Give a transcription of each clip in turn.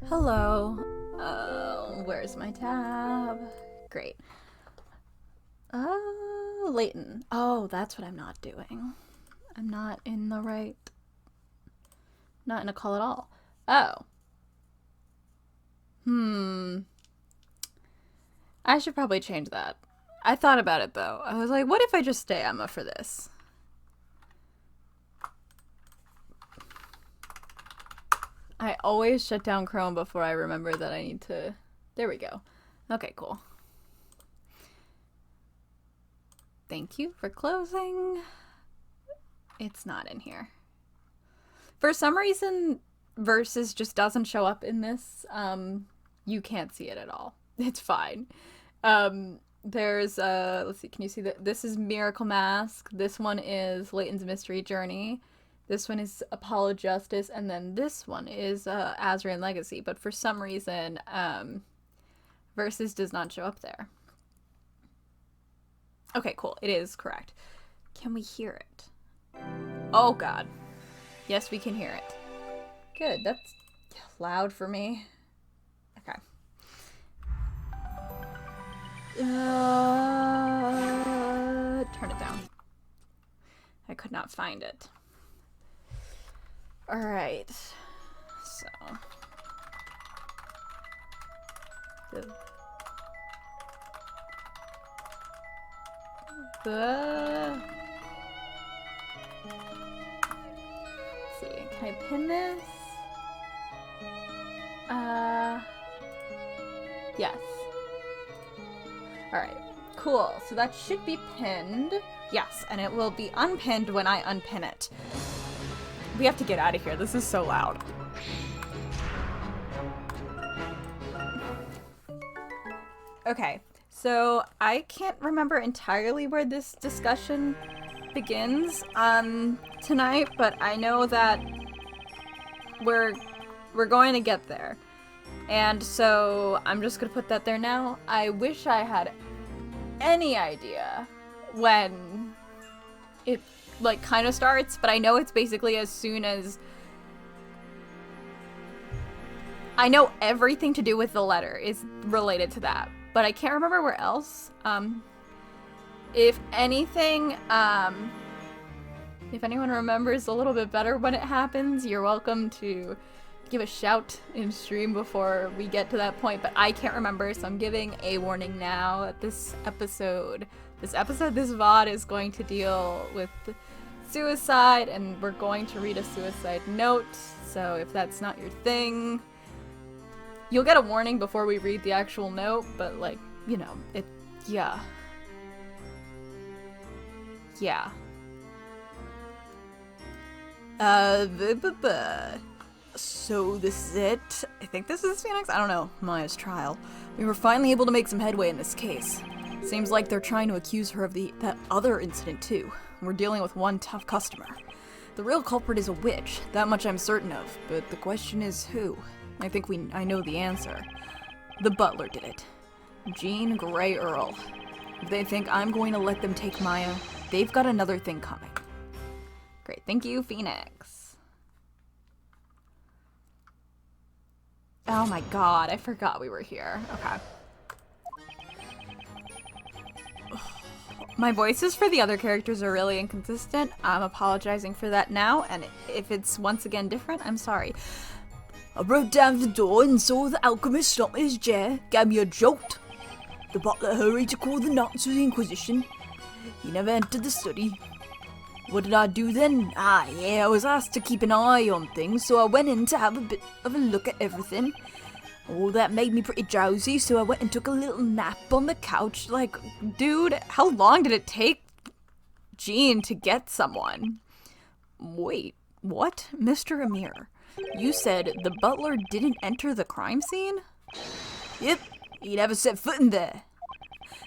Hello. Where's my tab? Great. Layton. Oh, that's what I'm not doing. I'm not in the right. Not in a call at all. Oh. I should probably change that. I thought about it though. I was like, what if I just stay Emma for this? I always shut down Chrome before I remember that I need to. There we go. Okay, cool. Thank you for closing. It's not in here. For some reason, verses just doesn't show up in this. You can't see it at all. It's fine. There's let's see, can you see that? This is Miracle Mask. This one is Layton's Mystery Journey. This one is Apollo Justice, and then this one is Azrian Legacy. But for some reason, verses does not show up there. Okay, cool. It is correct. Can we hear it? Oh God. Yes, we can hear it. Good. That's loud for me. Okay. Turn it down. I could not find it. All right. So. Let's see. Can I pin this? Yes. Alright, cool. So that should be pinned. Yes, and it will be unpinned when I unpin it. We have to get out of here. This is so loud. Okay, so I can't remember entirely where this discussion begins tonight, but I know that we're going to get there. And so I'm just gonna put that there now. I wish I had any idea when it like kind of starts, but I know it's basically as soon as I know everything to do with the letter is related to that, but I can't remember where else. If anything, if anyone remembers a little bit better when it happens, you're welcome to give a shout in stream before we get to that point, but I can't remember, so I'm giving a warning now that this VOD is going to deal with suicide, and we're going to read a suicide note, so if that's not your thing, you'll get a warning before we read the actual note, but like, you know, yeah. So this is it. I think this is Phoenix? I don't know. Maya's trial. We were finally able to make some headway in this case. Seems like they're trying to accuse her of that other incident too. We're dealing with one tough customer. The real culprit is a witch, that much I'm certain of, but the question is who? I think I know the answer. The butler did it. Jean Grey Earl. If they think I'm going to let them take Maya, they've got another thing coming. Great, thank you, Phoenix. Oh my god, I forgot we were here. Okay. My voices for the other characters are really inconsistent. I'm apologizing for that now, and if it's once again different, I'm sorry. I rode down to the door and saw the alchemist stop in his chair, gave me a jolt. The butler hurried to call the Knights of the Inquisition. He never entered the study. What did I do then? I was asked to keep an eye on things, so I went in to have a bit of a look at everything. Oh, that made me pretty drowsy, so I went and took a little nap on the couch. Like, dude, how long did it take Jean to get someone? Wait, what? Mr. Amir, you said the butler didn't enter the crime scene? Yep, he never set foot in there.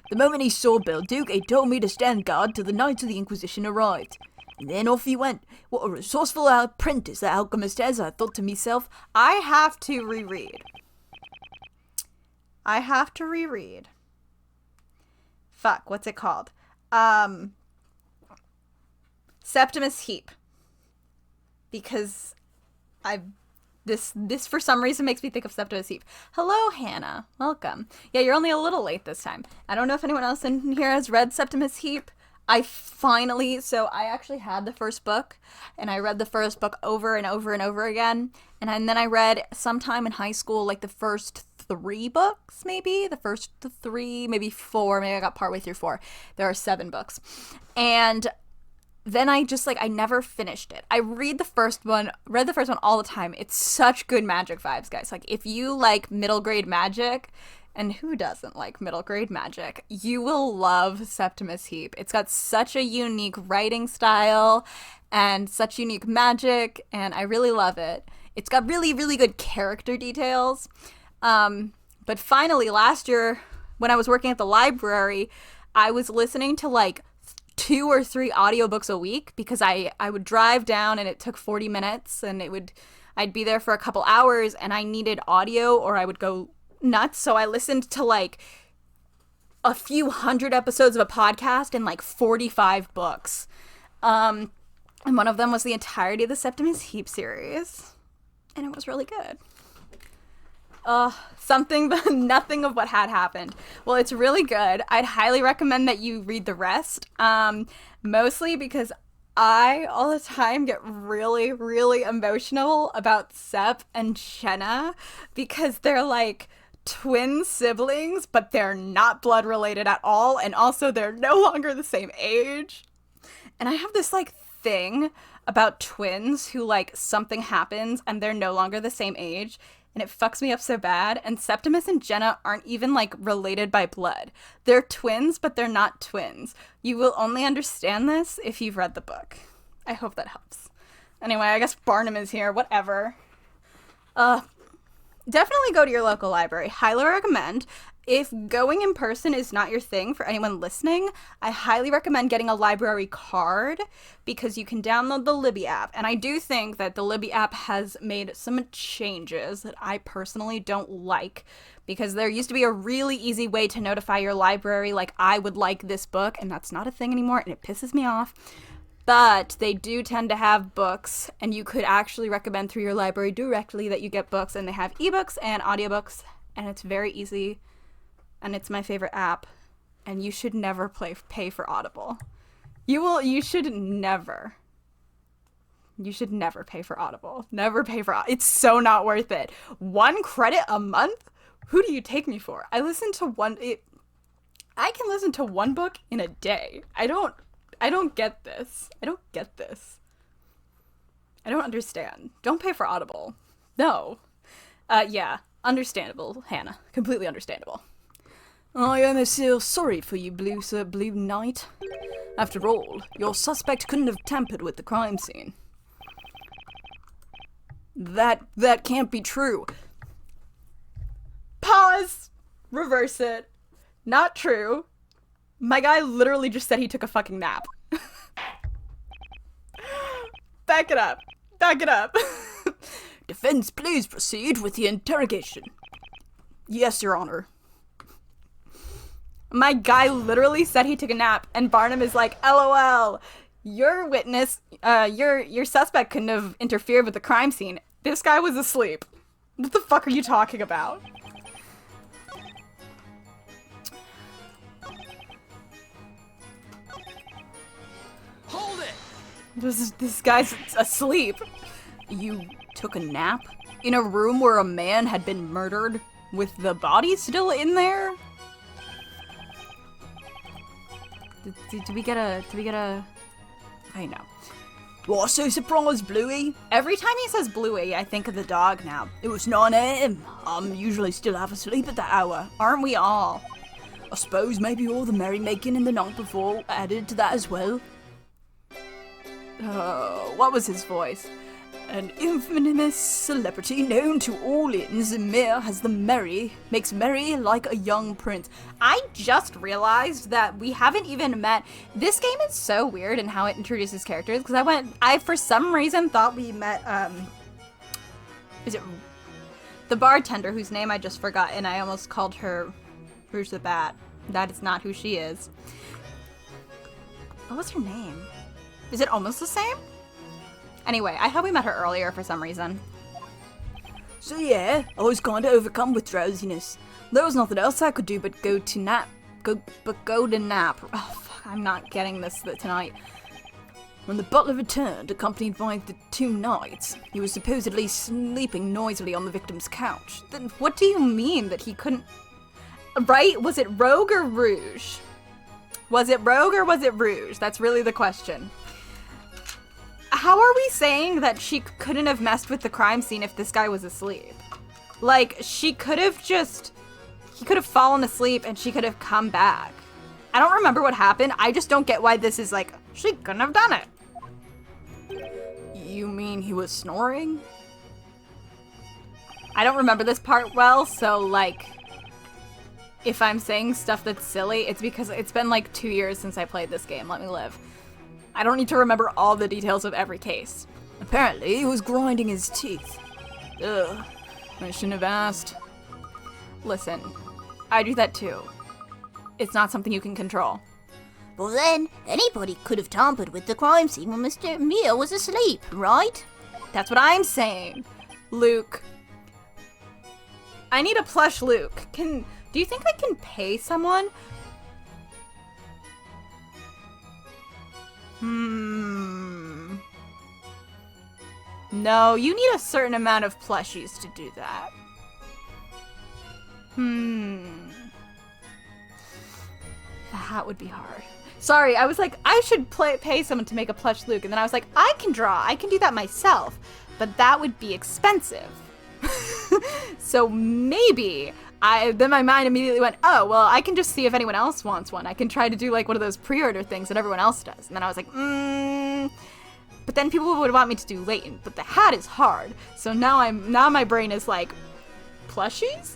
The moment he saw Belduke, he told me to stand guard till the Knights of the Inquisition arrived. And then off he went. What a resourceful apprentice that alchemist has, I thought to myself. I have to reread. Fuck, what's it called? Septimus Heap. Because This for some reason makes me think of Septimus Heap. Hello, Hannah. Welcome. Yeah, you're only a little late this time. I don't know if anyone else in here has read Septimus Heap. I actually had the first book, and I read the first book over and over and over again. And then I read sometime in high school, like the first 3 books, maybe? The first 3, maybe 4. Maybe I got partway through 4. There are 7 books. And then I never finished it. I read the first one all the time. It's such good magic vibes, guys. Like, if you like middle grade magic, and who doesn't like middle grade magic, you will love Septimus Heap. It's got such a unique writing style and such unique magic, and I really love it. It's got really, really good character details. But finally, last year, when I was working at the library, I was listening to like 2 or 3 audiobooks a week because I would drive down and it took 40 minutes and I'd be there for a couple hours and I needed audio or I would go nuts. So I listened to like a few hundred episodes of a podcast and like 45 books. And one of them was the entirety of the Septimus Heap series. And it was really good. Something but nothing of what had happened. Well, it's really good. I'd highly recommend that you read the rest. Mostly because I, all the time, get really, really emotional about Sep and Shenna because they're like twin siblings, but they're not blood related at all. And also they're no longer the same age. And I have this like thing about twins who like something happens and they're no longer the same age. And it fucks me up so bad. And Septimus and Jenna aren't even, like, related by blood. They're twins, but they're not twins. You will only understand this if you've read the book. I hope that helps. Anyway, I guess Barnum is here. Whatever. Definitely go to your local library. Highly recommend. If going in person is not your thing for anyone listening, I highly recommend getting a library card because you can download the Libby app. And I do think that the Libby app has made some changes that I personally don't like because there used to be a really easy way to notify your library, like, I would like this book, and that's not a thing anymore, and it pisses me off. But they do tend to have books, and you could actually recommend through your library directly that you get books, and they have ebooks and audiobooks, and it's very easy. And it's my favorite app, and you should never pay for Audible. You should never pay for Audible. Never pay for Audible. It's so not worth it. 1 credit a month? Who do you take me for? I can listen to 1 book in a day. I don't get this. I don't get this. I don't understand. Don't pay for Audible. No. Yeah. Understandable, Hannah. Completely understandable. I almost feel sorry for you, Blue Knight. After all, your suspect couldn't have tampered with the crime scene. That can't be true. Pause! Reverse it. Not true. My guy literally just said he took a fucking nap. Back it up. Back it up. Defense, please proceed with the interrogation. Yes, Your Honor. My guy literally said he took a nap, and Barnum is like, LOL, your witness, your suspect couldn't have interfered with the crime scene. This guy was asleep. What the fuck are you talking about? Hold it! This guy's asleep. You took a nap? In a room where a man had been murdered? With the body still in there? Did we get a... I know. What's so surprised, Bluey? Every time he says Bluey, I think of the dog now. It was 9 a.m. I'm usually still half asleep at that hour. Aren't we all? I suppose maybe all the merrymaking in the night before added to that as well. What was his voice? An infamous celebrity known to all inns and mere as makes merry like a young prince. I just realized that we haven't even met. This game is so weird in how it introduces characters because I for some reason thought we met is it the bartender whose name I just forgot, and I almost called her Rouge the Bat. That is not who she is. What was her name? Is it almost the same? Anyway, I thought we met her earlier for some reason. So yeah, I was kinda overcome with drowsiness. There was nothing else I could do but go to nap. Oh fuck, I'm not getting this tonight. When the butler returned, accompanied by the 2 knights, he was supposedly sleeping noisily on the victim's couch. Then what do you mean that he couldn't... Right? Was it Rogue or Rouge? Was it Rogue or was it Rouge? That's really the question. How are we saying that she couldn't have messed with the crime scene if this guy was asleep? Like, she could have just... He could have fallen asleep and she could have come back. I don't remember what happened. I just don't get why this is like, she couldn't have done it. You mean he was snoring? I don't remember this part well, so like, if I'm saying stuff that's silly, it's because it's been like 2 years since I played this game. Let me live. I don't need to remember all the details of every case. Apparently, he was grinding his teeth. Ugh, I shouldn't have asked. Listen, I do that too. It's not something you can control. Well then, anybody could have tampered with the crime scene when Mr. Mia was asleep, right? That's what I'm saying, Luke. I need a plush Luke. Do you think I can pay someone? No, you need a certain amount of plushies to do that. That would be hard. Sorry, I was like, I should pay someone to make a plush Luke, and then I was like, I can draw, I can do that myself, but that would be expensive. So maybe, then my mind immediately went, oh, well, I can just see if anyone else wants one. I can try to do like one of those pre-order things that everyone else does. And then I was like, but then people would want me to do Layton, but the hat is hard. So now my brain is like, plushies?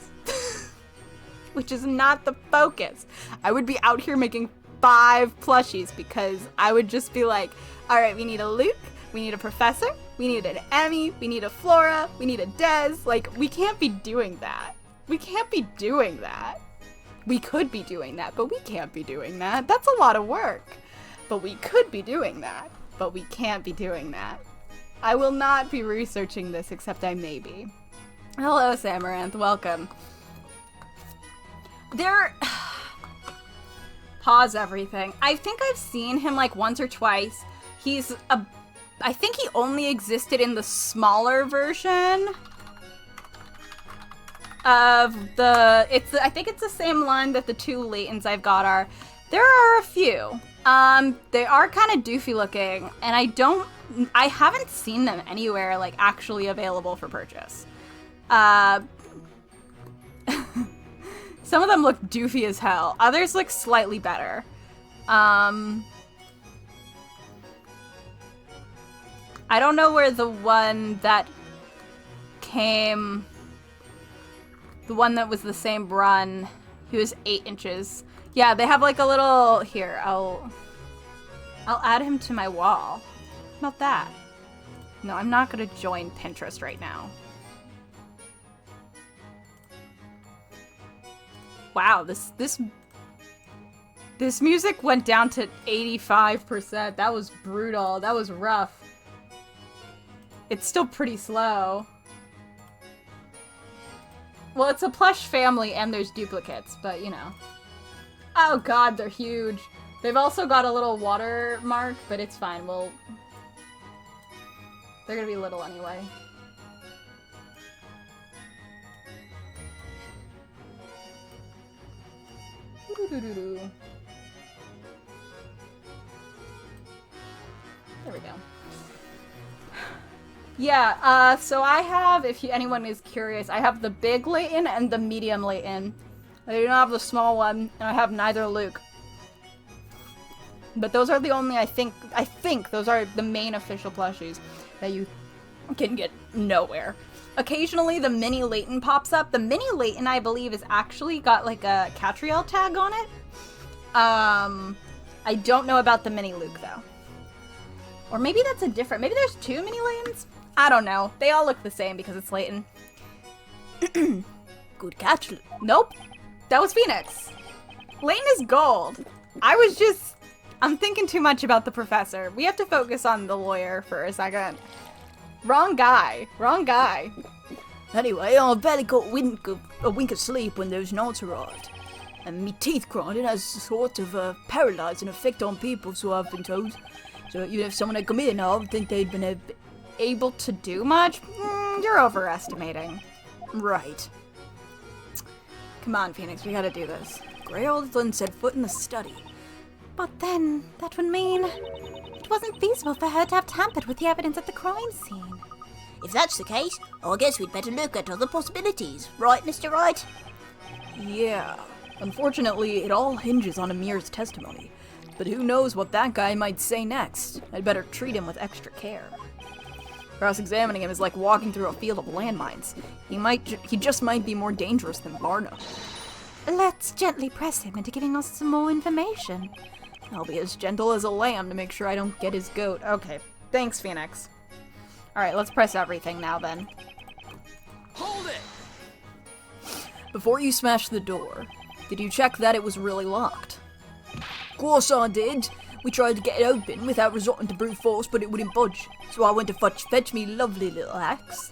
Which is not the focus. I would be out here making 5 plushies because I would just be like, all right, we need a Luke, we need a Professor, we need an Emmy, we need a Flora, we need a Des. Like, we can't be doing that. We can't be doing that. We could be doing that, but we can't be doing that. That's a lot of work. But we could be doing that, but we can't be doing that. I will not be researching this, except I may be. Hello, Samaranth, welcome. Pause everything. I think I've seen him like once or twice. I think he only existed in the smaller version of I think it's the same line that the 2 Laytons I've got are. There are a few. They are kind of doofy looking, and I haven't seen them anywhere like actually available for purchase. Some of them look doofy as hell. Others look slightly better. I don't know where the one that was the same run, he was 8 inches. Yeah, they have like a little, here, I'll add him to my wall. How about that? No, I'm not gonna join Pinterest right now. Wow, this music went down to 85%. That was brutal. That was rough. It's still pretty slow. Well, it's a plush family and there's duplicates, but you know. Oh god, they're huge. They've also got a little watermark, but it's fine. They're gonna be little anyway. There we go. Yeah, so I have, if anyone is curious, I have the big Layton and the medium Layton. I do not have the small one, and I have neither Luke. But those are the only, I think those are the main official plushies that you can get nowhere. Occasionally, the mini Layton pops up. The mini Layton, I believe, has actually got like a Catriel tag on it. I don't know about the mini Luke though. Or maybe that's a different, maybe there's 2 mini Laytons? I don't know. They all look the same because it's Layton. Good catch. Nope. That was Phoenix. Layton is gold. I'm thinking too much about the professor. We have to focus on the lawyer for a second. Wrong guy. Wrong guy. Anyway, I barely got a wink of sleep when those nights arrived. And me teeth grinding has sort of a paralysing effect on people, so I've been told. So even if someone had come in, I would think they'd been Able to do much? You're overestimating. right. Come on, Phoenix, we gotta do this. Grey Alden set foot in the study. But then, that would mean it wasn't feasible for her to have tampered with the evidence at the crime scene. If that's the case, I guess we'd better look at other possibilities. Right, Mr. Wright? Yeah. Unfortunately, it all hinges on Amir's testimony. But who knows what that guy might say next? I'd better treat him with extra care. Cross-examining him is like walking through a field of landmines. He just might be more dangerous than Barnum. Let's gently press him into giving us some more information. I'll be as gentle as a lamb to make sure I don't get his goat. Okay, thanks, Phoenix. Alright, let's press everything now then. Hold it! Before you smashed the door, did you check that it was really locked? Course I did. We tried to get it open without resorting to brute force, but it wouldn't budge. So I went to fetch me lovely little axe.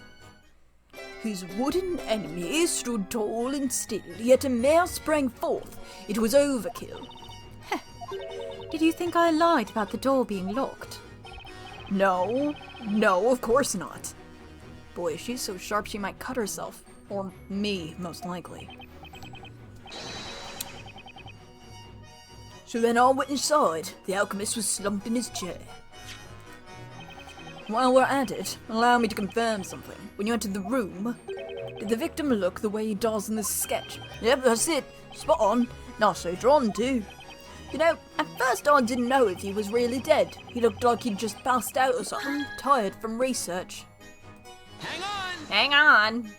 His wooden enemy stood tall and still, yet a mare sprang forth. It was overkill. Did you think I lied about the door being locked? No, of course not. Boy, she's so sharp she might cut herself. Or me, most likely. So then I went inside. The alchemist was slumped in his chair. While we're at it, allow me to confirm something. When you entered the room, did the victim look the way he does in this sketch? Yep, that's it. Spot on. Not so drawn too. You know, at first I didn't know if he was really dead. He looked like he'd just passed out or something, tired from research. Hang on! Hang on!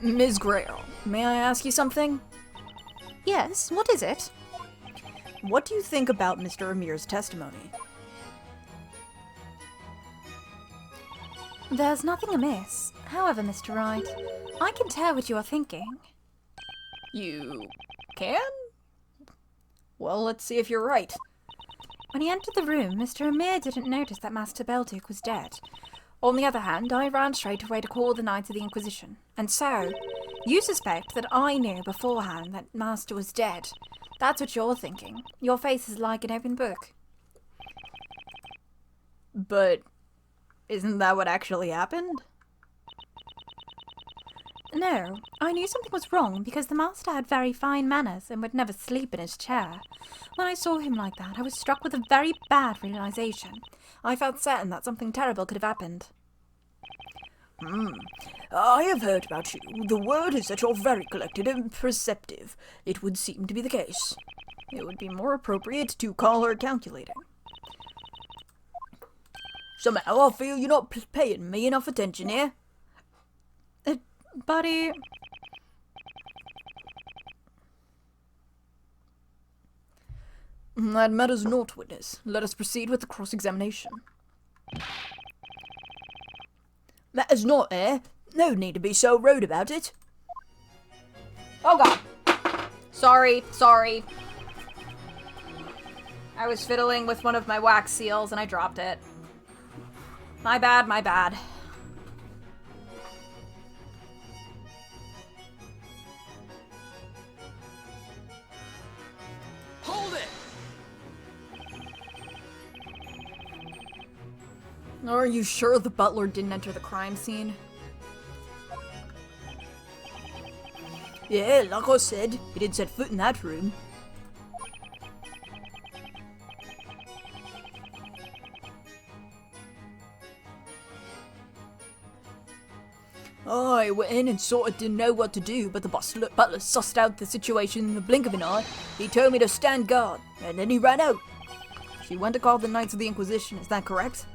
Ms. Grail, may I ask you something? Yes, what is it? What do you think about Mr. Amir's testimony? There's nothing amiss. However, Mr. Wright, I can tell what you are thinking. You can? Well, let's see if you're right. When he entered the room, Mr. Amir didn't notice that Master Belduke was dead. On the other hand, I ran straight away to call the Knights of the Inquisition. And so, you suspect that I knew beforehand that Master was dead. That's what you're thinking. Your face is like an open book. But isn't that what actually happened? No, I knew something was wrong because the Master had very fine manners and would never sleep in his chair. When I saw him like that, I was struck with a very bad realization. I felt certain that something terrible could have happened. I have heard about you. The word is that you're very collected and perceptive. It would seem to be the case. It would be more appropriate to call her calculating. Somehow I feel you're not paying me enough attention here. Buddy... That matters not, witness. Let us proceed with the cross-examination. Matters not, eh? No need to be so rude about it. Oh god. Sorry. I was fiddling with one of my wax seals and I dropped it. My bad. Hold it! Are you sure the butler didn't enter the crime scene? Yeah, like I said, he didn't set foot in that room. I went in and sort of didn't know what to do, but the butler sussed out the situation in the blink of an eye. He told me to stand guard, and then he ran out. She went to call the Knights of the Inquisition, is that correct?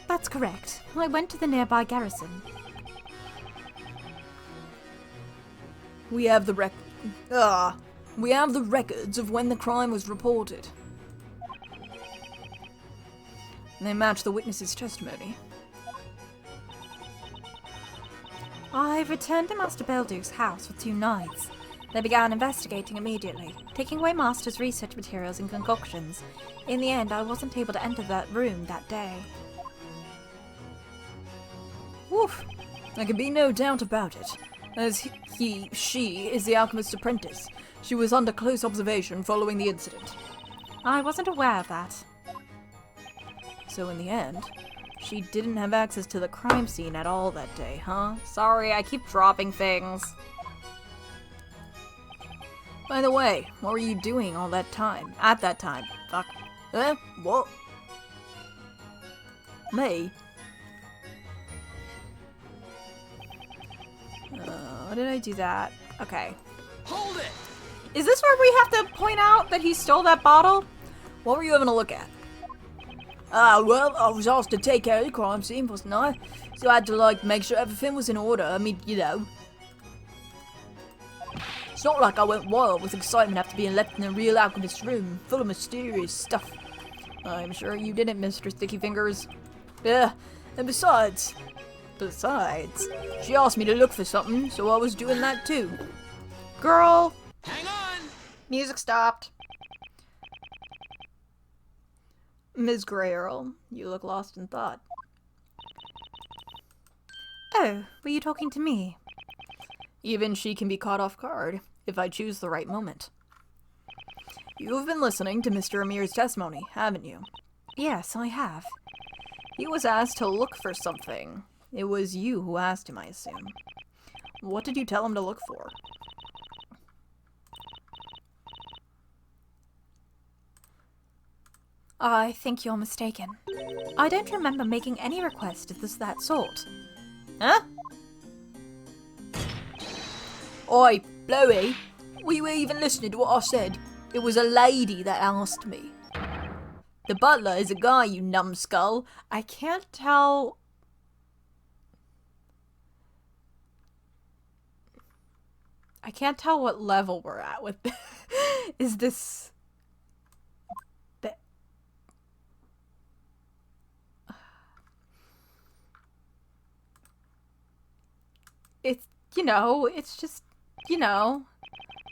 That's correct. I went to the nearby garrison. We have the records of when the crime was reported. They match the witness's testimony. I've returned to Master Belduke's house for 2 nights. They began investigating immediately, taking away Master's research materials and concoctions. In the end, I wasn't able to enter that room that day. Woof. There can be no doubt about it. As she is the alchemist's apprentice. She was under close observation following the incident. I wasn't aware of that. So in the end, she didn't have access to the crime scene at all that day, huh? Sorry, I keep dropping things. By the way, what were you doing all that time? At that time? Fuck. What? Me? Why did I do that? Okay. Hold it! Is this where we have to point out that he stole that bottle? What were you having a look at? Well, I was asked to take care of the crime scene, wasn't I? So I had to, make sure everything was in order. I mean, you know. It's not like I went wild with excitement after being left in a real alchemist's room, full of mysterious stuff. I'm sure you didn't, Mr. Sticky Fingers. Yeah, and besides, she asked me to look for something, so I was doing that too. Girl, Hang on! music stopped. Ms. Grey Earl, you look lost in thought. Oh, were you talking to me? Even she can be caught off guard, if I choose the right moment. You have been listening to Mr. Amir's testimony, haven't you? Yes, I have. He was asked to look for something. It was you who asked him, I assume. What did you tell him to look for? I think you're mistaken. I don't remember making any request of that sort. Huh? Oi, Blowy! Were you even listening to what I said? It was a lady that asked me. The butler is a guy, you numbskull. I can't tell. I can't tell what level we're at with this. Is this... It's, it's just,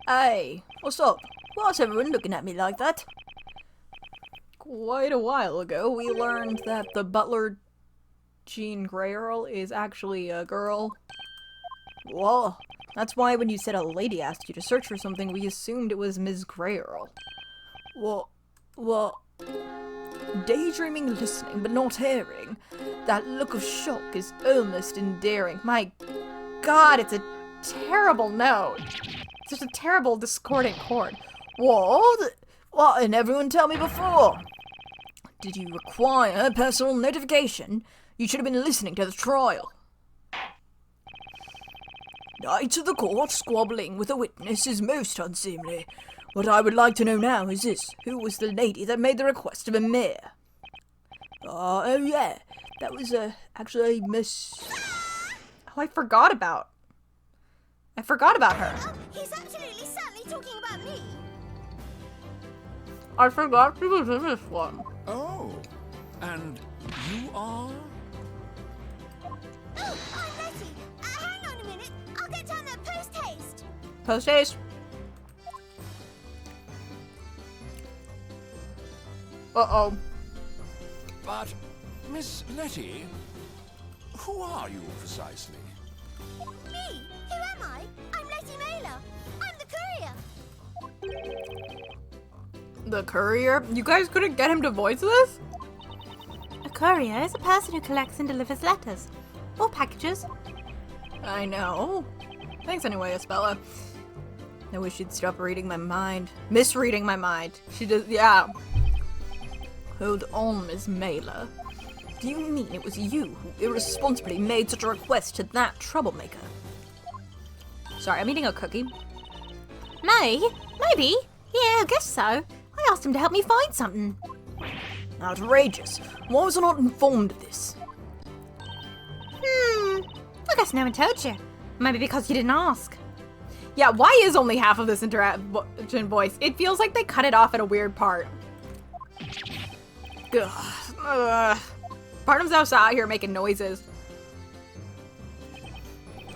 Hey, what's up? Why's everyone looking at me like that? Quite a while ago, we learned that the butler, Jean Grey Earl, is actually a girl. Whoa. That's why when you said a lady asked you to search for something, we assumed it was Ms. Grey Earl. What? Daydreaming, listening, but not hearing. That look of shock is almost endearing. My God, it's a terrible note. It's just a terrible discordant chord. What? What didn't everyone tell me before? Did you require personal notification? You should have been listening to the trial. Knight of the court squabbling with a witness is most unseemly. What I would like to know now is this. Who was the lady that made the request of a mayor? Oh yeah, that was actually Miss... Oh, I forgot about her. Oh, he's absolutely certainly talking about me. I forgot she was in this one. Oh, and you are? Oh, I'm Letty. Hang on a minute. I'll get down there post-haste. Post-haste. Uh-oh. But, Miss Letty, who are you precisely? Me? Who am I? I'm Letty Mailer. I'm the courier. The courier? You guys couldn't get him to voice this? A courier is a person who collects and delivers letters. Or packages. I know. Thanks anyway, Isabella. I wish you'd stop reading my mind. Misreading my mind. She does, yeah. Hold on, Miss Mailer. Do you mean it was you who irresponsibly made such a request to that troublemaker? Sorry, I'm eating a cookie. Me? Maybe. Yeah, I guess so. I asked him to help me find something. Outrageous. Why was I not informed of this? I guess no one told you. Maybe because you didn't ask. Yeah, why is only half of this interaction voice? It feels like they cut it off at a weird part. Ugh. Barnum's out here making noises.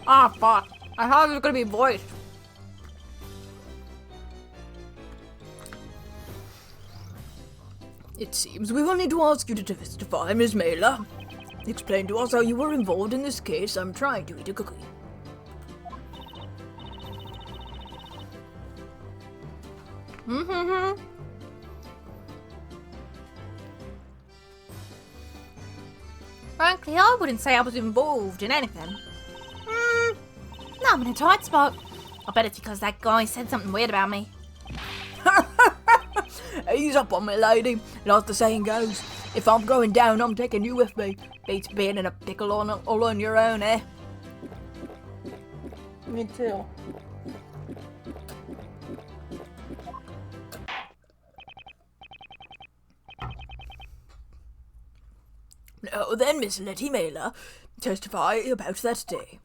Ah, fuck. I thought it was gonna be voiced. It seems we will need to ask you to testify, Miss Mailer. Explain to us how you were involved in this case. I'm trying to eat a cookie. Frankly, I wouldn't say I was involved in anything. Now I'm in a tight spot. I bet it's because that guy said something weird about me. Ease up on me, lady. Like the saying goes, if I'm going down, I'm taking you with me. Beats being in a pickle all on your own, eh? Me too. Now then, Miss Letty Mailer, testify about that day.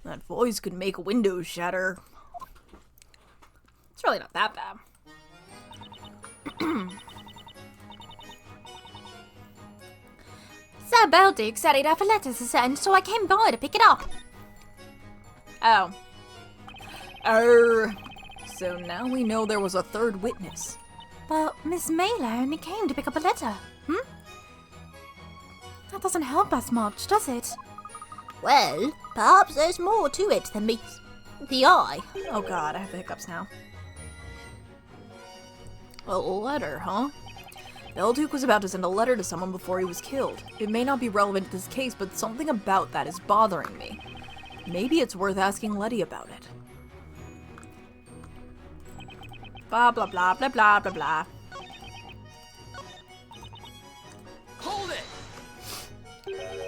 That voice could make windows shatter. It's really not that bad. Sir Belduke said he'd have a letter to send, so I came by to pick it up. Oh. So now we know there was a third witness. But Miss Mailer only came to pick up a letter. That doesn't help us much, does it? Well, perhaps there's more to it than meets the eye. Oh god, I have the hiccups now. A letter, huh? Belduke was about to send a letter to someone before he was killed. It may not be relevant to this case, but something about that is bothering me. Maybe it's worth asking Letty about it. Blah blah blah blah blah blah blah. Hold it!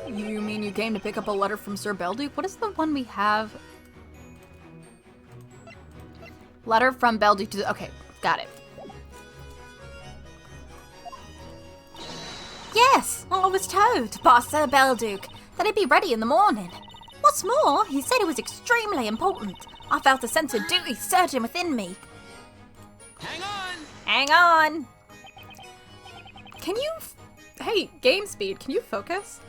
You mean you came to pick up a letter from Sir Belduke? What is the one we have? Letter from Belduke to... Okay, got it. Yes, I was told by Sir Belduke that he'd be ready in the morning. What's more, he said it was extremely important. I felt a sense of duty surging within me. Hang on! Hang on! Can you... Hey, game speed, can you focus?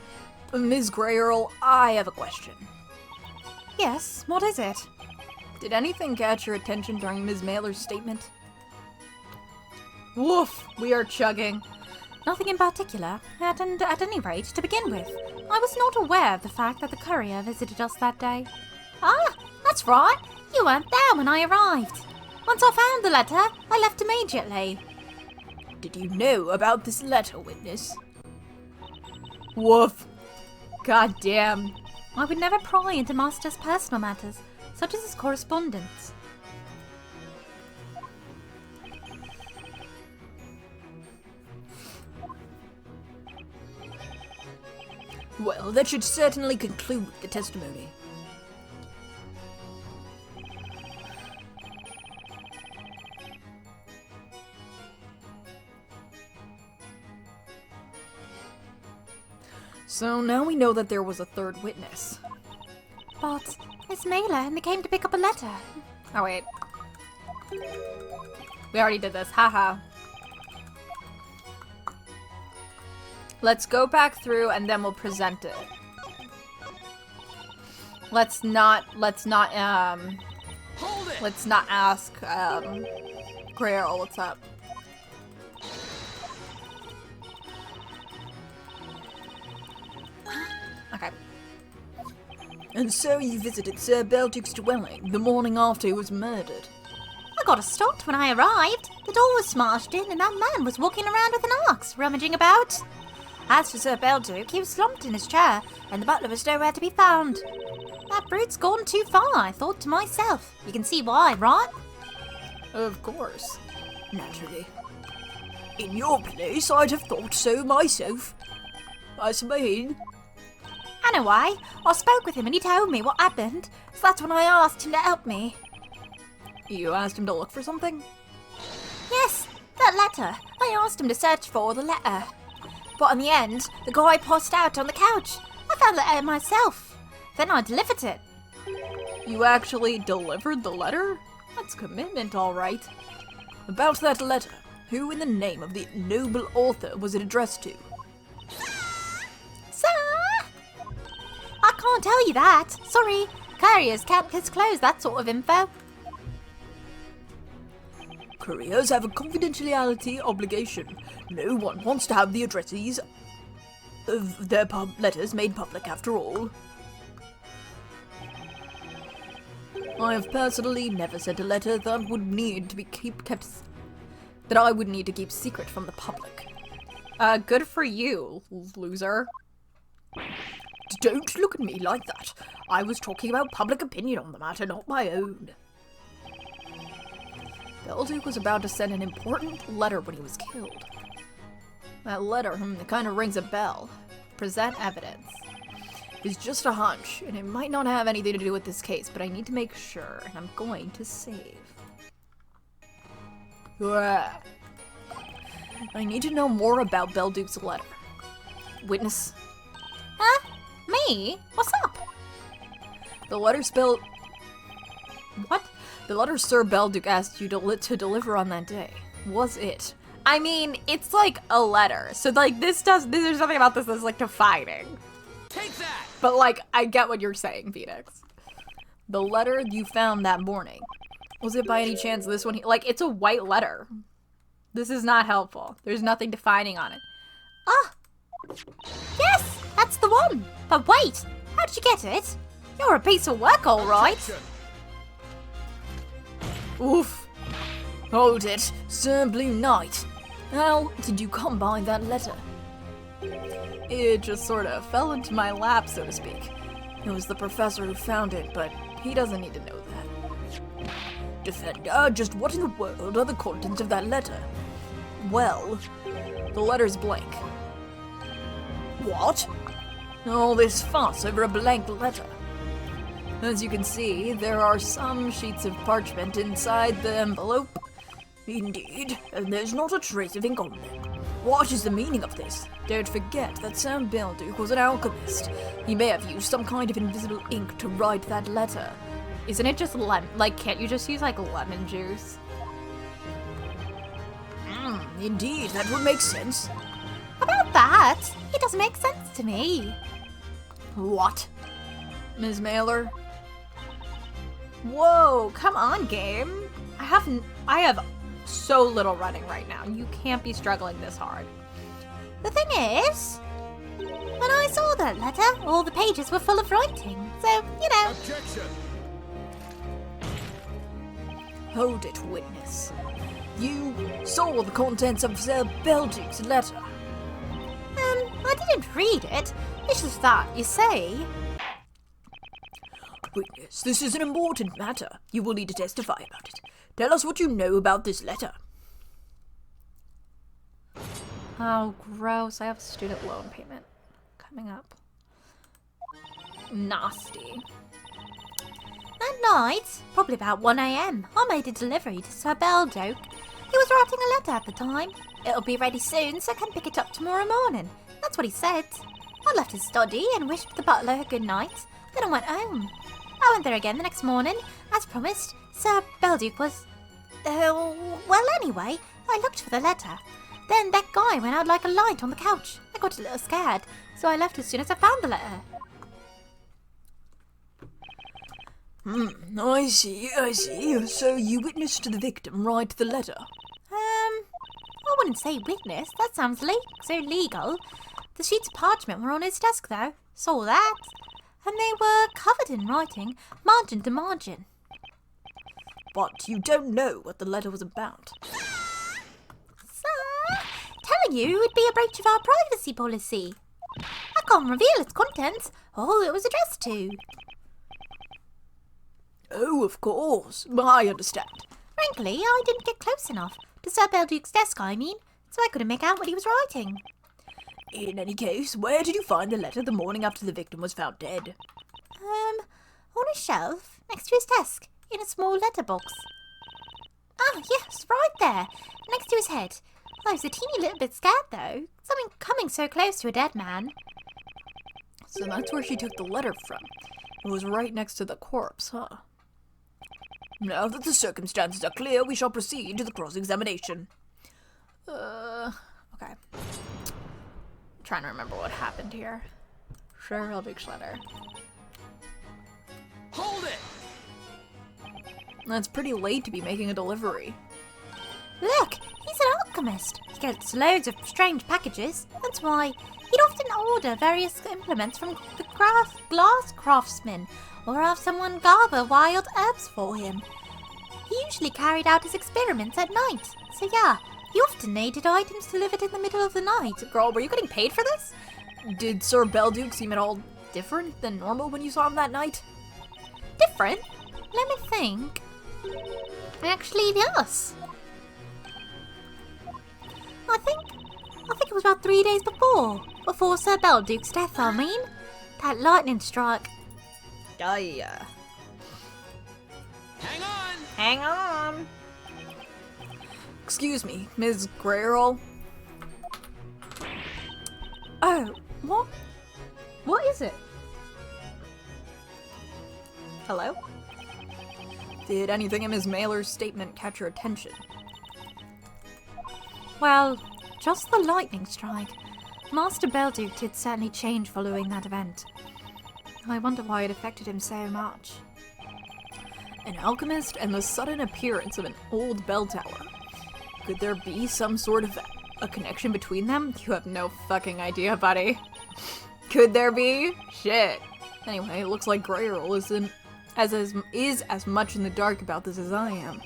Ms. Grey Earl, I have a question. Yes, what is it? Did anything catch your attention during Ms. Mailer's statement? Woof, we are chugging. Nothing in particular, at any rate, to begin with. I was not aware of the fact that the courier visited us that day. Ah, that's right. You weren't there when I arrived. Once I found the letter, I left immediately. Did you know about this letter, witness? Woof. God damn. I would never pry into Master's personal matters, such as his correspondence. Well, that should certainly conclude the testimony. So now we know that there was a third witness. But Miss Mailer and they came to pick up a letter. Oh, wait. We already did this. Haha. Let's go back through and then we'll present it. Let's not Hold it! ask, Grey Earl what's up. Okay. And so you visited Sir Belduke's dwelling the morning after he was murdered. I got a start when I arrived. The door was smashed in and that man was walking around with an axe, rummaging about. As for Sir Belduke, he was slumped in his chair, and the butler was nowhere to be found. That brute's gone too far, I thought to myself. You can see why, right? Of course. Naturally. In your place, I'd have thought so myself. I mean... Anyway, I spoke with him and he told me what happened, so that's when I asked him to help me. You asked him to look for something? Yes, that letter. I asked him to search for the letter. But in the end, the guy passed out on the couch. I found the letter myself. Then I delivered it. You actually delivered the letter? That's commitment, all right. About that letter, who in the name of the noble author was it addressed to? Sir? I can't tell you that. Sorry. Couriers can't disclose that sort of info. Couriers have a confidentiality obligation. No one wants to have the addresses of their letters made public after all. I have personally never sent a letter that would need to be that I would need to keep secret from the public. Good for you, loser. Don't look at me like that. I was talking about public opinion on the matter, not my own. Belduke was about to send an important letter when he was killed. That letter, it kind of rings a bell. Present evidence. It's just a hunch, and it might not have anything to do with this case, but I need to make sure, and I'm going to save. I need to know more about Belduke's letter. Witness. Huh? Me? What's up? The letter spelled... What? The letter Sir Belduke asked you to deliver on that day. Was it? I mean, it's like a letter. So like there's something about this that's like defining. Take that! But like, I get what you're saying, Phoenix. The letter you found that morning. Was it by any chance this one? Like, it's a white letter. This is not helpful. There's nothing defining on it. Ah! Yes! That's the one! But wait! How did you get it? You're a piece of work, alright! Oof. Hold it, Sir Blue Knight. How did you come by that letter? It just sort of fell into my lap, so to speak. It was the professor who found it, but he doesn't need to know that. Defender, just what in the world are the contents of that letter? Well, the letter's blank. What? All this fuss over a blank letter. As you can see, there are some sheets of parchment inside the envelope. Indeed, and there's not a trace of ink on them. What is the meaning of this? Don't forget that Sir Belduke was an alchemist. He may have used some kind of invisible ink to write that letter. Isn't it just can't you just use like lemon juice? Indeed, that would make sense. About that, it doesn't make sense to me. What? Ms. Mailer? Whoa, come on, game. I have so little running right now. You can't be struggling this hard. The thing is, when I saw that letter, all the pages were full of writing. So, you know. Objection! Hold it, witness. You saw the contents of Sir Belduke's letter. I didn't read it. It's just that, you see. Witness, this is an important matter. You will need to testify about it. Tell us what you know about this letter. Oh, gross. I have student loan payment coming up. Nasty. That night, probably about 1 a.m., I made a delivery to Sir Belduke. He was writing a letter at the time. It'll be ready soon, so I can pick it up tomorrow morning. That's what he said. I left his study and wished the butler a good night. Then I went home. I went there again the next morning. As promised, Sir Belduke was... well, anyway, I looked for the letter. Then that guy went out like a light on the couch. I got a little scared, so I left as soon as I found the letter. I see. So you witnessed the victim write the letter? I wouldn't say witness. That sounds so legal. The sheets of parchment were on his desk, though. Saw that. And they were covered in writing, margin to margin. But you don't know what the letter was about. Sir, telling you would be a breach of our privacy policy. I can't reveal its contents or who it was addressed to. Oh, of course. I understand. Frankly, I didn't get close enough. To Sir Belduke's desk, I mean, so I couldn't make out what he was writing. In any case, where did you find the letter the morning after the victim was found dead? On a shelf, next to his desk, in a small letterbox. Ah, yes, right there, next to his head. I was a teeny little bit scared, though. Something coming so close to a dead man. So that's where she took the letter from. It was right next to the corpse, huh? Now that the circumstances are clear, we shall proceed to the cross-examination. Okay. I'm trying to remember what happened here. Sure, I'll big letter. Hold it! That's pretty late to be making a delivery. Look, he's an alchemist. He gets loads of strange packages. That's why he'd often order various implements from the glass craftsman or have someone gather wild herbs for him. He usually carried out his experiments at night. So yeah, he often needed items delivered in the middle of the night. Girl, were you getting paid for this? Did Sir Belduke seem at all different than normal when you saw him that night? Different? Let me think. Actually, yes. I think it was about 3 days before Sir Belduke's death, I mean. That lightning strike. Yeah. Hang on! Hang on. Excuse me, Ms. Grayrol. Oh, what? What is it? Hello? Did anything in Ms. Mailer's statement catch your attention? Well, just the lightning strike. Master Belduke did certainly change following that event. I wonder why it affected him so much. An alchemist and the sudden appearance of an old bell tower. Could there be some sort of a connection between them? You have no fucking idea, buddy. Could there be? Shit. Anyway, it looks like Grayrol is as much in the dark about this as I am.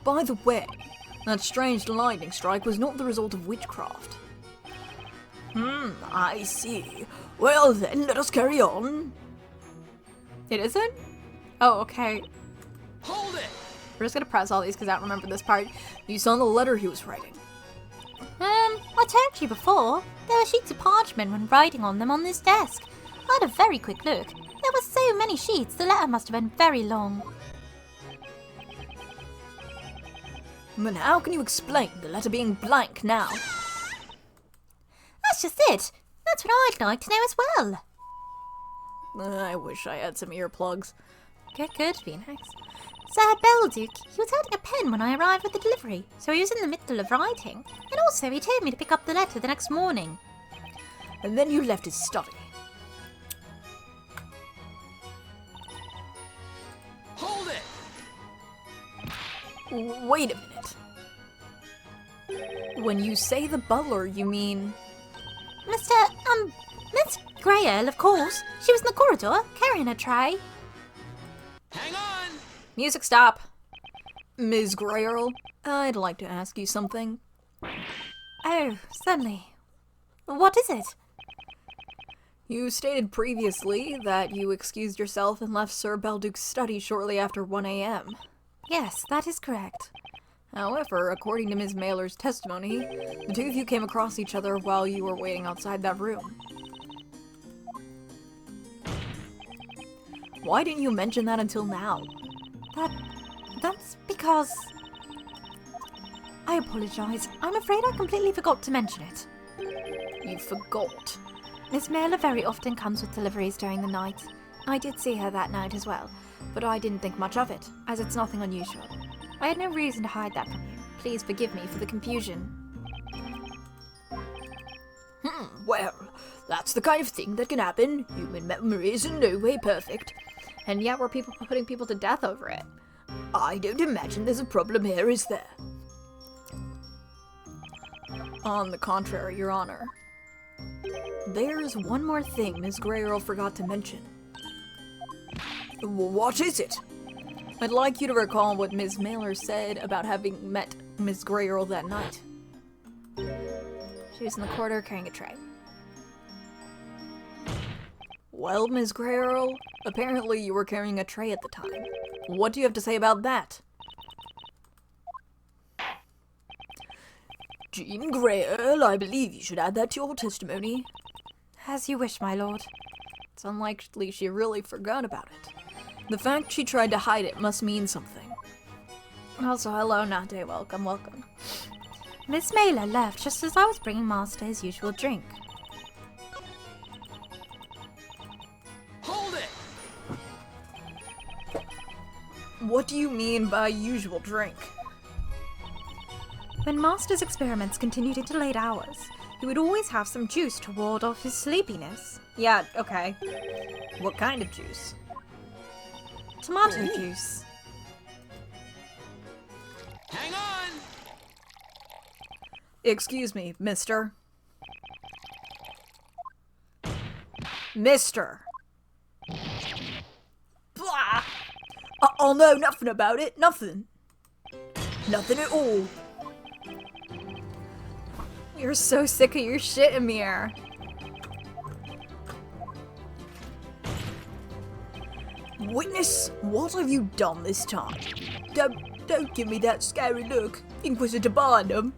By the way, that strange lightning strike was not the result of witchcraft. I see. Well then, let us carry on. It isn't? Oh, okay. Hold it! We're just gonna press all these because I don't remember this part. You saw the letter he was writing. I told you before. There were sheets of parchment when writing on them on this desk. I had a very quick look. There were so many sheets, the letter must have been very long. Then how can you explain the letter being blank now? That's just it. That's what I'd like to know as well. I wish I had some earplugs. Could be nice. Sir Belduke, he was holding a pen when I arrived with the delivery, so he was in the middle of writing. And also he told me to pick up the letter the next morning. And then you left his study. Hold it! Wait a minute. When you say the butler, you mean... Miss Grayle, of course. She was in the corridor, carrying a tray. Hang on! Music stop. Ms. Grayrol, I'd like to ask you something. Oh, certainly. What is it? You stated previously that you excused yourself and left Sir Belduke's study shortly after 1 a.m. Yes, that is correct. However, according to Ms. Mailer's testimony, the two of you came across each other while you were waiting outside that room. Why didn't you mention that until now? That's because... I apologize. I'm afraid I completely forgot to mention it. You forgot. Miss Mailer very often comes with deliveries during the night. I did see her that night as well, but I didn't think much of it, as it's nothing unusual. I had no reason to hide that from you. Please forgive me for the confusion. Well, that's the kind of thing that can happen. Human memory is in no way perfect. And yet we're putting people to death over it. I don't imagine there's a problem here, is there? On the contrary, Your Honor. There's one more thing Ms. Grayrol forgot to mention. What is it? I'd like you to recall what Ms. Mailer said about having met Ms. Grayrol that night. She was in the corridor carrying a tray. Well, Ms. Grayrol, apparently you were carrying a tray at the time. What do you have to say about that? Jean Grayrol, I believe you should add that to your testimony. As you wish, my lord. It's unlikely she really forgot about it. The fact she tried to hide it must mean something. Also, hello, Nate. Welcome, welcome. Miss Mailer left just as I was bringing Master his usual drink. Hold it! What do you mean by usual drink? When Master's experiments continued into late hours, he would always have some juice to ward off his sleepiness. Yeah, okay. What kind of juice? Tomato juice. Hang on! Excuse me, mister. Mister. Blah! I'll know nothing about it. Nothing. Nothing at all. You're so sick of your shit, Amir. Witness, what have you done this time? Don't give me that scary look, Inquisitor Barnum.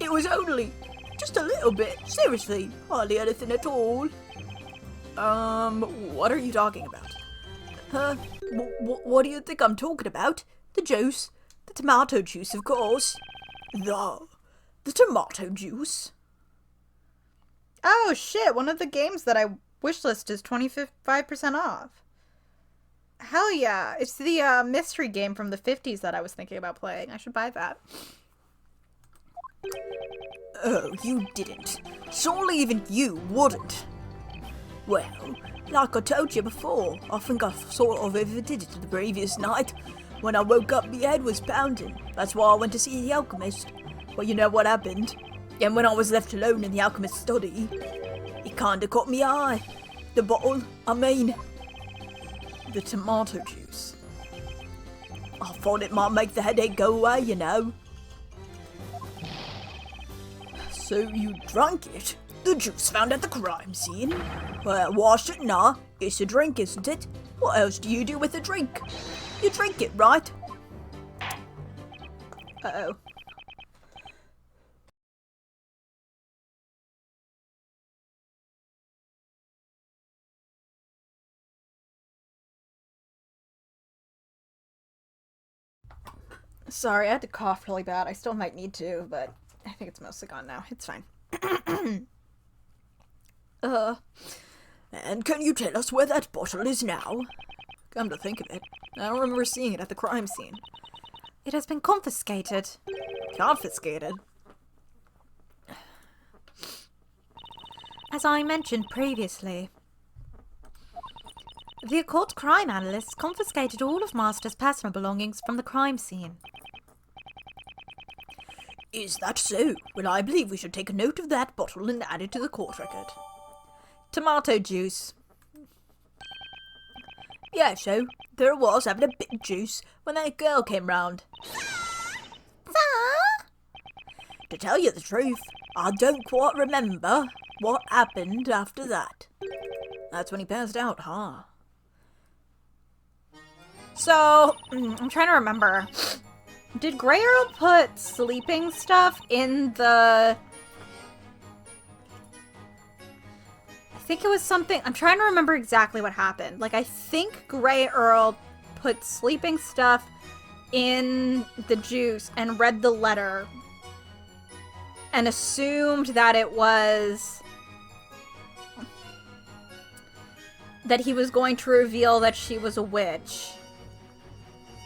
It was only just a little bit. Seriously, hardly anything at all. What are you talking about? What do you think I'm talking about? The juice. The tomato juice, of course. The tomato juice. Oh shit, one of the games that I wishlist is 25% off. Hell yeah. It's the mystery game from the 50s that I was thinking about playing. I should buy that. Oh, you didn't. Surely even you wouldn't. Well, like I told you before, I think I sort of overdid it the previous night. When I woke up, my head was pounding. That's why I went to see the alchemist. Well, you know what happened. And when I was left alone in the alchemist's study, it kinda caught me eye. The bottle, the tomato juice. I thought it might make the headache go away, you know. So you drank it? The juice found at the crime scene? Well, why shouldn't I? It's a drink, isn't it? What else do you do with a drink? You drink it, right? Uh-oh. Sorry, I had to cough really bad. I still might need to, but I think it's mostly gone now. It's fine. And can you tell us where that bottle is now? Come to think of it, I don't remember seeing it at the crime scene. It has been confiscated. Confiscated? As I mentioned previously, the occult crime analysts confiscated all of Master's personal belongings from the crime scene. Is that so? Well, I believe we should take a note of that bottle and add it to the court record. Tomato juice. Yeah, so there I was having a bit of juice when that girl came round. To tell you the truth, I don't quite remember what happened after that. That's when he passed out, huh? So, I'm trying to remember. Did Grey Earl put sleeping stuff in the... I think it was something... I'm trying to remember exactly what happened. Like, I think Grey Earl put sleeping stuff in the juice and read the letter and assumed that it was... that he was going to reveal that she was a witch.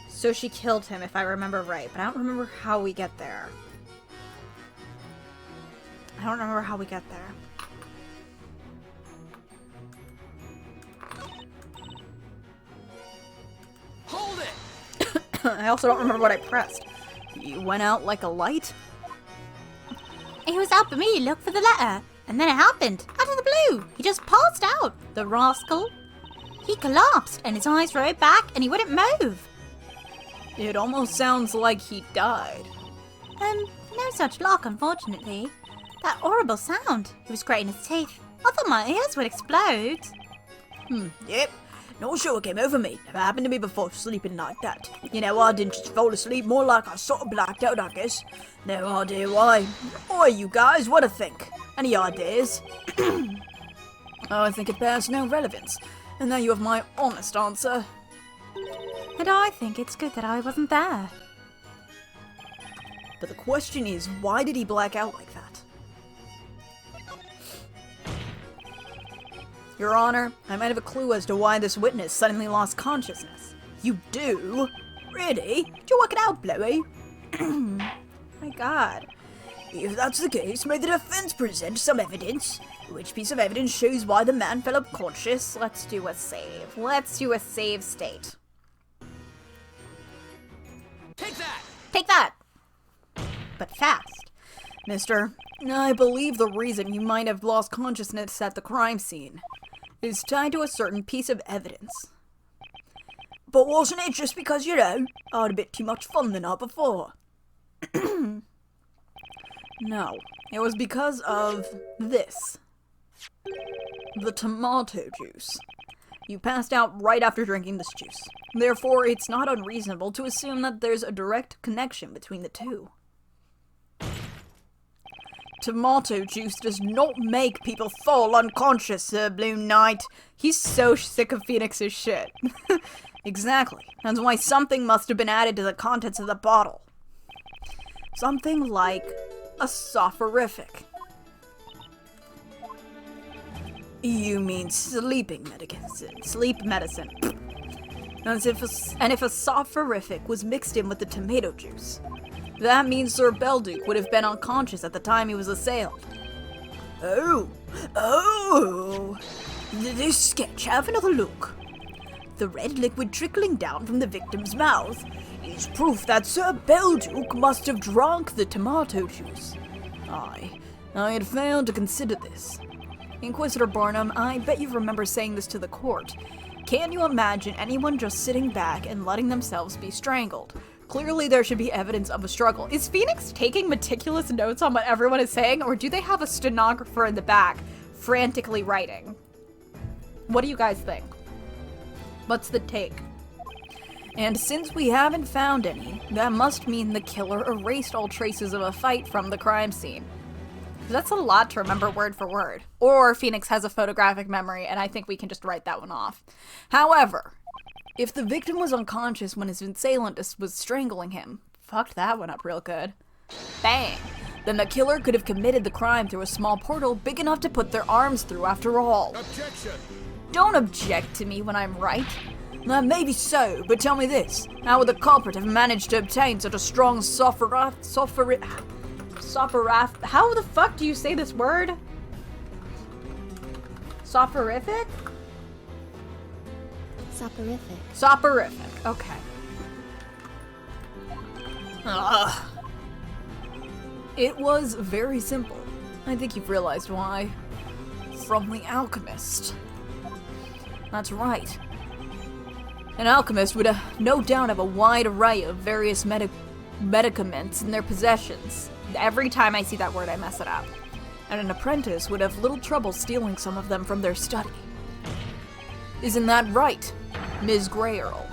So she killed him, if I remember right. But I don't remember how we get there. I don't remember how we get there. Hold it! I also don't remember what I pressed. He went out like a light? He was helping me look for the letter, and then it happened, out of the blue. He just passed out, the rascal. He collapsed, and his eyes rolled back, and he wouldn't move. It almost sounds like he died. No such luck, unfortunately. That horrible sound. He was grating his teeth. I thought my ears would explode. Yep. Not sure what came over me. Never happened to me before sleeping like that. You know, I didn't just fall asleep, more like I sort of blacked out, I guess. No idea why. Oi, you guys, what do you think? Any ideas? Oh, I think it bears no relevance. And now you have my honest answer. And I think it's good that I wasn't there. But the question is, why did he black out like that? Your Honor, I might have a clue as to why this witness suddenly lost consciousness. You do? Really? Did you work it out, Bluey? My God. If that's the case, may the defense present some evidence. Which piece of evidence shows why the man fell unconscious? Let's do a save. Let's do a save state. Take that! Take that! but fast. Mister, I believe the reason you might have lost consciousness at the crime scene is tied to a certain piece of evidence. But wasn't it just because, you know, I had a bit too much fun the night before? No, it was because of this. The tomato juice. You passed out right after drinking this juice. Therefore, it's not unreasonable to assume that there's a direct connection between the two. Tomato juice does not make people fall unconscious, Sir Blue Knight. He's so sick of Phoenix's shit. Exactly. That's why something must have been added to the contents of the bottle. Something like a soporific. You mean sleeping medicine? Sleep medicine. And if a soporific was mixed in with the tomato juice, that means Sir Belduke would have been unconscious at the time he was assailed. Oh! This sketch, have another look. The red liquid trickling down from the victim's mouth is proof that Sir Belduke must have drunk the tomato juice. I had failed to consider this. Inquisitor Barnum, I bet you remember saying this to the court. Can you imagine anyone just sitting back and letting themselves be strangled? Clearly there should be evidence of a struggle. Is Phoenix taking meticulous notes on what everyone is saying, or do they have a stenographer in the back frantically writing? What do you guys think? What's the take? And since we haven't found any, that must mean the killer erased all traces of a fight from the crime scene. That's a lot to remember word for word. Or Phoenix has a photographic memory, and I think we can just write that one off. However, if the victim was unconscious when his assailant was strangling him, fucked that one up real good. Bang! Then the killer could have committed the crime through a small portal big enough to put their arms through after all. Objection! Don't object to me when I'm right. That may be so, but tell me this. How would the culprit have managed to obtain such a strong How the fuck do you say this word? Soporific? Soporific. Soporific, okay. It was very simple. I think you've realized why. From the alchemist. That's right. An alchemist would no doubt have a wide array of various medicaments in their possessions. Every time I see that word, I mess it up. And an apprentice would have little trouble stealing some of them from their study. Isn't that right, Ms. Grey Earl?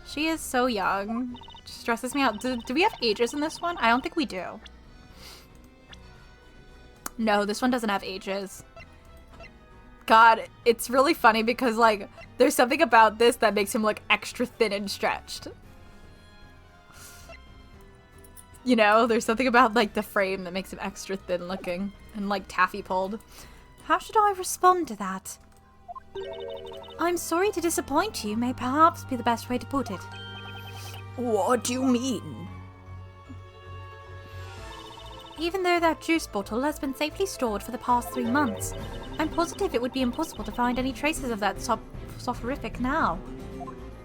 She is so young. She stresses me out. Do we have ages in this one? I don't think we do. No, this one doesn't have ages. God, it's really funny because, like, there's something about this that makes him look extra thin and stretched. You know, there's something about, like, the frame that makes him extra thin looking and, like, taffy pulled. How should I respond to that? I'm sorry to disappoint you, may perhaps be the best way to put it. What do you mean? Even though that juice bottle has been safely stored for the past 3 months, I'm positive it would be impossible to find any traces of that soporific now.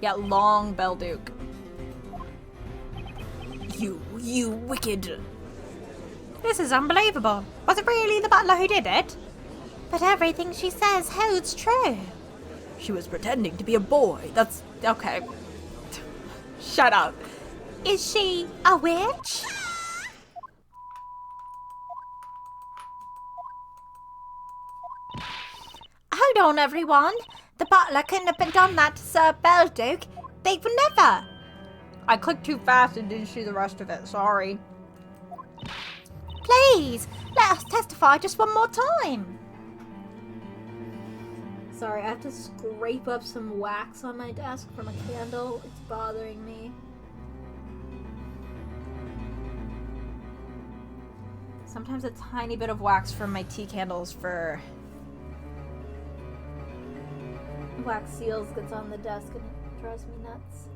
Yeah, long Belduke. You wicked... This is unbelievable. Was it really the butler who did it? But everything she says holds true. She was pretending to be a boy. That's... Okay. Shut up. Is she a witch? Hold on, everyone. The butler couldn't have been done that to Sir Belduke. They would never. I clicked too fast and didn't see the rest of it. Sorry. Please, let us testify just one more time. Sorry, I have to scrape up some wax on my desk from a candle. It's bothering me. Sometimes a tiny bit of wax from my tea candles for wax seals gets on the desk and it drives me nuts.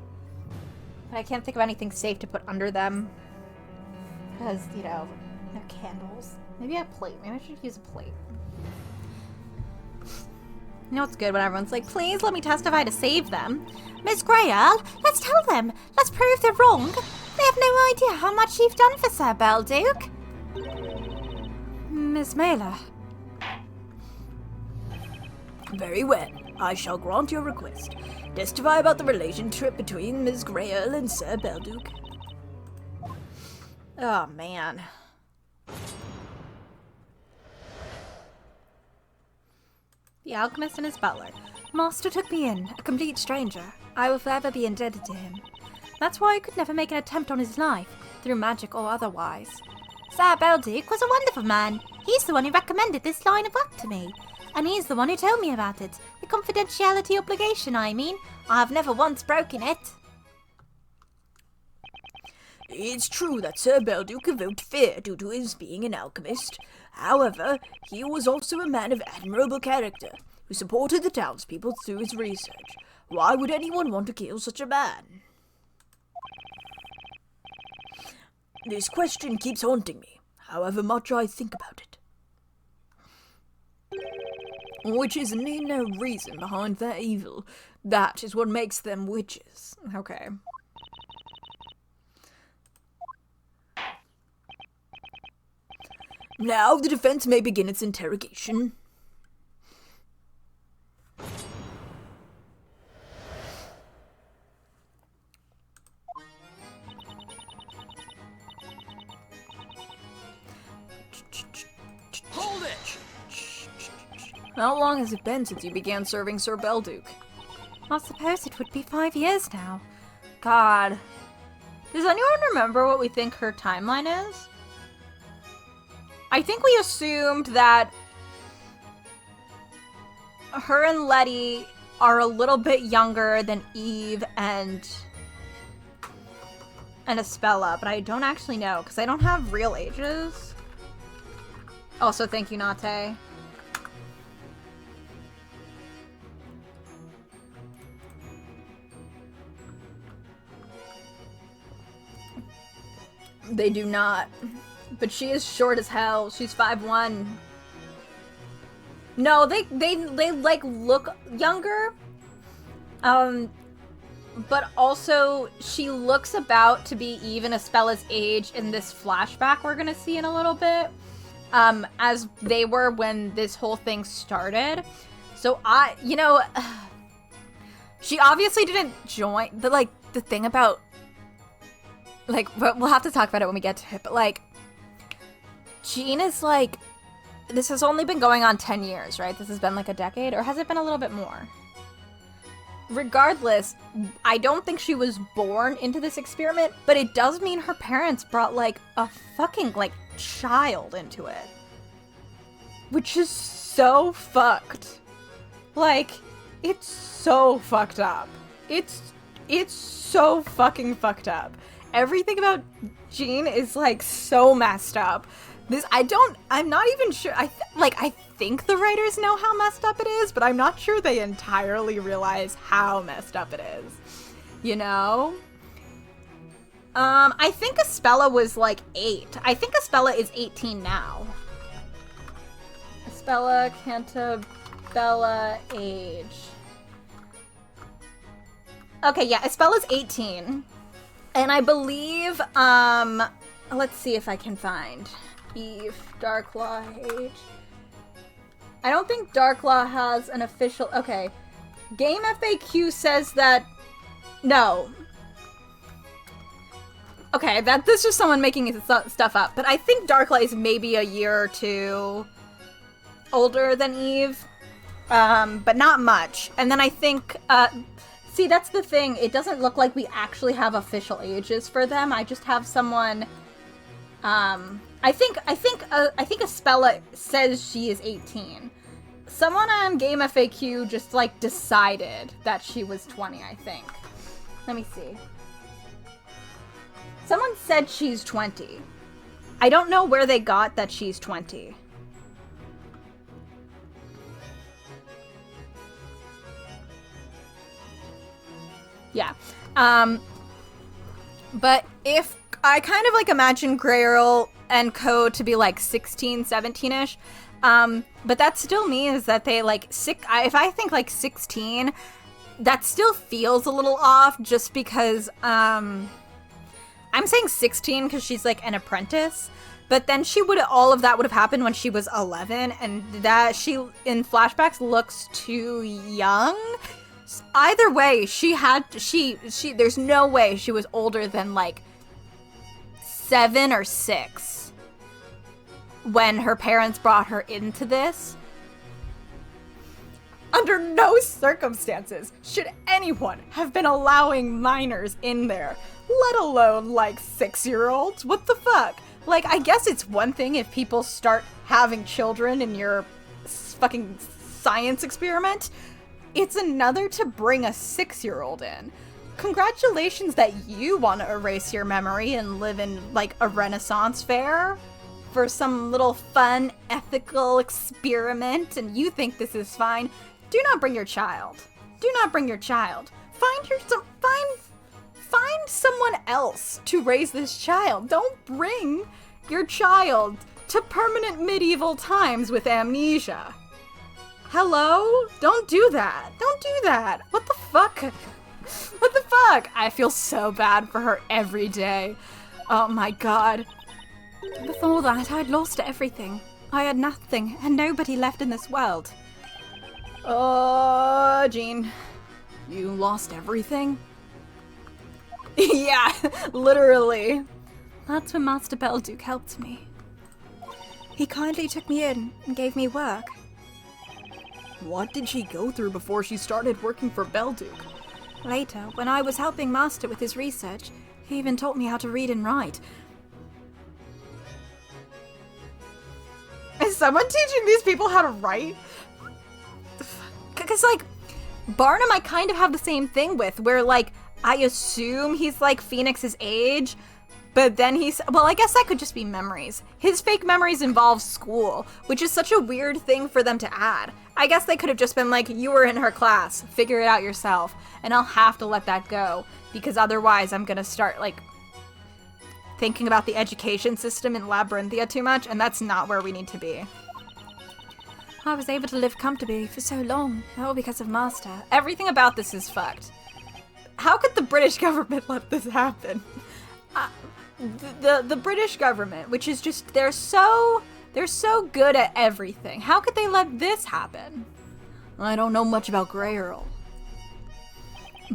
And I can't think of anything safe to put under them because, you know, they're candles. Maybe a plate. Maybe I should use a plate. You know what's good when everyone's like, please let me testify to save them. Miss Grey Earl, let's tell them. Let's prove they're wrong. They have no idea how much you've done for Sir Belduke. Miss Mailer. Very well. I shall grant your request. Testify about the relationship between Miss Greyle and Sir Belduke. Oh, man. The alchemist and his butler. Master took me in, a complete stranger. I will forever be indebted to him. That's why I could never make an attempt on his life, through magic or otherwise. Sir Belduke was a wonderful man. He's the one who recommended this line of work to me. And he's the one who told me about it. The confidentiality obligation, I mean. I've never once broken it. It's true that Sir Belduke evoked fear due to his being an alchemist. However, he was also a man of admirable character, who supported the townspeople through his research. Why would anyone want to kill such a man? This question keeps haunting me, however much I think about it. Which is no reason behind their evil. That is what makes them witches. Okay. Now the defense may begin its interrogation. Hold it! How long has it been since you began serving Sir Belduke? I suppose it would be 5 years now. God. Does anyone remember what we think her timeline is? I think we assumed that her and Letty are a little bit younger than Eve and Espella, but I don't actually know because I don't have real ages. Also, thank you, Nate. They do not. But she is short as hell. She's 5'1". No, they like look younger. But also she looks about to be even Espella's age in this flashback we're gonna see in a little bit. As they were when this whole thing started. So she obviously didn't join the thing about but we'll have to talk about it when we get to it, but Jean is this has only been going on 10 years, right? This has been a decade, or has it been a little bit more? Regardless, I don't think she was born into this experiment, but it does mean her parents brought a fucking child into it. Which is so fucked. It's so fucked up. It's so fucking fucked up. Everything about Jean is so messed up. I'm not even sure. I think the writers know how messed up it is, but I'm not sure they entirely realize how messed up it is. You know? I think Espella was 8. I think Espella is 18 now. Espella Cantabella age. Okay, yeah, Espella's 18. And I believe, let's see if I can find Eve Darklaw age. I don't think Darklaw has an official, okay. Game FAQ says that, no. Okay, this is just someone making stuff up, but I think Darklaw is maybe a year or two older than Eve, but not much. And then I think, see, that's the thing. It doesn't look like we actually have official ages for them. I just have someone. I think Espella says she is 18. Someone on Game FAQ just decided that she was 20. I think. Let me see. Someone said she's 20. I don't know where they got that she's 20. Yeah. But if I kind of imagine Greyle and co to be 16, 17-ish. But that still means that they if I think 16, that still feels a little off just because I'm saying 16 because she's like an apprentice, but then all of that would have happened when she was 11, and that she in flashbacks looks too young. Either way, there's no way she was older than like 7 or 6 when her parents brought her into this. Under no circumstances should anyone have been allowing minors in there, let alone like 6-year-olds. What the fuck? Like, I guess it's one thing if people start having children in your fucking science experiment. It's another to bring a 6-year-old in. Congratulations that you want to erase your memory and live in like a Renaissance fair for some little fun ethical experiment, and you think this is fine. Do not bring your child. Do not bring your child. Find someone else to raise this child. Don't bring your child to permanent medieval times with amnesia. Hello? Don't do that. Don't do that. What the fuck? What the fuck? I feel so bad for her every day. Oh my god. Before that, I'd lost everything. I had nothing and nobody left in this world. Oh, Jean. You lost everything? Yeah, literally. That's when Master Belduke helped me. He kindly took me in and gave me work. What did she go through before she started working for Belduke? Later, when I was helping Master with his research, he even taught me how to read and write. Is someone teaching these people how to write? Because, like, Barnum I kind of have the same thing with, where, like, I assume he's, like, Phoenix's age, but then well, I guess that could just be memories. His fake memories involve school, which is such a weird thing for them to add. I guess they could have just been like, you were in her class, figure it out yourself, and I'll have to let that go, because otherwise I'm gonna start, like, thinking about the education system in Labyrinthia too much, and that's not where we need to be. I was able to live comfortably for so long, all because of Master. Everything about this is fucked. How could the British government let this happen? The British government, which is just, they're so good at everything. How could they let this happen? I don't know much about Grey Earl,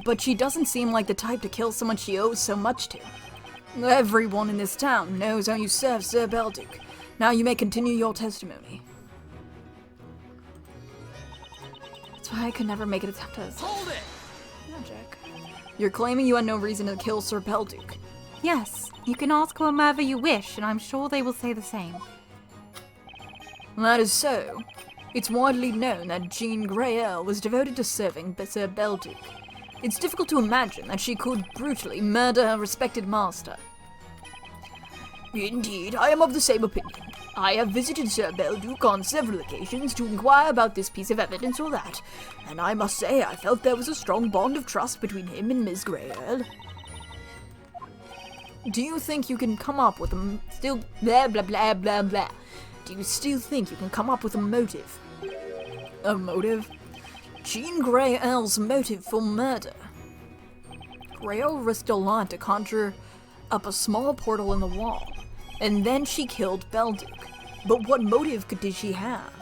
but she doesn't seem like the type to kill someone she owes so much to. Everyone in this town knows how you serve Sir Belduke. Now you may continue your testimony. That's why I could never make it attempt as Hold it! magic. You're claiming you had no reason to kill Sir Belduke. Yes, you can ask whomever you wish, and I'm sure they will say the same. That is so. It's widely known that Jean Grey Earl was devoted to serving Sir Belduke. It's difficult to imagine that she could brutally murder her respected master. Indeed, I am of the same opinion. I have visited Sir Belduke on several occasions to inquire about this piece of evidence or that, and I must say I felt there was a strong bond of trust between him and Miss Grey Earl. Do you think you can come up with a still blah blah blah blah blah? Do you still think you can come up with a motive? A motive? Jean Grey Earl's motive for murder. Grey Earl risked a lot to conjure up a small portal in the wall, and then she killed Belduke. But what motive did she have?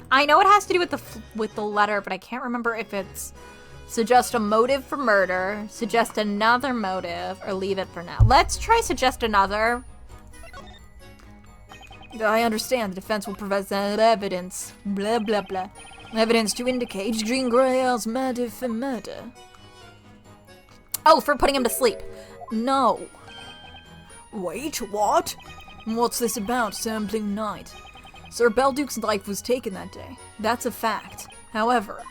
I know it has to do with the letter, but I can't remember if it's suggest a motive for murder, suggest another motive, or leave it for now. Let's try suggest another. I understand the defense will provide evidence, blah blah blah, evidence to indicate Jean Grey Earl's motive for murder. Oh, for putting him to sleep. No. Wait, what? What's this about, Sampling Night? Sir Belduke's life was taken that day. That's a fact. However,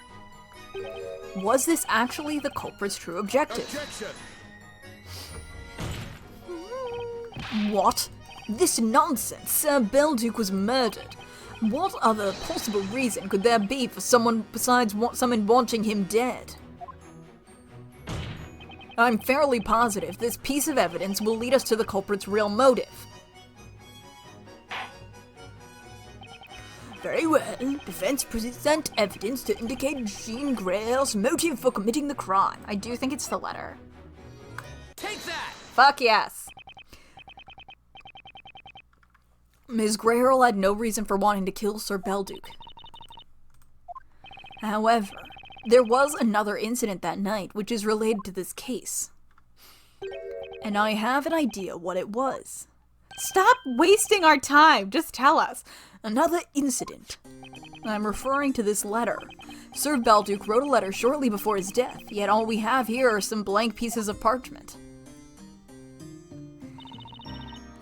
was this actually the culprit's true objective? Objection! What? This nonsense! Sir Belduke was murdered. What other possible reason could there be for someone besides someone wanting him dead? I'm fairly positive this piece of evidence will lead us to the culprit's real motive. Very well. Defense present evidence to indicate Jean Grey's motive for committing the crime. I do think it's the letter. Take that! Fuck yes. Ms. Greyerl had no reason for wanting to kill Sir Belduke. However, there was another incident that night which is related to this case. And I have an idea what it was. Stop wasting our time. Just tell us. Another incident. I'm referring to this letter. Sir Belduke wrote a letter shortly before his death, yet all we have here are some blank pieces of parchment.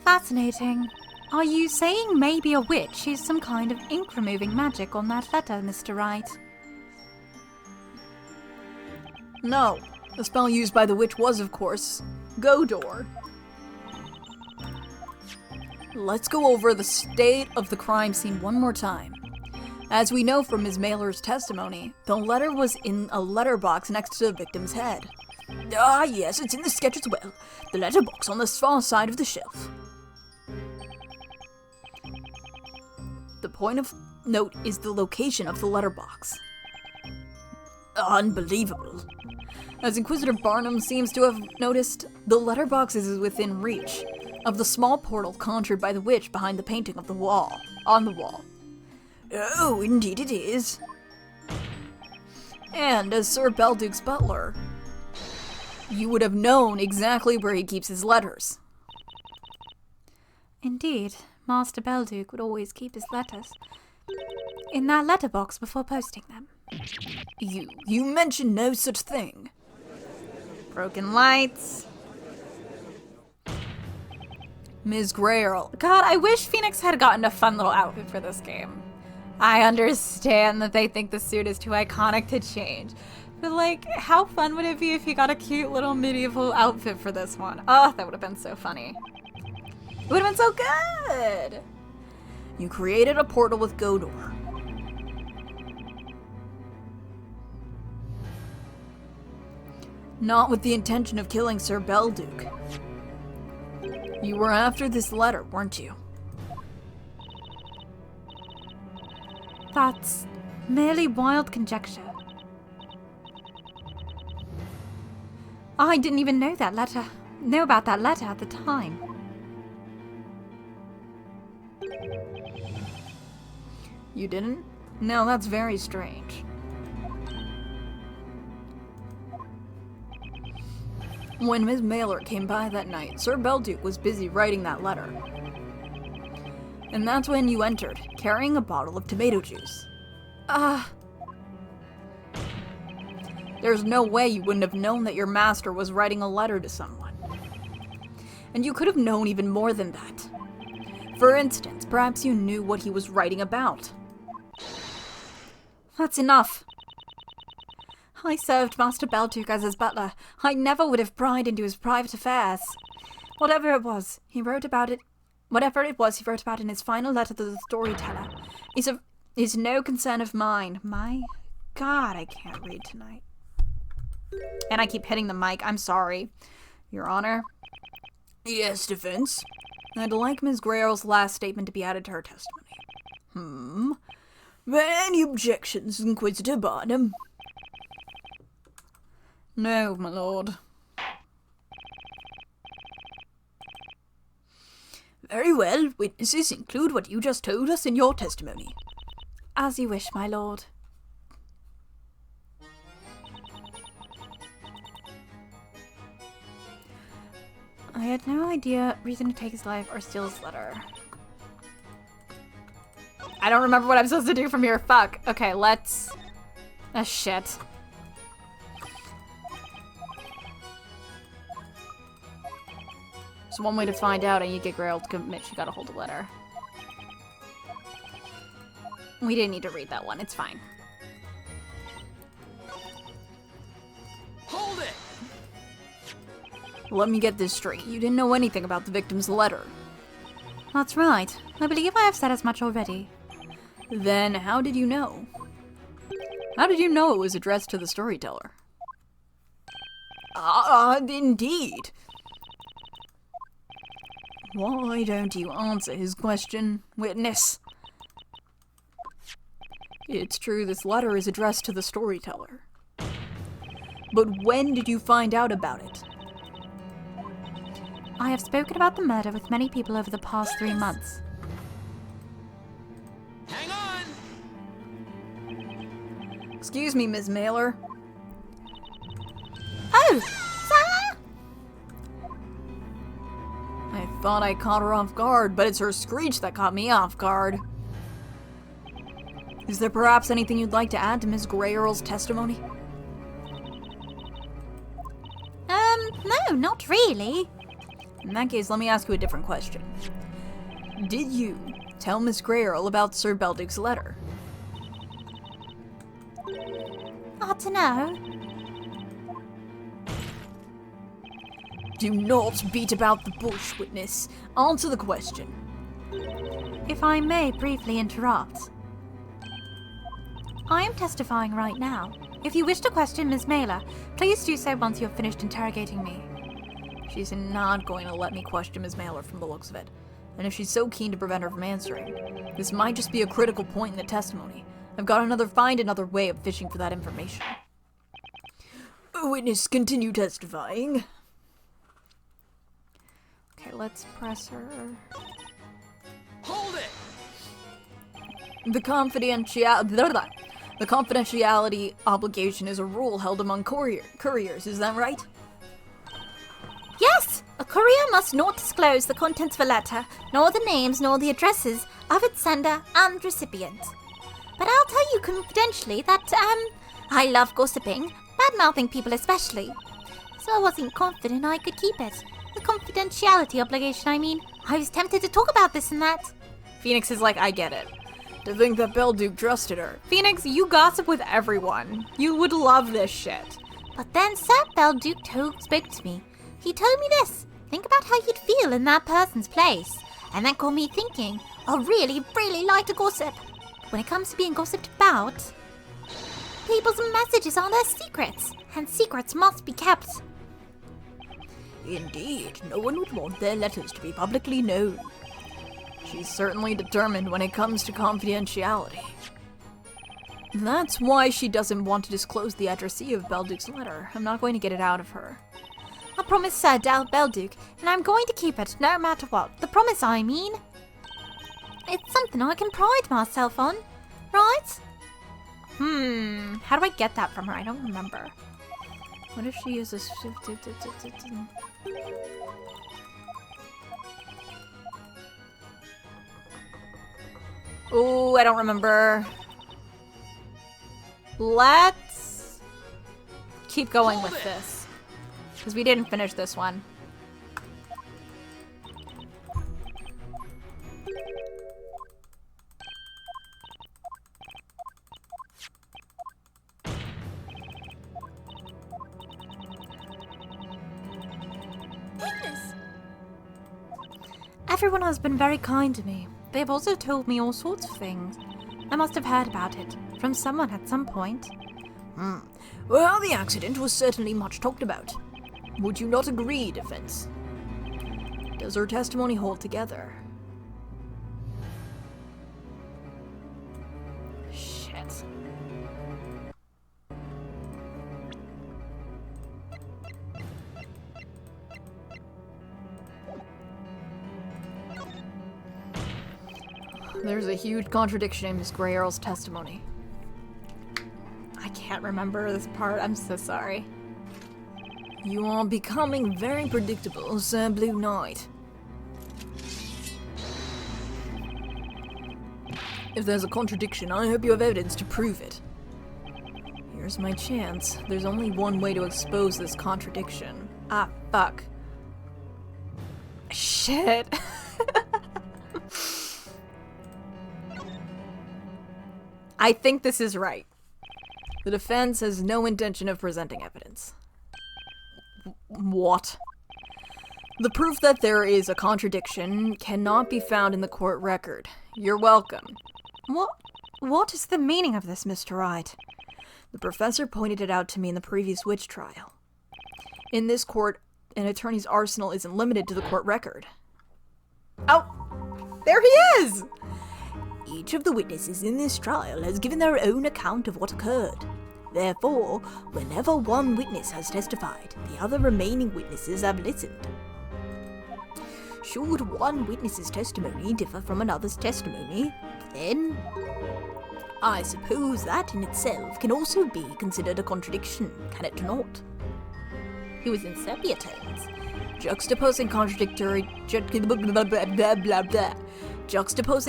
Fascinating. Are you saying maybe a witch used some kind of ink-removing magic on that letter, Mr. Wright? No, the spell used by the witch was, of course, Godor. Let's go over the state of the crime scene one more time. As we know from Ms. Mailer's testimony, the letter was in a letterbox next to the victim's head. Ah, yes, it's in the sketch as well. The letterbox on the far side of the shelf. The point of note is the location of the letterbox. Unbelievable. As Inquisitor Barnum seems to have noticed, the letterbox is within reach of the small portal conjured by the witch behind the painting of the wall, on the wall. Oh, indeed it is. And as Sir Belduke's butler, you would have known exactly where he keeps his letters. Indeed, Master Belduke would always keep his letters in that letterbox before posting them. You mentioned no such thing. Broken lights. Ms. Greyerl. God, I wish Phoenix had gotten a fun little outfit for this game. I understand that they think the suit is too iconic to change. But, like, how fun would it be if he got a cute little medieval outfit for this one? Oh, that would have been so funny. It would have been so good! You created a portal with Godor. Not with the intention of killing Sir Belduke. You were after this letter, weren't you? That's merely wild conjecture. I didn't even know about that letter at the time. You didn't? No, that's very strange. When Ms. Mailer came by that night, Sir Belduke was busy writing that letter. And that's when you entered, carrying a bottle of tomato juice. There's no way you wouldn't have known that your master was writing a letter to someone. And you could have known even more than that. For instance, perhaps you knew what he was writing about. That's enough. I served Master Belduke as his butler. I never would have pryed into his private affairs. Whatever it was, he wrote about it in his final letter to the storyteller is no concern of mine. My God, I can't read tonight. And I keep hitting the mic. I'm sorry. Your Honor? Yes, defense. I'd like Ms. Greyerl's last statement to be added to her testimony. Any objections, Inquisitor Barnum? No, my lord. Very well. Witnesses include what you just told us in your testimony. As you wish, my lord. I had no reason to take his life or steal his letter. I don't remember what I'm supposed to do from here. Fuck. Okay, let's... shit. So one way to find out and you get Grail to admit she got a hold of the letter. We didn't need to read that one. It's fine. Hold it! Let me get this straight. You didn't know anything about the victim's letter. That's right. I believe I have said as much already. Then how did you know? How did you know it was addressed to the storyteller? Indeed. Why don't you answer his question, witness? It's true this letter is addressed to the storyteller. But when did you find out about it? I have spoken about the murder with many people over the past 3 months. Hang on! Excuse me, Ms. Mailer. Oh! Sarah! I thought I caught her off guard, but it's her screech that caught me off guard. Is there perhaps anything you'd like to add to Ms. Grey Earl's testimony? No, not really. In that case, let me ask you a different question. Did you tell Miss Grey Earl about Sir Beldick's letter? I don't know. Do not beat about the bush, witness. Answer the question. If I may briefly interrupt. I am testifying right now. If you wish to question Miss Mailer, please do so once you have finished interrogating me. She's not going to let me question Ms. Mailer from the looks of it. And if she's so keen to prevent her from answering, this might just be a critical point in the testimony. I've got to find another way of fishing for that information. Witness, continue testifying. Okay, let's press her. Hold it! The confidentiality obligation is a rule held among couriers, is that right? Yes! A courier must not disclose the contents of a letter, nor the names nor the addresses of its sender and recipient. But I'll tell you confidentially that, I love gossiping, bad-mouthing people especially. So I wasn't confident I could keep it. The confidentiality obligation, I mean. I was tempted to talk about this and that. Phoenix is like, I get it. To think that Belduke trusted her. Phoenix, you gossip with everyone. You would love this shit. But then Sir Belduke spoke to me. He told me this. Think about how you'd feel in that person's place. And that got me thinking, I really, really like to gossip. When it comes to being gossiped about, people's messages are their secrets. And secrets must be kept. Indeed, no one would want their letters to be publicly known. She's certainly determined when it comes to confidentiality. That's why she doesn't want to disclose the addressee of Belduke's letter. I'm not going to get it out of her. I promised Sir Belduke, and I'm going to keep it no matter what. The promise, I mean. It's something I can pride myself on, right? How do I get that from her? I don't remember. What if she uses... Oh, I don't remember. Let's keep going with this. Because we didn't finish this one. Everyone has been very kind to me. They've also told me all sorts of things. I must have heard about it from someone at some point. Well, the accident was certainly much talked about. Would you not agree, defense? Does her testimony hold together? Shit. There's a huge contradiction in Miss Grey Earl's testimony. I can't remember this part. I'm so sorry. You are becoming very predictable, Sir Blue Knight. If there's a contradiction, I hope you have evidence to prove it. Here's my chance. There's only one way to expose this contradiction. Ah, fuck. Shit. I think this is right. The defense has no intention of presenting evidence. What? The proof that there is a contradiction cannot be found in the court record. You're welcome. What is the meaning of this, Mr. Wright? The professor pointed it out to me in the previous witch trial. In this court, an attorney's arsenal isn't limited to the court record. Oh, there he is! Each of the witnesses in this trial has given their own account of what occurred. Therefore, whenever one witness has testified, the other remaining witnesses have listened. Should one witness's testimony differ from another's testimony, then I suppose that in itself can also be considered a contradiction, can it not? He was in sepia tones. Juxtaposing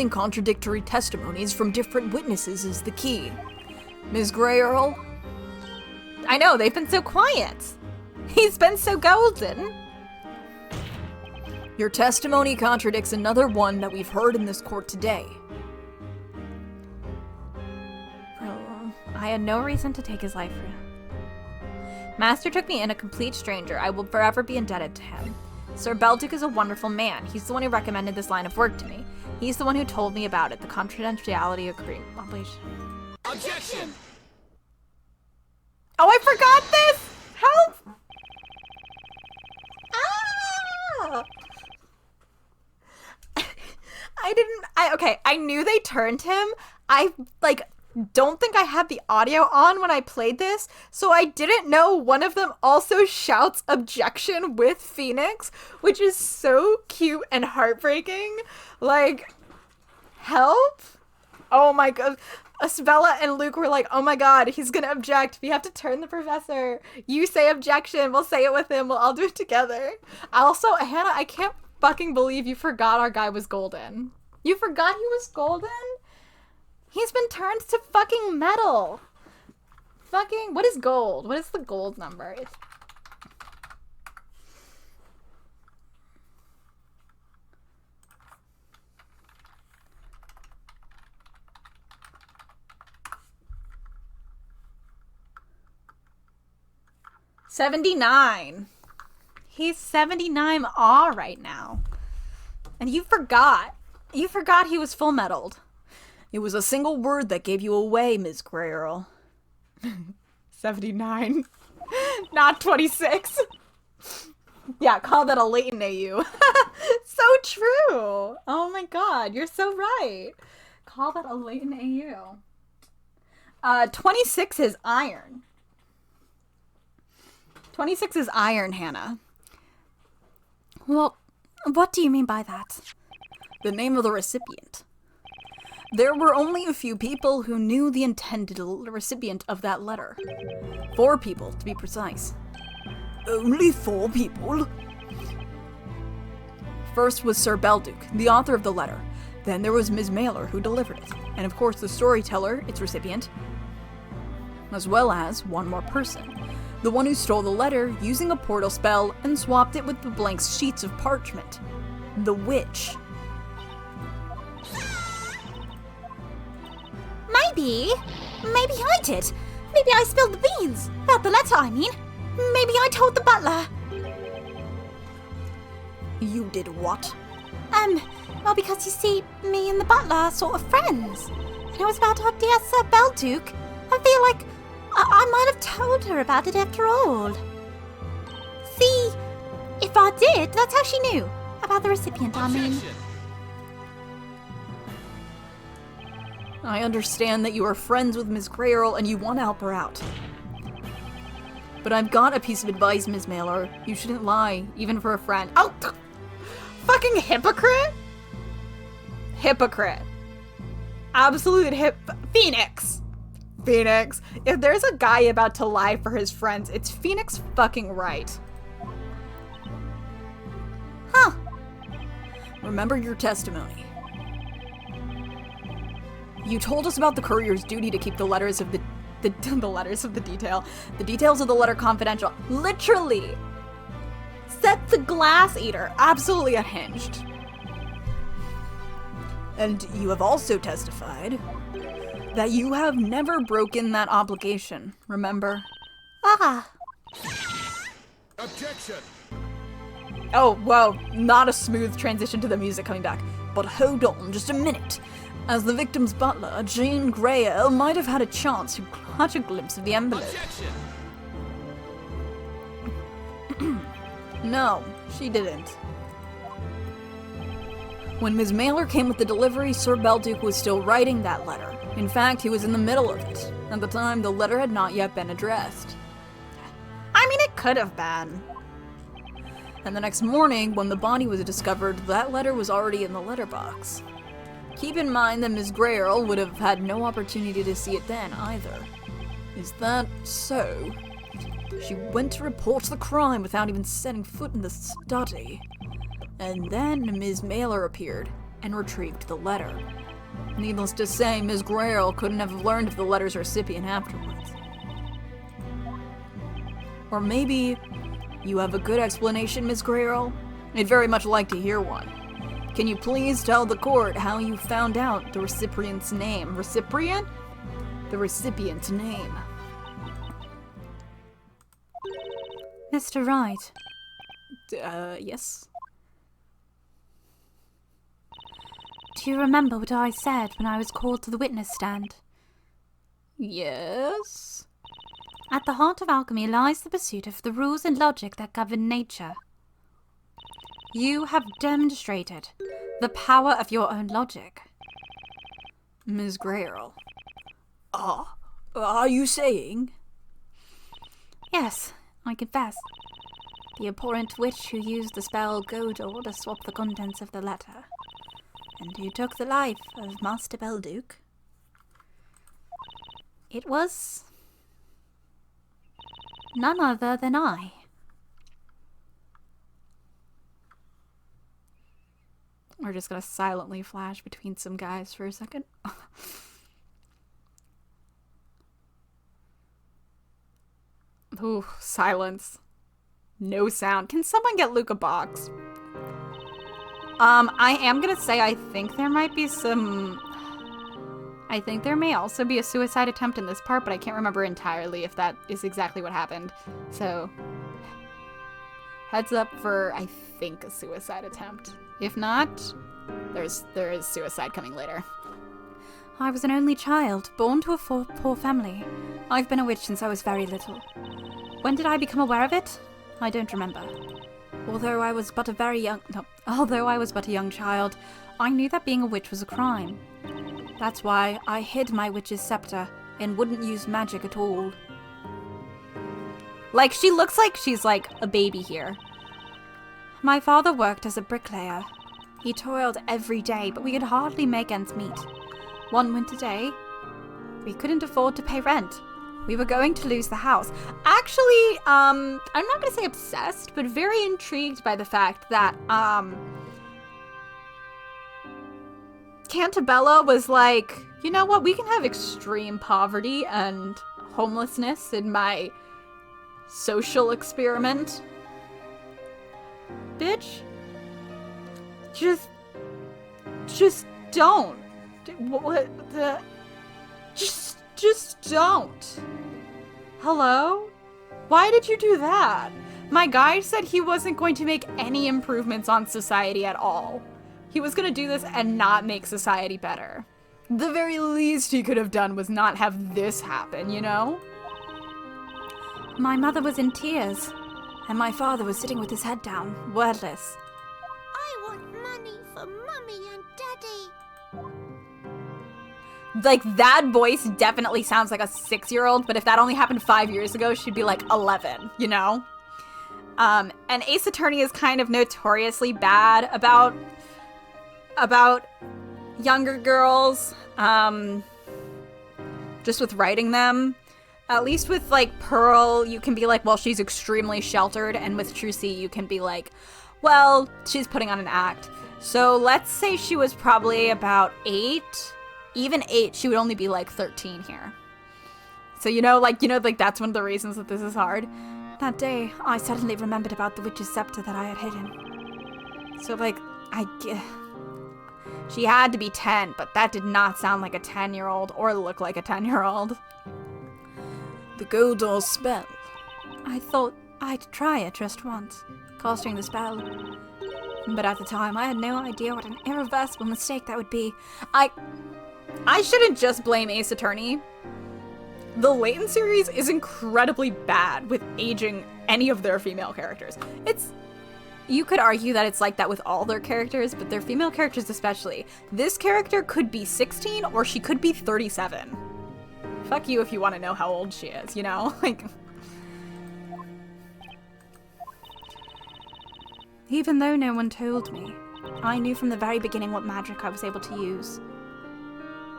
contradictory testimonies from different witnesses is the key. Ms. Grey Earl? I know, they've been so quiet. He's been so golden. Your testimony contradicts another one that we've heard in this court today. I had no reason to take his life. Master took me in, a complete stranger. I will forever be indebted to him. Sir Belduc is a wonderful man. He's the one who recommended this line of work to me. He's the one who told me about it, the confidentiality agreement. Objection! Oh, I forgot this! Help! Ah! Okay, I knew they turned him. I, don't think I had the audio on when I played this, so I didn't know one of them also shouts objection with Phoenix, which is so cute and heartbreaking. Help? Oh my god. Bella and Luke were like, oh my god, he's gonna object. We have to turn the professor. You say objection, we'll say it with him, we'll all do it together. Also, Hannah, I can't fucking believe you forgot our guy was golden. You forgot he was golden? He's been turned to fucking metal. Fucking, what is gold? What is the gold number? It's... $79. He's 79 awe right now. And you forgot. You forgot he was full metaled. It was a single word that gave you away, Ms. Grey Earl. 79. Not 26. Yeah, call that a Layton AU. So true. Oh my god, you're so right. Call that a Layton AU. 26 is iron. 26 is iron, Hannah. Well, what do you mean by that? The name of the recipient. There were only a few people who knew the intended recipient of that letter. 4 people, to be precise. Only 4 people? First was Sir Belduc, the author of the letter. Then there was Ms. Mailer, who delivered it. And of course the storyteller, its recipient. As well as one more person. The one who stole the letter using a portal spell and swapped it with the blank sheets of parchment. The witch. Maybe I did. Maybe I spilled the beans. About the letter, I mean. Maybe I told the butler. You did what? Well, because you see, me and the butler are sort of friends. And it was about our dear Sir Belduc. I feel like I might have told her about it after all. See, if I did, that's how she knew. About the recipient, I mean. Objection! I understand that you are friends with Ms. Grey Earl and you want to help her out. But I've got a piece of advice, Ms. Mailer. You shouldn't lie, even for a friend. Oh, fucking hypocrite? Hypocrite. Absolute Phoenix. Phoenix. If there's a guy about to lie for his friends, it's Phoenix fucking Wright. Huh. Remember your testimony. You told us about the courier's duty to keep the letters of the letters of the details of the letter confidential. Literally. Set the glass eater absolutely unhinged. And you have also testified that you have never broken that obligation, remember? Ah. Objection! Oh, whoa, not a smooth transition to the music coming back. But hold on just a minute. As the victim's butler, Jane Grey Earl might have had a chance to catch a glimpse of the envelope. Objection! No, she didn't. When Ms. Mailer came with the delivery, Sir Belduke was still writing that letter. In fact, he was in the middle of it. At the time, the letter had not yet been addressed. I mean, it could have been. And the next morning, when the body was discovered, that letter was already in the letterbox. Keep in mind that Miss Greyle would have had no opportunity to see it then, either. Is that so? She went to report the crime without even setting foot in the study. And then Ms. Mailer appeared and retrieved the letter. Needless to say, Miss Greyle couldn't have learned of the letter's recipient afterwards. Or maybe you have a good explanation, Miss Greyle? I'd very much like to hear one. Can you please tell the court how you found out the recipient's name? Recipient? The recipient's name. Mr. Wright, Yes? do you remember what I said when I was called to the witness stand? Yes? At the heart of alchemy lies the pursuit of the rules and logic that govern nature. You have demonstrated the power of your own logic. Miss Greyle. Are you saying? Yes, I confess. The abhorrent witch who used the spell Godor to swap the contents of the letter, and who took the life of Master Belduke. It was none other than I. We're just gonna silently flash between some guys for a second. Ooh, silence. No sound. Can someone get Luke a box? I am gonna say I think there might be some... I think there may also be a suicide attempt in this part, but I can't remember entirely if that is exactly what happened. So, heads up for, I think, a suicide attempt. If not, there is suicide coming later. I was an only child, born to a poor family. I've been a witch since I was very little. When did I become aware of it? I don't remember. Although I was but a young child, I knew that being a witch was a crime. That's why I hid my witch's scepter and wouldn't use magic at all. Like, she looks like she's like a baby here. My father worked as a bricklayer. He toiled every day, but we could hardly make ends meet. One winter day, we couldn't afford to pay rent. We were going to lose the house. Actually, I'm not gonna say obsessed, but very intrigued by the fact that, Cantabella was like, you know what, we can have extreme poverty and homelessness in my social experiment. Bitch. Just don't. What the... Just don't. Hello? Why did you do that? My guide said he wasn't going to make any improvements on society at all. He was going to do this and not make society better. The very least he could have done was not have this happen, you know? My mother was in tears, and my father was sitting with his head down, wordless. I want money for Mummy and Daddy. Like, that voice definitely sounds like a 6-year-old, but if that only happened 5 years ago, she'd be like 11, you know? And Ace Attorney is kind of notoriously bad about younger girls, just with writing them. At least with, like, Pearl, you can be like, well, she's extremely sheltered, and with Trucy, you can be like, well, she's putting on an act. So let's say she was probably about 8. Even 8, she would only be, like, 13 here. So, like, that's one of the reasons that this is hard. That day, I suddenly remembered about the witch's scepter that I had hidden. So, like, she had to be 10, but that did not sound like a 10-year-old or look like a 10-year-old. The Godor spell. I thought I'd try it just once, casting the spell. But at the time, I had no idea what an irreversible mistake that would be. I shouldn't just blame Ace Attorney. The Layton series is incredibly bad with aging any of their female characters. You could argue that it's like that with all their characters, but their female characters especially. This character could be 16 or she could be 37. Fuck you if you want to know how old she is, you know? Like... Even though no one told me, I knew from the very beginning what magic I was able to use.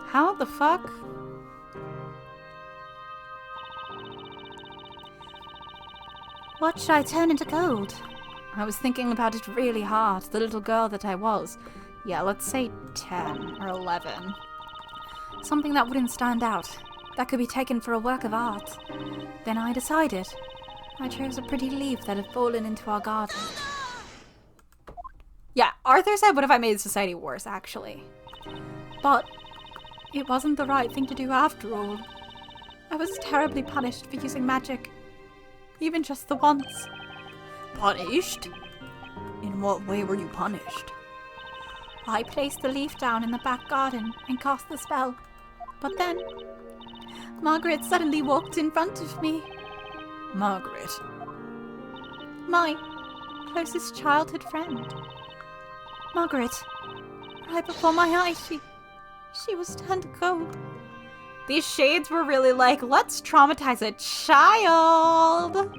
How the fuck? What should I turn into gold? I was thinking about it really hard, the little girl that I was. Yeah, let's say 10 or 11. Something that wouldn't stand out, that could be taken for a work of art. Then I decided. I chose a pretty leaf that had fallen into our garden. Yeah, Arthur said, what if I made society worse, actually? But it wasn't the right thing to do after all. I was terribly punished for using magic. Even just the once. Punished? In what way were you punished? I placed the leaf down in the back garden and cast the spell. But then, Margaret suddenly walked in front of me. Margaret? My closest childhood friend. Margaret, right before my eyes, she was turned gold. These shades were really like, let's traumatize a child.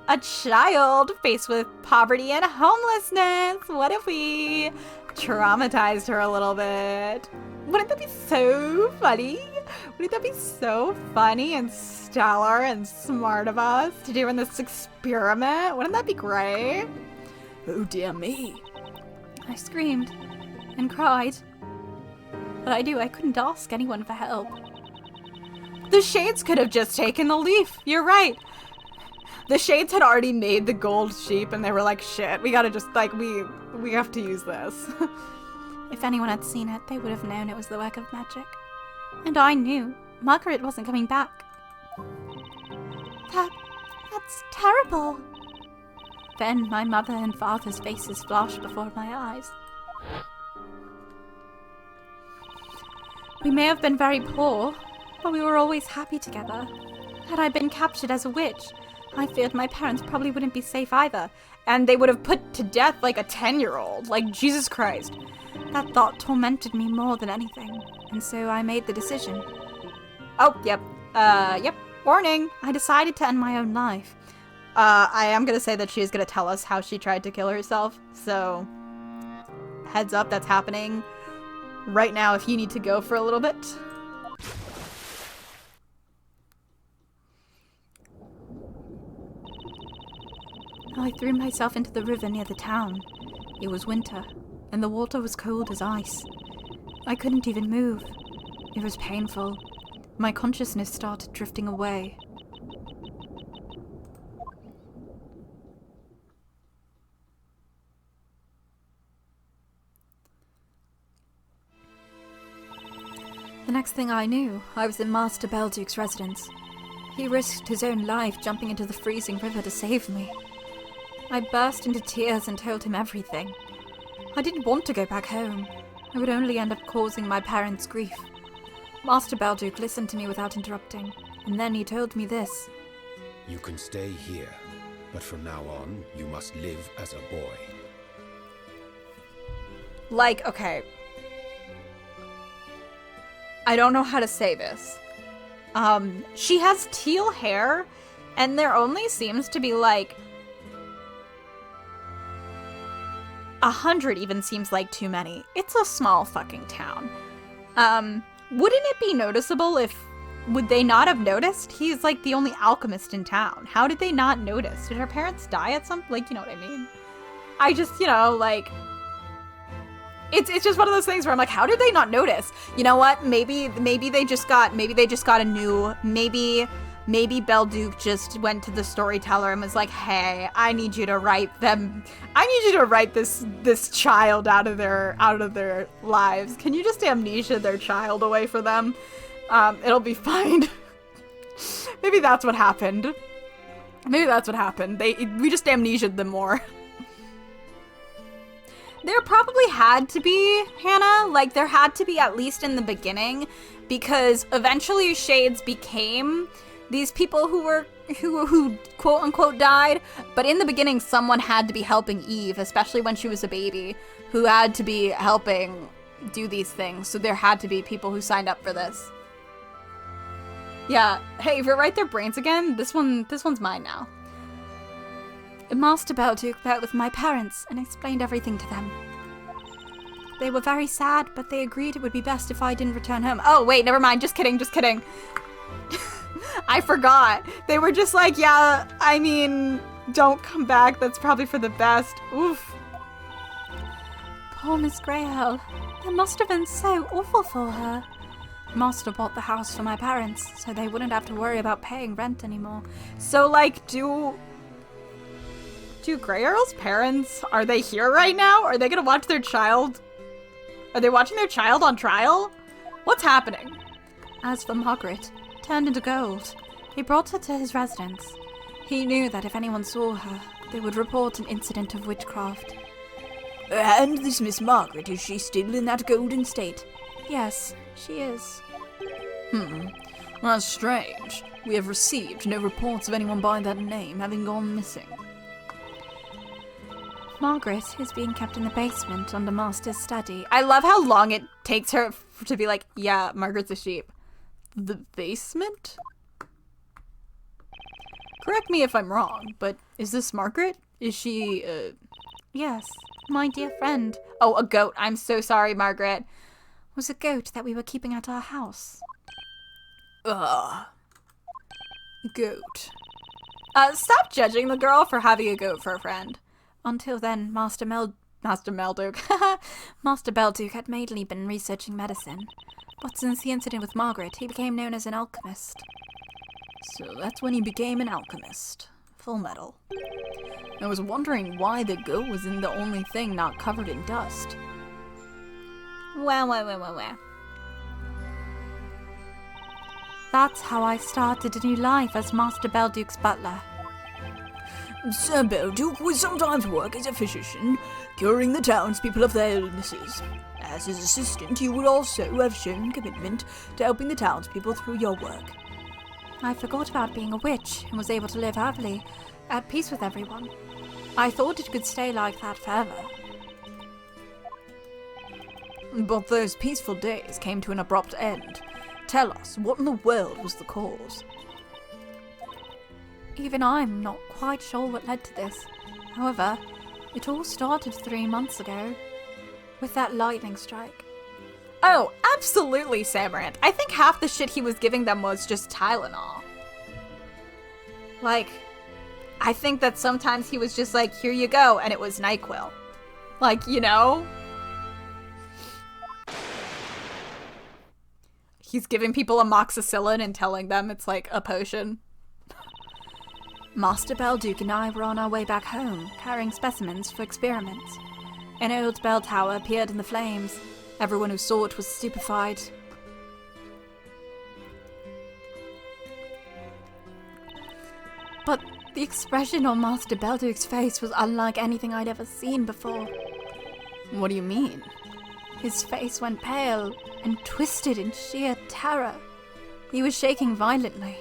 A child faced with poverty and homelessness. What if we traumatized her a little bit? Wouldn't that be so funny? Wouldn't that be so funny and stellar and smart of us to do in this experiment? Wouldn't that be great? Oh dear me. I screamed and cried. But I couldn't ask anyone for help. The shades could have just taken the leaf. You're right. The shades had already made the gold sheep and they were like, shit, we gotta just, like, we have to use this. If anyone had seen it, they would have known it was the work of magic. And I knew Margaret wasn't coming back. That's terrible. Then my mother and father's faces flashed before my eyes. We may have been very poor, but we were always happy together. Had I been captured as a witch, I feared my parents probably wouldn't be safe either. And they would have put to death like a 10-year-old. Like, Jesus Christ. That thought tormented me more than anything, and so I made the decision. Oh, yep. Yep. Warning. I decided to end my own life. I am gonna say that she is gonna tell us how she tried to kill herself, so heads up, that's happening right now if you need to go for a little bit. I threw myself into the river near the town. It was winter, and the water was cold as ice. I couldn't even move. It was painful. My consciousness started drifting away. The next thing I knew, I was in Master Belduke's residence. He risked his own life jumping into the freezing river to save me. I burst into tears and told him everything. I didn't want to go back home. I would only end up causing my parents grief. Master Belduke listened to me without interrupting, and then he told me this. You can stay here, but from now on, you must live as a boy. Like, okay. I don't know how to say this. She has teal hair, and there only seems to be like 100 even seems like too many. It's a small fucking town. Wouldn't it be noticeable if... Would they not have noticed? He's like the only alchemist in town. How did they not notice? Did her parents die at some... Like, you know what I mean? I just, you know, like... It's just one of those things where I'm like, how did they not notice? You know what? Maybe they just got a new... Maybe Belduke just went to the storyteller and was like, hey, I need you to write this child out of their lives. Can you just amnesia their child away for them? It'll be fine. Maybe that's what happened. We just amnesiaed them more. There probably had to be, Hannah, like there had to be at least in the beginning, because eventually shades became these people who quote unquote died, but in the beginning someone had to be helping Eve, especially when she was a baby, who had to be helping do these things. So there had to be people who signed up for this. Yeah, hey, if you write their brains again, this one's mine now. Master Belduke met with my parents and explained everything to them. They were very sad, but they agreed it would be best if I didn't return home. Oh, wait, never mind. Just kidding. I forgot. They were just like, yeah, I mean, don't come back. That's probably for the best. Oof. Poor Miss Greyhill. That must have been so awful for her. Master bought the house for my parents, so they wouldn't have to worry about paying rent anymore. So, like, do Greyhill's parents, are they here right now? Are they gonna watch their child? Are they watching their child on trial? What's happening? As for Margaret, turned into gold, he brought her to his residence. He knew that if anyone saw her, they would report an incident of witchcraft. And this Miss Margaret, is she still in that golden state? Yes, she is. That's strange. We have received no reports of anyone by that name having gone missing. Margaret is being kept in the basement under Master's study. I love how long it takes her to be like, yeah, Margaret's a sheep. The basement? Correct me if I'm wrong, but is this Margaret? Is she, Yes, my dear friend. Oh, a goat. I'm so sorry, Margaret. Was a goat that we were keeping at our house. Goat. Stop judging the girl for having a goat for a friend. Until then, Master Belduke had mainly been researching medicine. But since the incident with Margaret, he became known as an alchemist. So that's when he became an alchemist. Full metal. I was wondering why the goat was in the only thing not covered in dust. Well. That's how I started a new life as Master Belduke's butler. Sir Belduke would sometimes work as a physician, curing the townspeople of their illnesses. As his assistant, you would also have shown commitment to helping the townspeople through your work. I forgot about being a witch and was able to live happily, at peace with everyone. I thought it could stay like that forever. But those peaceful days came to an abrupt end. Tell us, what in the world was the cause? Even I'm not quite sure what led to this. However, it all started 3 months ago, with that lightning strike. Oh, absolutely, Samaranth. I think half the shit he was giving them was just Tylenol. Like, I think that sometimes he was just like, here you go, and it was NyQuil. Like, you know? He's giving people amoxicillin and telling them it's like a potion. Master Belduke and I were on our way back home, carrying specimens for experiments. An old bell tower appeared in the flames. Everyone who saw it was stupefied. But the expression on Master Belduke's face was unlike anything I'd ever seen before. What do you mean? His face went pale and twisted in sheer terror. He was shaking violently.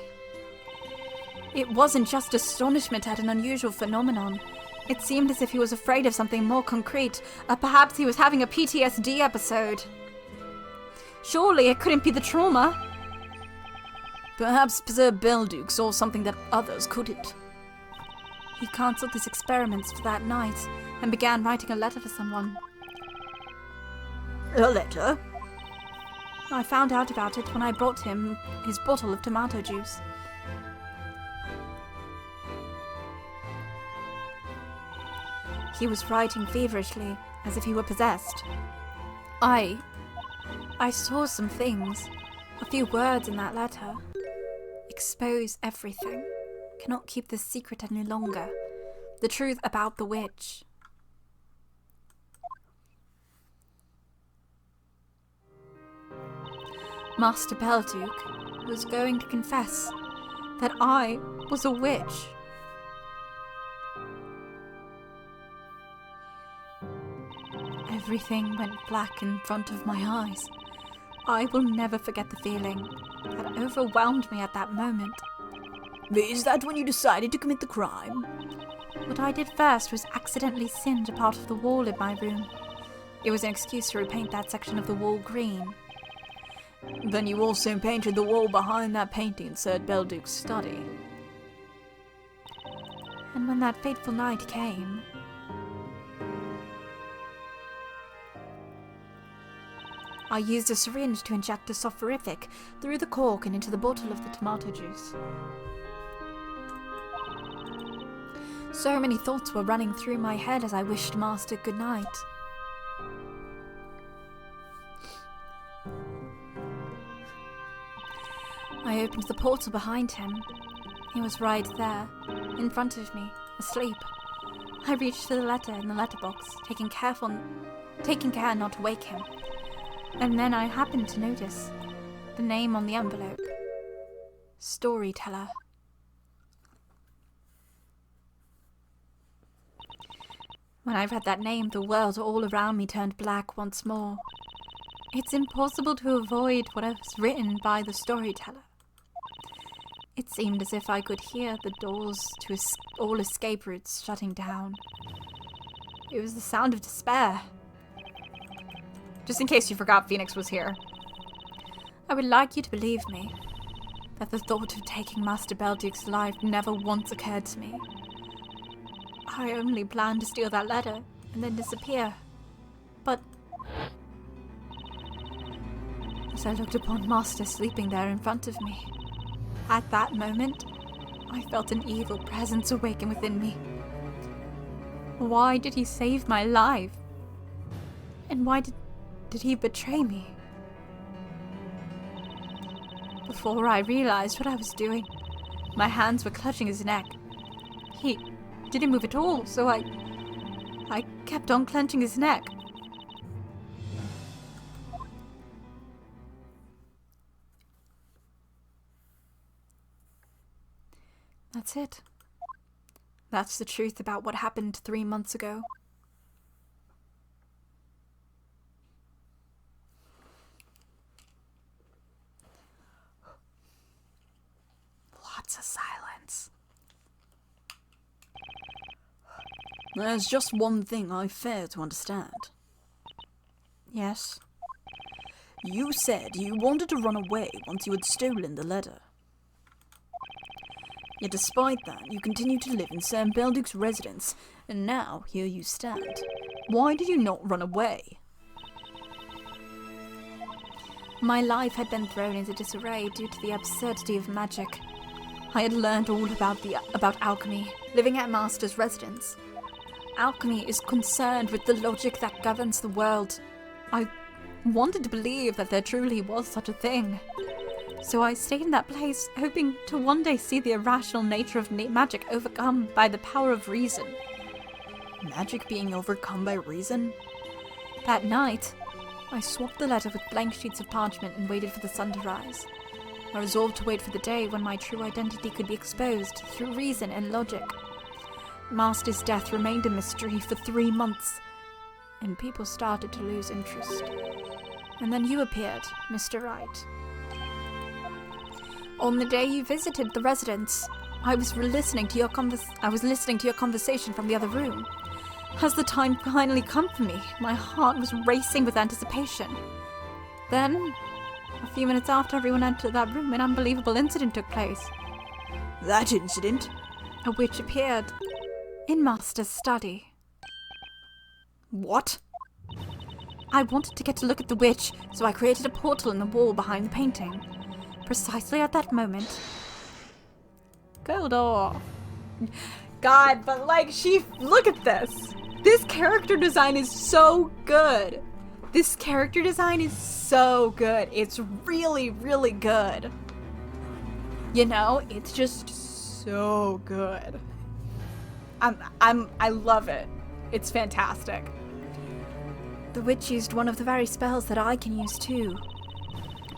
It wasn't just astonishment at an unusual phenomenon. It seemed as if he was afraid of something more concrete, or perhaps he was having a PTSD episode. Surely it couldn't be the trauma. Perhaps Sir Belduke saw something that others couldn't. He cancelled his experiments for that night and began writing a letter for someone. A letter? I found out about it when I brought him his bottle of tomato juice. He was writing feverishly, as if he were possessed. I saw some things. A few words in that letter. Expose everything. Cannot keep this secret any longer. The truth about the witch. Master Belduke was going to confess that I was a witch. Everything went black in front of my eyes. I will never forget the feeling that overwhelmed me at that moment. Is that when you decided to commit the crime? What I did first was accidentally singe a part of the wall in my room. It was an excuse to repaint that section of the wall green. Then you also painted the wall behind that painting in Sir Belduke's study. And when that fateful night came, I used a syringe to inject a soporific through the cork and into the bottle of the tomato juice. So many thoughts were running through my head as I wished Master good night. I opened the portal behind him. He was right there, in front of me, asleep. I reached for the letter in the letterbox, taking care not to wake him. And then I happened to notice the name on the envelope. Storyteller. When I read that name, the world all around me turned black once more. It's impossible to avoid what was written by the storyteller. It seemed as if I could hear the doors to all escape routes shutting down. It was the sound of despair. Just in case you forgot Phoenix was here. I would like you to believe me that the thought of taking Master Belduke's life never once occurred to me. I only planned to steal that letter and then disappear. But as I looked upon Master sleeping there in front of me, at that moment, I felt an evil presence awaken within me. Why did he save my life? And why did he betray me? Before I realized what I was doing, my hands were clutching his neck. He didn't move at all, so I kept on clenching his neck. That's it. That's the truth about what happened 3 months ago. Lots of silence. There's just one thing I fail to understand. Yes. You said you wanted to run away once you had stolen the letter. Yet despite that, you continued to live in Sir Belduke's residence, and now here you stand. Why did you not run away? My life had been thrown into disarray due to the absurdity of magic. I had learned all about alchemy, living at Master's residence. Alchemy is concerned with the logic that governs the world. I wanted to believe that there truly was such a thing. So I stayed in that place, hoping to one day see the irrational nature of magic overcome by the power of reason. Magic being overcome by reason? That night, I swapped the letter with blank sheets of parchment and waited for the sun to rise. I resolved to wait for the day when my true identity could be exposed through reason and logic. Master's death remained a mystery for 3 months, and people started to lose interest. And then you appeared, Mr. Wright. On the day you visited the residence, I was listening to your conversation from the other room. As the time finally come for me, my heart was racing with anticipation. Then, a few minutes after everyone entered that room, an unbelievable incident took place. That incident? A witch appeared in Master's study. What? I wanted to get a look at the witch, so I created a portal in the wall behind the painting. Precisely at that moment. Goldor. God, but look at this. This character design is so good. This character design is so good. It's really, really good. You know, it's just so good. I love it. It's fantastic. The witch used one of the very spells that I can use too.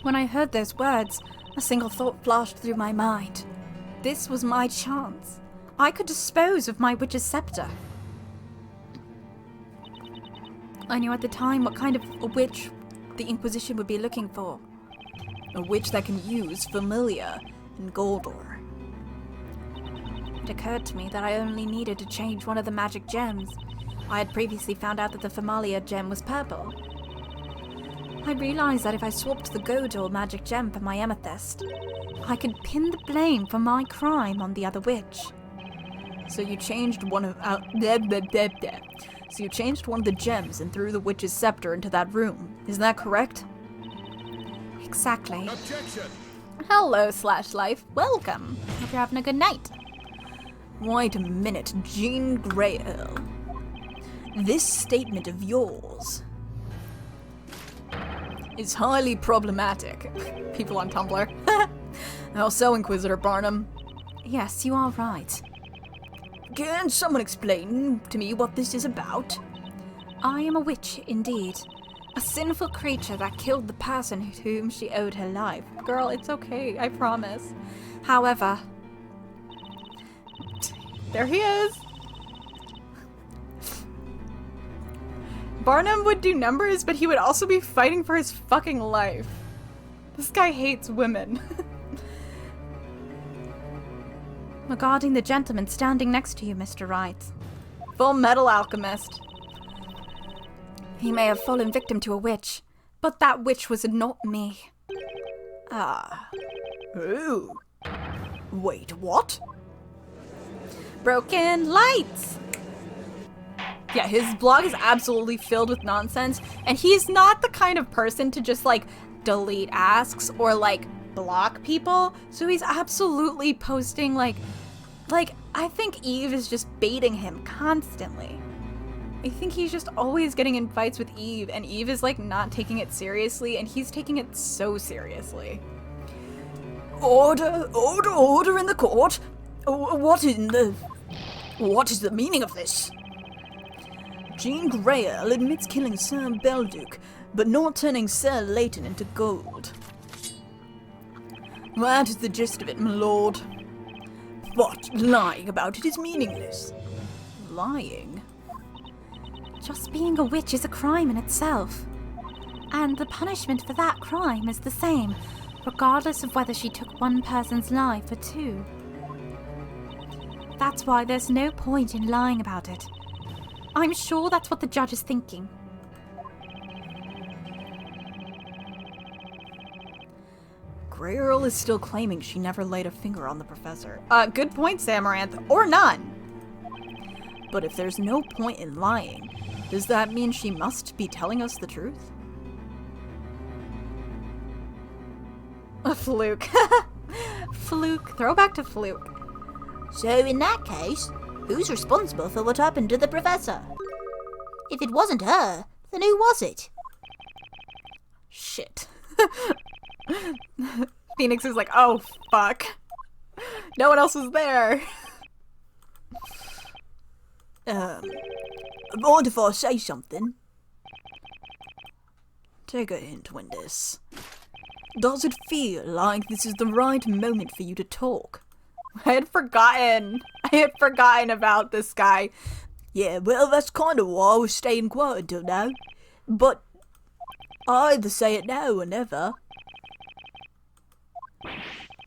When I heard those words, a single thought flashed through my mind. This was my chance. I could dispose of my witch's scepter. I knew at the time what kind of a witch the Inquisition would be looking for. A witch that can use familiar in Goldor. it occurred to me that I only needed to change one of the magic gems. I had previously found out that the Familiar gem was purple. I realized that if I swapped the Godor magic gem for my amethyst, I could pin the blame for my crime on the other witch. So you changed one of So you changed one of the gems and threw the witch's scepter into that room. Is that correct? Exactly. Objection! Hello, Life. Welcome. Hope you're having a good night. Wait a minute, Jean Greyhill. This statement of yours is highly problematic. People on Tumblr. How so, Inquisitor Barnum? Yes, you are right. Can someone explain to me what this is about? I am a witch, indeed. A sinful creature that killed the person to whom she owed her life. Girl, it's okay. I promise. However, there he is. Barnum would do numbers, but he would also be fighting for his fucking life. This guy hates women. regarding the gentleman standing next to you, Mr. Wright. Full Metal Alchemist. He may have fallen victim to a witch, but that witch was not me. Ah. Ooh. Wait, what? Broken lights! Yeah, his blog is absolutely filled with nonsense, and he's not the kind of person to just, like, delete asks or, like, block people, so he's absolutely posting, like, I think Eve is just baiting him constantly. I think he's just always getting in fights with Eve, and Eve is, like, not taking it seriously, and he's taking it so seriously. Order, order, order in the court! What is the meaning of this? Jean Greyhill admits killing Sir Belduc, but not turning Sir Layton into gold. That is the gist of it, my lord. But lying about it is meaningless. Lying? Just being a witch is a crime in itself. And the punishment for that crime is the same, regardless of whether she took one person's life or two. That's why there's no point in lying about it. I'm sure that's what the judge is thinking. Greyhill is still claiming she never laid a finger on the professor. Good point, Samaranth. Or none. But if there's no point in lying, does that mean she must be telling us the truth? A fluke. Fluke. Throwback to Fluke. So in that case, who's responsible for what happened to the professor? If it wasn't her, then who was it? Shit. Phoenix is like, oh, fuck. No one else was there. Mind if I say something? Take a hint, Windus. Does it feel like this is the right moment for you to talk? I had forgotten about this guy. Yeah, well, that's kind of why I was staying quiet until now. But I either say it now or never.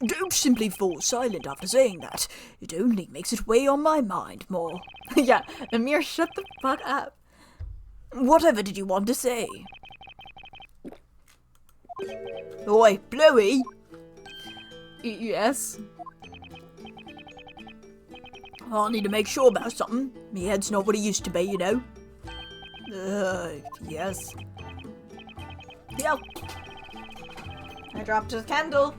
Don't simply fall silent after saying that. It only makes it weigh on my mind more. Yeah, Amir, shut the fuck up. Whatever did you want to say? Oi, Bluey! Yes? I need to make sure about something. Me head's not what it used to be, you know. Yes. Yep. I dropped his candle.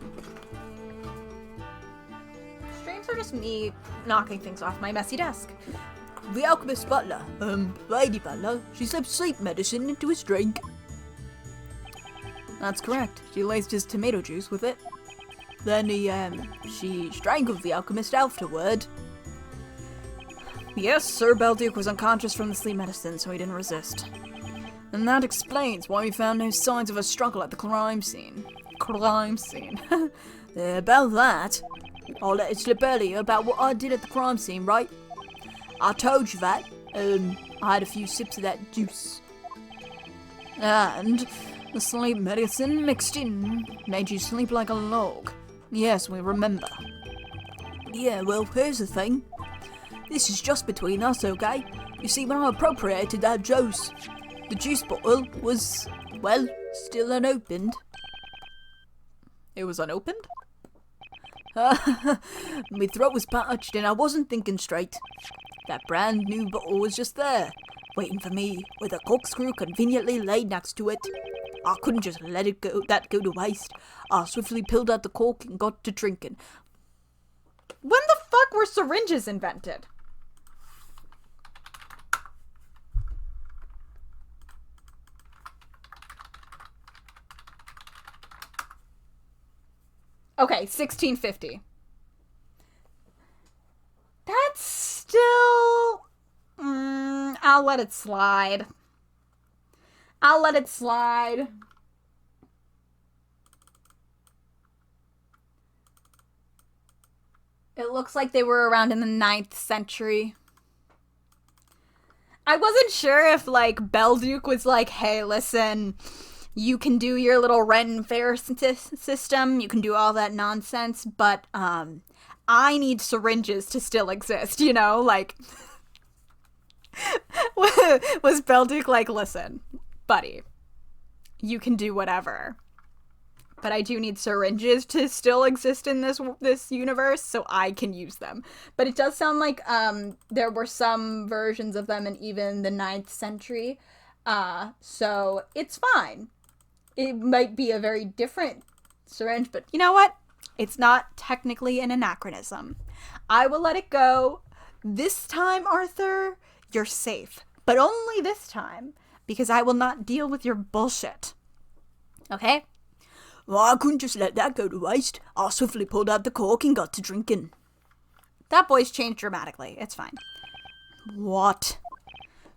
Streams are just me knocking things off my messy desk. The alchemist butler, Lady Butler, she slipped sleep medicine into his drink. That's correct. She laced his tomato juice with it. Then she strangled the alchemist afterward. Yes, Sir Belduc was unconscious from the sleep medicine, so he didn't resist. And that explains why we found no signs of a struggle at the crime scene. Crime scene. About that, I let it slip earlier about what I did at the crime scene, right? I told you that. I had a few sips of that juice. And the sleep medicine mixed in made you sleep like a log. Yes, we remember. Yeah, well, here's the thing. This is just between us, okay? You see, when I appropriated that juice, the juice bottle was, well, still unopened. It was unopened? My throat was parched and I wasn't thinking straight. That brand new bottle was just there, waiting for me, with a corkscrew conveniently laid next to it. I couldn't just let it go to waste. I swiftly peeled out the cork and got to drinking. When the fuck were syringes invented? Okay, 1650. That's still... I'll let it slide. I'll let it slide. It looks like they were around in the 9th century. I wasn't sure if, like, Belduke was like, hey, listen, you can do your little rent and fair system, you can do all that nonsense, but, I need syringes to still exist, you know? Like, was Belduke like, listen, buddy, you can do whatever, but I do need syringes to still exist in this universe, so I can use them. But it does sound like there were some versions of them in even the 9th century, so it's fine. It might be a very different syringe, but you know what? It's not technically an anachronism. I will let it go. This time, Arthur, you're safe. But only this time, because I will not deal with your bullshit. Okay? Well, I couldn't just let that go to waste. I swiftly pulled out the cork and got to drinking. That voice changed dramatically. It's fine. What?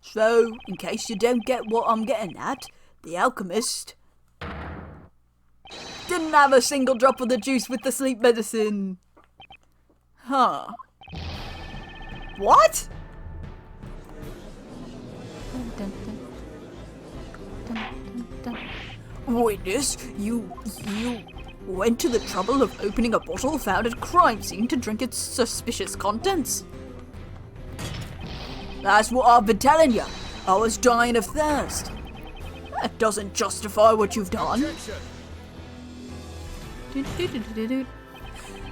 So, in case you don't get what I'm getting at, the alchemist didn't have a single drop of the juice with the sleep medicine. Huh. What? Witness, you went to the trouble of opening a bottle found at a crime scene to drink its suspicious contents. That's what I've been telling you. I was dying of thirst. That doesn't justify what you've done. Objection.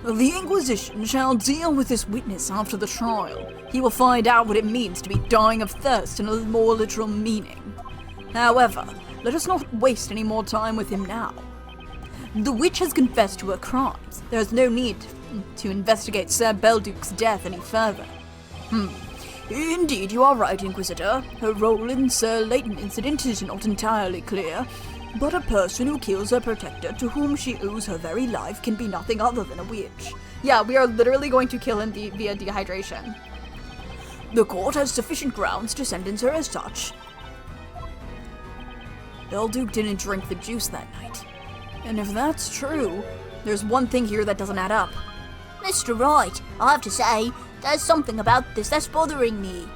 The Inquisition shall deal with this witness after the trial. He will find out what it means to be dying of thirst in a more literal meaning. However, let us not waste any more time with him now. The witch has confessed to her crimes. There is no need to investigate Sir Belduke's death any further. Indeed, you are right, Inquisitor. Her role in Sir Layton incident is not entirely clear, but a person who kills her protector to whom she owes her very life can be nothing other than a witch. Yeah, we are literally going to kill him via dehydration. The court has sufficient grounds to sentence her as such. Belduke didn't drink the juice that night. And if that's true, there's one thing here that doesn't add up. Mr. Wright, I have to say, there's something about this that's bothering me.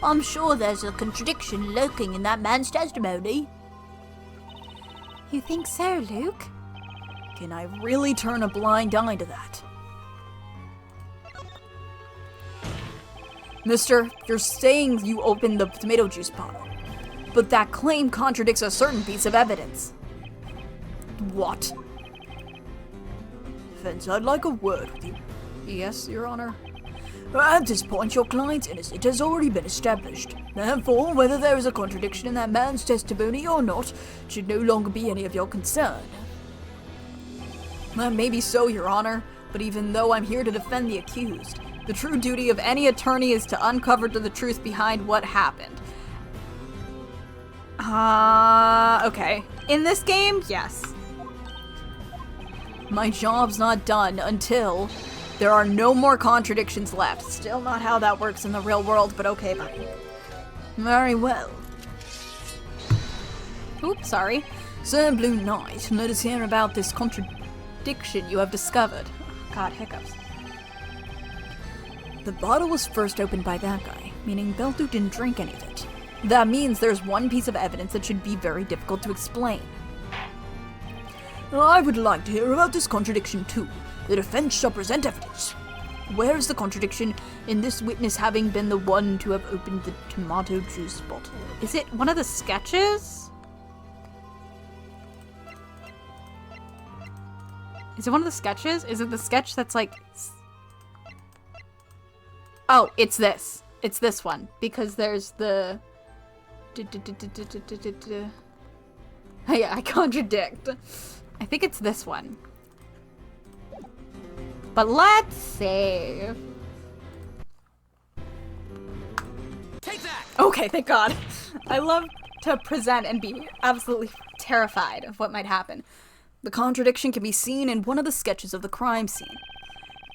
I'm sure there's a contradiction lurking in that man's testimony. You think so, Luke? Can I really turn a blind eye to that? Mister, you're saying you opened the tomato juice bottle, but that claim contradicts a certain piece of evidence. What? Defense, I'd like a word with you. Yes, Your Honor. At this point, your client's innocence has already been established. Therefore, whether there is a contradiction in that man's testimony or not should no longer be any of your concern. That may be so, Your Honor, but even though I'm here to defend the accused, the true duty of any attorney is to uncover the truth behind what happened. Okay. In this game, yes. My job's not done until there are no more contradictions left. Still not how that works in the real world, but okay, buddy. Very well. Oops, sorry. Sir Blue Knight, let us hear about this contradiction you have discovered. God, hiccups. The bottle was first opened by that guy, meaning Belduke didn't drink any of it. That means there's one piece of evidence that should be very difficult to explain. I would like to hear about this contradiction too. The defense shall present evidence. Where is the contradiction in this witness having been the one to have opened the tomato juice bottle? Is it one of the sketches? Is it one of the sketches? Is it the sketch that's like... Oh, it's this. It's this one. Because there's the... Yeah, I contradict. I think it's this one. But let's see. Take that! Okay, thank God. I love to present and be absolutely terrified of what might happen. The contradiction can be seen in one of the sketches of the crime scene.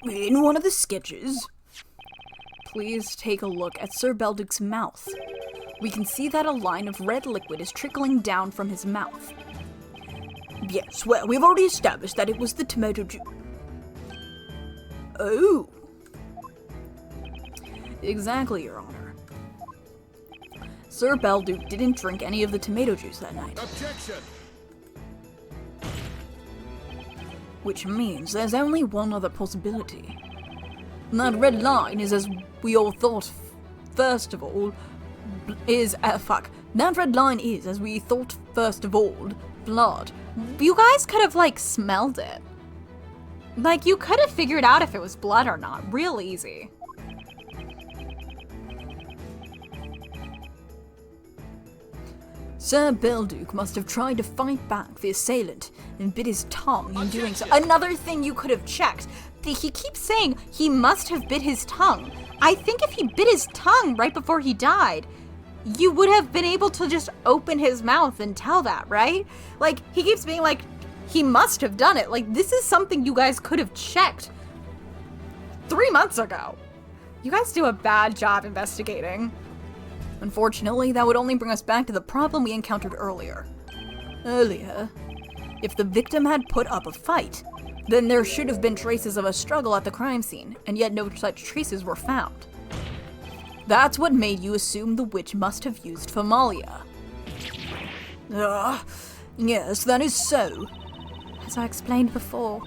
In one of the sketches, please take a look at Sir Belduc's mouth. We can see that a line of red liquid is trickling down from his mouth. Yes, well, we've already established that it was the tomato juice. Oh. Exactly, Your Honor. Sir Belduc didn't drink any of the tomato juice that night. Objection! Which means there's only one other possibility. And that red line is, as we all thought, first of all, That red line is, as we thought first of all, blood. You guys could have, like, smelled it. Like, you could have figured out if it was blood or not. Real easy. Sir Belduc must have tried to fight back the assailant and bit his tongue in doing so. Another thing you could have checked. He keeps saying he must have bit his tongue. I think if he bit his tongue right before he died, you would have been able to just open his mouth and tell that, right? Like, he keeps being like, he must have done it. Like, this is something you guys could have checked 3 months ago. You guys do a bad job investigating. Unfortunately, that would only bring us back to the problem we encountered earlier. If the victim had put up a fight, then there should have been traces of a struggle at the crime scene, and yet no such traces were found. That's what made you assume the witch must have used Famalia. Yes, that is so. As I explained before,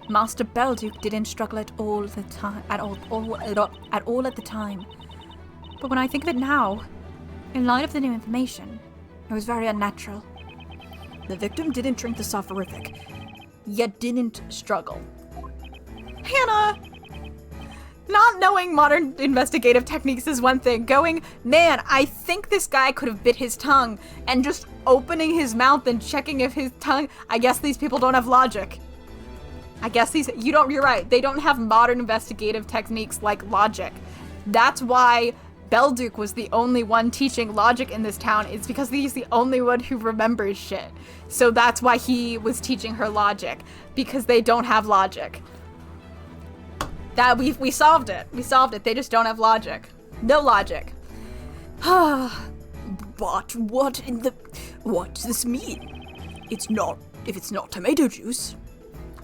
Master Belduc didn't struggle at all at the time. At all at the time. But when I think of it now, in light of the new information, it was very unnatural. The victim didn't drink the soporific, yet didn't struggle. Hannah! Not knowing modern investigative techniques is one thing. Going, man, I think this guy could have bit his tongue, and just opening his mouth and checking if his tongue... I guess these people don't have logic. You're right. They don't have modern investigative techniques like logic. That's why Belduc was the only one teaching logic in this town. It's because he's the only one who remembers shit. So that's why he was teaching her logic. Because they don't have logic. That we solved it. We solved it. They just don't have logic. No logic. But what does this mean? If it's not tomato juice.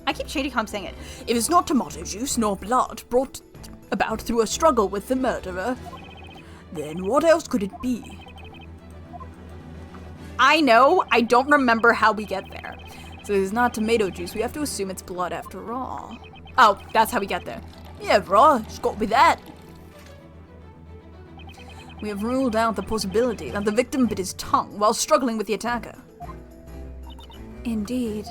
I keep changing how I'm saying it. If it's not tomato juice nor blood brought about through a struggle with the murderer, then what else could it be? I know. I don't remember how we get there. So it's not tomato juice. We have to assume it's blood after all. Oh, that's how we get there. Yeah, bro, it's got to be that. We have ruled out the possibility that the victim bit his tongue while struggling with the attacker. Indeed.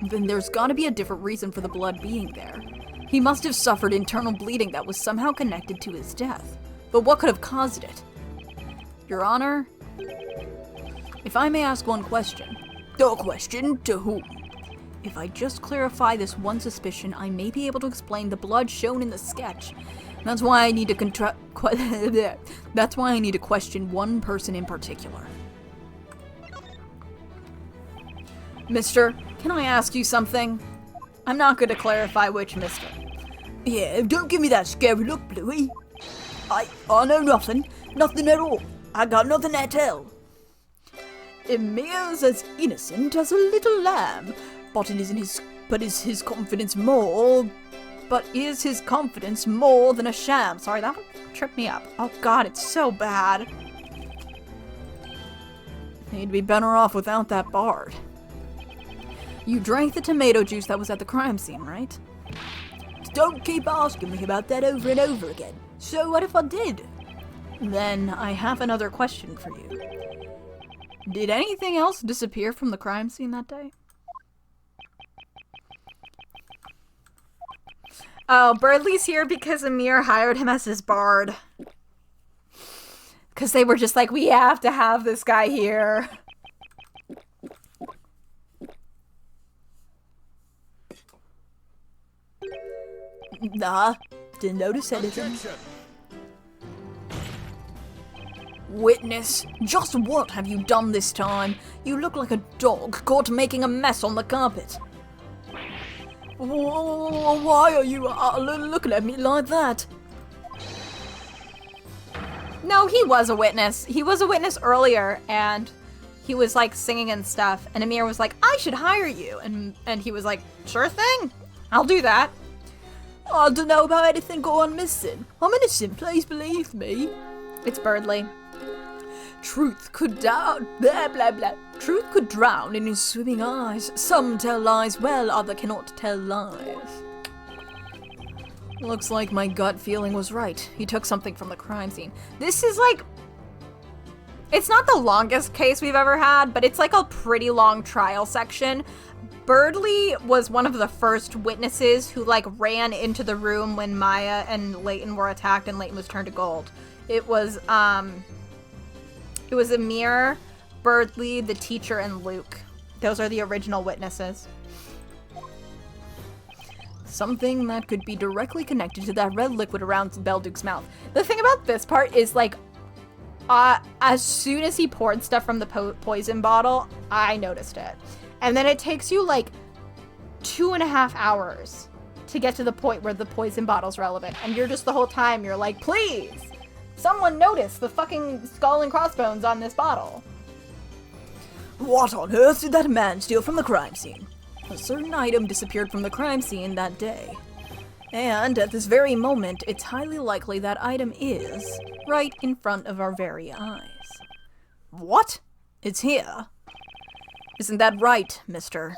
Then there's got to be a different reason for the blood being there. He must have suffered internal bleeding that was somehow connected to his death. But what could have caused it? Your Honor, if I may ask one question. A question to whom? If I just clarify this one suspicion, I may be able to explain the blood shown in the sketch. That's why I need to That's why I need to question one person in particular. Mister, can I ask you something? I'm not going to clarify which mister. Yeah, don't give me that scary look, Bluey. I know nothing. Nothing at all. I got nothing at all. Emir's as innocent as a little lamb, but is his confidence more than a sham? Sorry, that one tripped me up. Oh god, it's so bad. He'd be better off without that bard. You drank the tomato juice that was at the crime scene, right? Don't keep asking me about that over and over again. So what if I did? Then I have another question for you. Did anything else disappear from the crime scene that day? Oh, Birdley's here because Amir hired him as his bard. Because they were just like, we have to have this guy here. Nah, didn't notice anything. Objection. Witness, just what have you done this time? You look like a dog caught making a mess on the carpet. Why are you looking at me like that? No, he was a witness. He was a witness earlier, and he was like singing and stuff. And Amir was like, I should hire you. And he was like, sure thing. I'll do that. I don't know about anything going missing. I'm innocent, please believe me. It's Birdley. Truth could drown, blah blah blah. Truth could drown in his swimming eyes. Some tell lies well, other cannot tell lies. Looks like my gut feeling was right. He took something from the crime scene. This is like, it's not the longest case we've ever had, but it's like a pretty long trial section. Birdley was one of the first witnesses who like ran into the room when Maya and Layton were attacked and Layton was turned to gold. It was Amir, Birdley, the teacher, and Luke. Those are the original witnesses. Something that could be directly connected to that red liquid around Belduke's mouth. The thing about this part is like, as soon as he poured stuff from the poison bottle, I noticed it. And then it takes you like 2.5 hours to get to the point where the poison bottle's relevant. And you're just the whole time, you're like, please, someone notice the fucking skull and crossbones on this bottle. What on earth did that man steal from the crime scene? A certain item disappeared from the crime scene that day. And at this very moment, it's highly likely that item is right in front of our very eyes. What? It's here. Isn't that right, mister?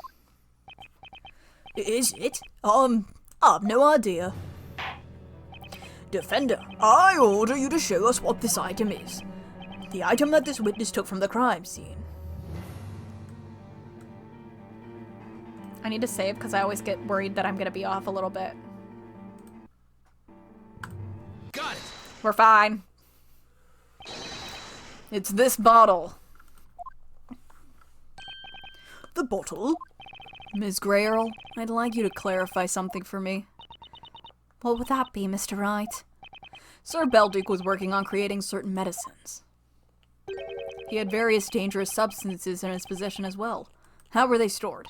Is it? I've no idea. Defender, I order you to show us what this item is. The item that this witness took from the crime scene. I need to save because I always get worried that I'm going to be off a little bit. Got it. We're fine. It's this bottle. The bottle? Ms. Grayrl, I'd like you to clarify something for me. What would that be, Mr. Wright? Sir Belduke was working on creating certain medicines. He had various dangerous substances in his possession as well. How were they stored?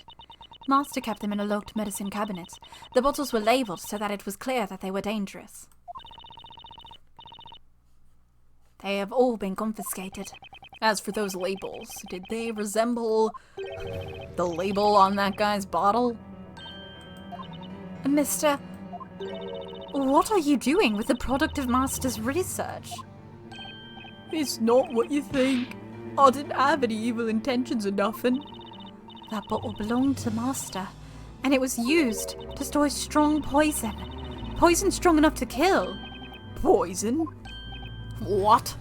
Master kept them in a locked medicine cabinet. The bottles were labeled so that it was clear that they were dangerous. They have all been confiscated. As for those labels, did they resemble the label on that guy's bottle? Mr. What are you doing with the product of Master's research? It's not what you think. I didn't have any evil intentions or nothing. That bottle belonged to Master, and it was used to store strong poison. Poison strong enough to kill. Poison? What?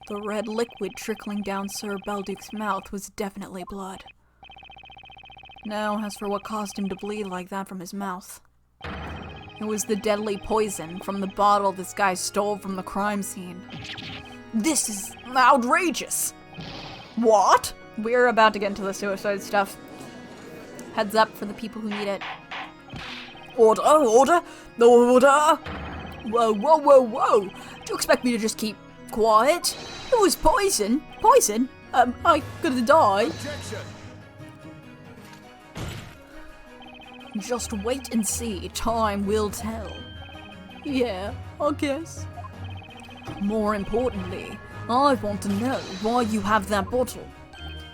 The red liquid trickling down Sir Belduke's mouth was definitely blood. Now, as for what caused him to bleed like that from his mouth. It was the deadly poison from the bottle this guy stole from the crime scene. This is outrageous! What? We're about to get into the suicide stuff. Heads up for the people who need it. Order, order, order! Whoa, whoa, whoa, whoa! Do you expect me to just keep quiet? It was poison. Poison? I'm gonna die. Objection. Just wait and see. Time will tell. Yeah, I guess. More importantly, I want to know why you have that bottle.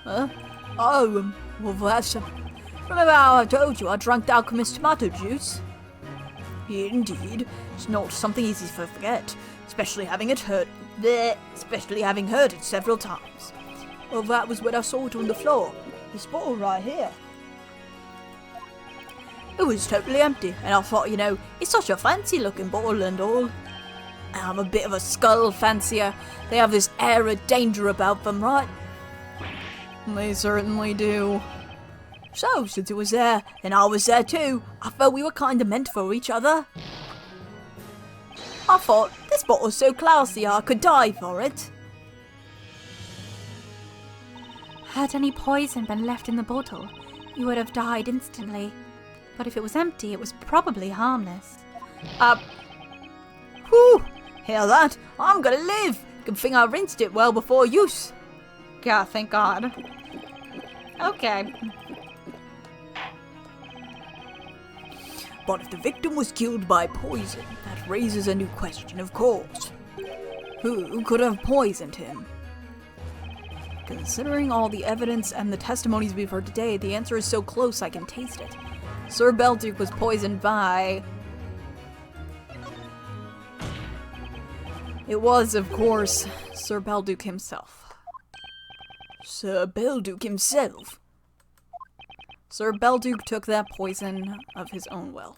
Huh? Oh, well that's... Remember how I told you I drank the alchemist's tomato juice? Indeed. It's not something easy to forget, especially having heard it several times. Well, that was when I saw it on the floor. This bottle right here. It was totally empty, and I thought, you know, it's such a fancy looking bottle and all. I'm a bit of a skull fancier. They have this air of danger about them, right? They certainly do. So, since it was there, and I was there too, I felt we were kinda meant for each other. I thought, this bottle's so classy I could die for it. Had any poison been left in the bottle, you would have died instantly. But if it was empty, it was probably harmless. Whew! Hear that? I'm gonna live! Good thing I rinsed it well before use. Yeah, thank God. Okay. But if the victim was killed by poison, that raises a new question, of course. Who could have poisoned him? Considering all the evidence and the testimonies we've heard today, the answer is so close I can taste it. Sir Belduke was poisoned by... It was, of course, Sir Belduke himself. Sir Belduke himself? Sir Belduke took that poison of his own will.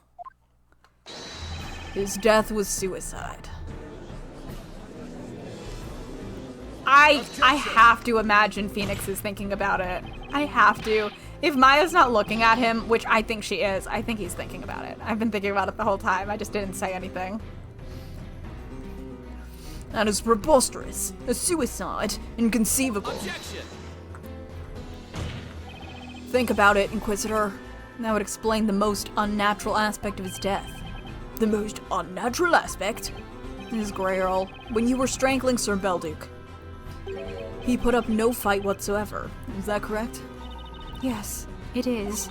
His death was suicide. I have to imagine Phoenix is thinking about it. I have to. If Maya's not looking at him, which I think she is, I think he's thinking about it. I've been thinking about it the whole time. I just didn't say anything. That is preposterous. A suicide. Inconceivable. Objection! Think about it, Inquisitor. That would explain the most unnatural aspect of his death. The most unnatural aspect? Ms. Grey Earl, when you were strangling Sir Belduke, he put up no fight whatsoever. Is that correct? Yes, it is.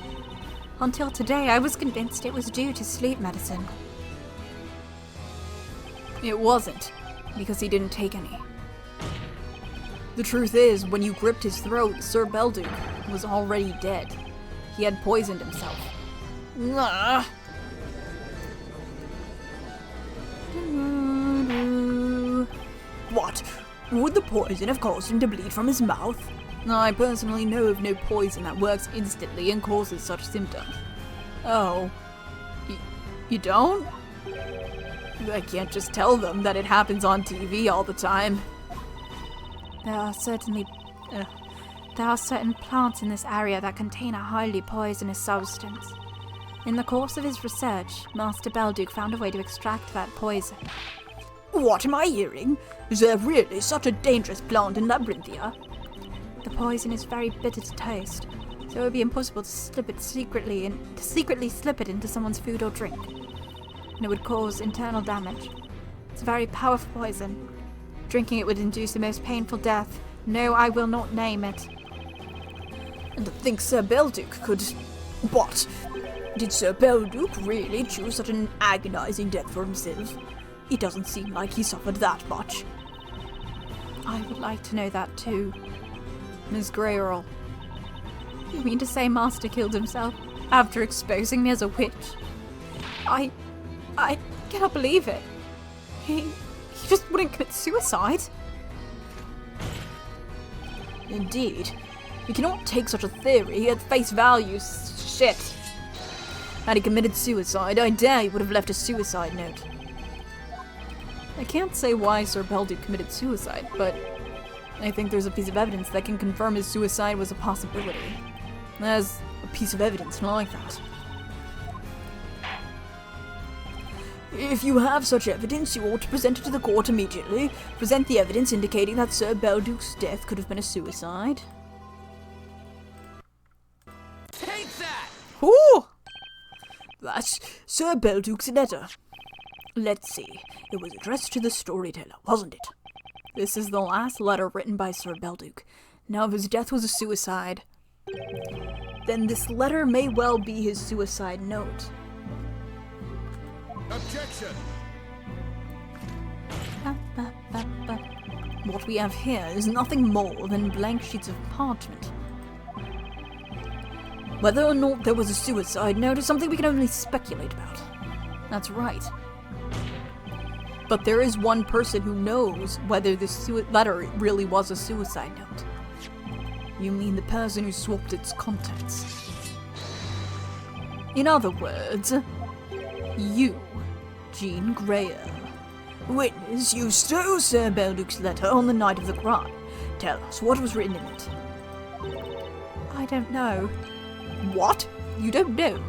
Until today, I was convinced it was due to sleep medicine. It wasn't, because he didn't take any. The truth is, when you gripped his throat, Sir Belduke was already dead. He had poisoned himself. Nah. What? Would the poison have caused him to bleed from his mouth? I personally know of no poison that works instantly and causes such symptoms. Oh. You don't? I can't just tell them that it happens on TV all the time. There are certain plants in this area that contain a highly poisonous substance. In the course of his research, Master Belduke found a way to extract that poison. What am I hearing? Is there really such a dangerous plant in Labyrinthia? The poison is very bitter to taste, so it would be impossible to secretly slip it into someone's food or drink. And it would cause internal damage. It's a very powerful poison. Drinking it would induce the most painful death. No, I will not name it. And to think Sir Belduke could... What? Did Sir Belduke really choose such an agonizing death for himself? It doesn't seem like he suffered that much. I would like to know that too. Ms. Grey Earl. You mean to say Master killed himself after exposing me as a witch? I cannot believe it. He just wouldn't commit suicide. Indeed. We cannot take such a theory at face value. Shit. Had he committed suicide, I dare he would have left a suicide note. I can't say why Sir Belduke committed suicide, but I think there's a piece of evidence that can confirm his suicide was a possibility. There's a piece of evidence like that. If you have such evidence, you ought to present it to the court immediately. Present the evidence indicating that Sir Belduke's death could have been a suicide. Take that! Ooh! That's Sir Belduke's letter. Let's see. It was addressed to the storyteller, wasn't it? This is the last letter written by Sir Belduke. Now, if his death was a suicide, then this letter may well be his suicide note. Objection! What we have here is nothing more than blank sheets of parchment. Whether or not there was a suicide note is something we can only speculate about. That's right. But there is one person who knows whether this letter really was a suicide note. You mean the person who swapped its contents? In other words, you, Jean Greer. Witness, you stole Sir Belduc's letter on the night of the crime. Tell us, what was written in it? I don't know. What? You don't know?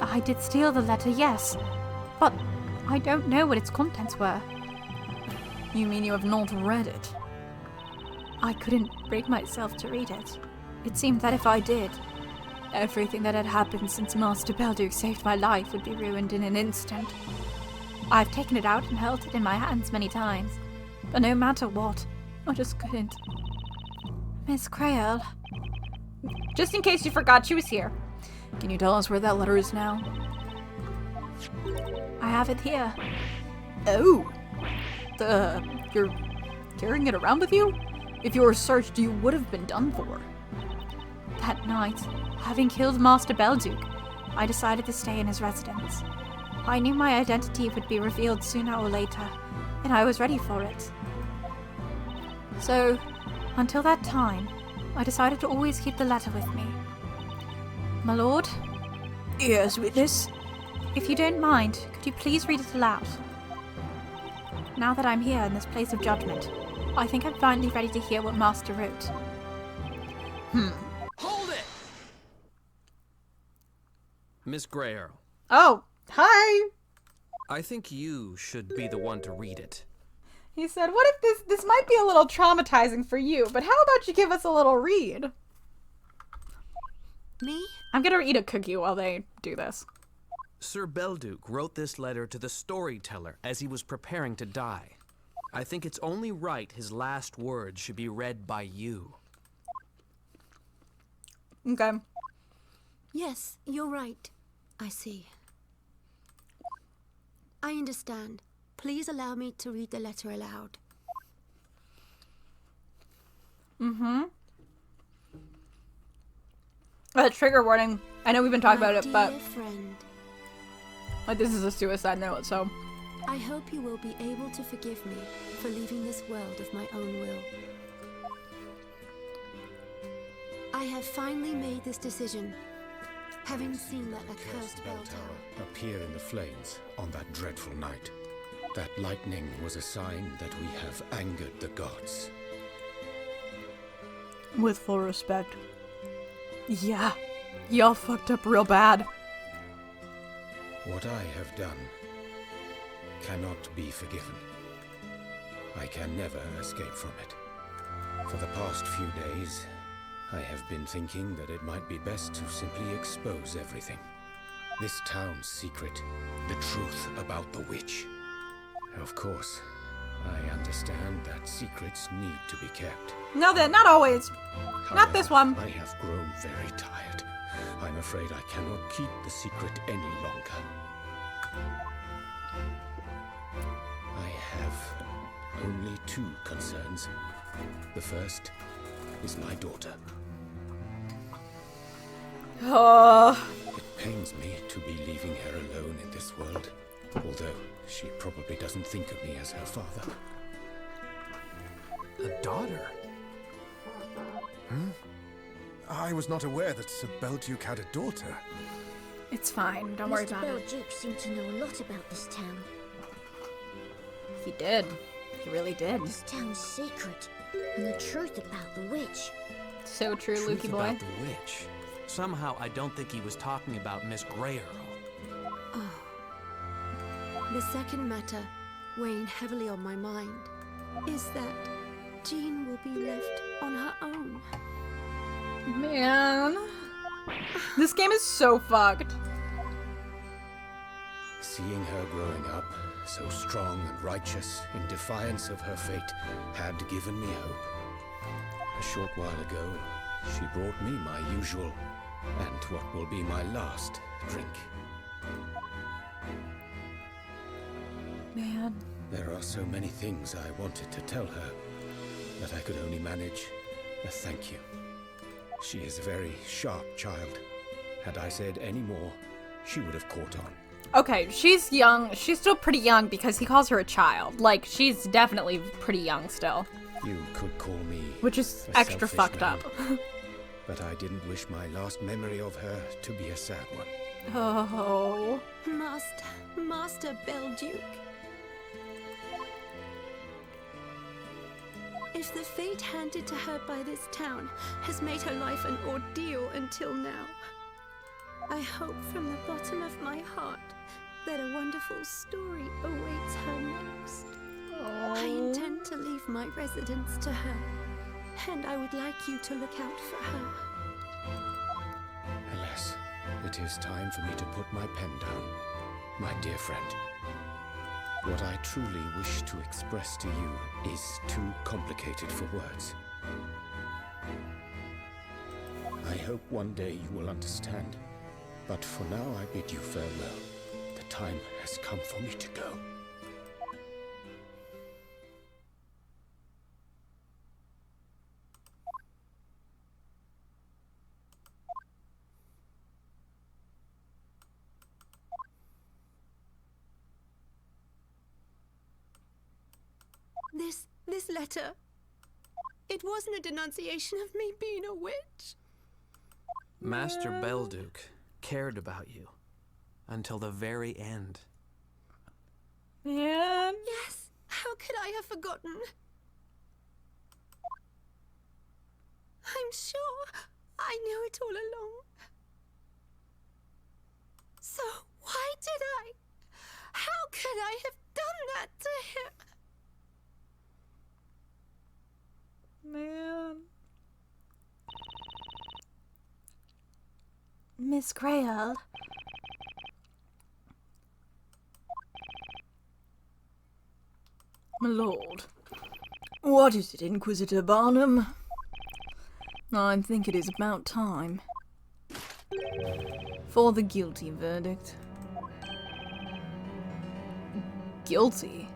I did steal the letter, yes. But I don't know what its contents were. You mean you have not read it? I couldn't bring myself to read it. It seemed that if I did, everything that had happened since Master Belduc saved my life would be ruined in an instant. I've taken it out and held it in my hands many times, but no matter what, I just couldn't. Miss Creole. Just in case you forgot she was here. Can you tell us where that letter is now? I have it here. Oh! You're carrying it around with you? If you were searched, you would have been done for. That night, having killed Master Belduc, I decided to stay in his residence. I knew my identity would be revealed sooner or later, and I was ready for it. So, until that time, I decided to always keep the letter with me. My lord? Yes, witness? If you don't mind, could you please read it aloud? Now that I'm here in this place of judgment, I think I'm finally ready to hear what Master wrote. Hold it! Miss Greer, Oh, hi! I think you should be the one to read it. He said, what if this might be a little traumatizing for you, but how about you give us a little read? Me? I'm gonna eat a cookie while they do this. Sir Belduc wrote this letter to the storyteller as he was preparing to die. I think it's only right his last words should be read by you. Okay. Yes, you're right. I see. I understand. Please allow me to read the letter aloud. Trigger warning. I know we've been talking about it, but Dear friend, like, this is a suicide note, so. I hope you will be able to forgive me for leaving this world of my own will. I have finally made this decision, having seen that accursed bell tower appear in the flames on that dreadful night. That lightning was a sign that we have angered the gods. With full respect. Yeah. Y'all fucked up real bad. What I have done cannot be forgiven. I can never escape from it. For the past few days, I have been thinking that it might be best to simply expose everything. This town's secret, the truth about the witch. Of course, I understand that secrets need to be kept. No, then, not always. Not this one. I have grown very tired. I'm afraid I cannot keep the secret any longer. I have only two concerns. The first is my daughter. It pains me to be leaving her alone in this world, although she probably doesn't think of me as her father. A daughter? I was not aware that Sir Belduc had a daughter. It's fine. Don't worry Mr. about it. Belduc seemed to know a lot about this town. He did. He really did. This town's secret, and the truth about the witch. So true, Truth Lukey boy. about the witch. Somehow I don't think he was talking about Miss Greer. The second matter, weighing heavily on my mind, is that Jean will be left on her own. Man. This game is so fucked. Seeing her growing up, so strong and righteous, in defiance of her fate, had given me hope. A short while ago, she brought me my usual, and what will be my last, drink. Man. There are so many things I wanted to tell her, that I could only manage a thank you. She is a very sharp child. Had I said any more, she would have caught on. Okay, she's young. She's still pretty young because he calls her a child. Like, she's definitely pretty young still. You could call me Which is a extra selfish fucked man. up. but I didn't wish my last memory of her to be a sad one. Oh. Master Belduke. If the fate handed to her by this town has made her life an ordeal until now, I hope from the bottom of my heart that a wonderful story awaits her next. I intend to leave my residence to her, and I would like you to look out for her. Alas, it is time for me to put my pen down, my dear friend. What I truly wish to express to you is too complicated for words. I hope one day you will understand, but for now I bid you farewell. The time has come for me to go. This letter, it wasn't a denunciation of me being a witch. Master Belduke cared about you until the very end. Man. Yes, how could I have forgotten? I'm sure I knew it all along. So why did I? How could I have done that to him? Man. Miss Grayle. My lord. What is it, Inquisitor Barnum? I think it is about time. For the guilty verdict. Guilty?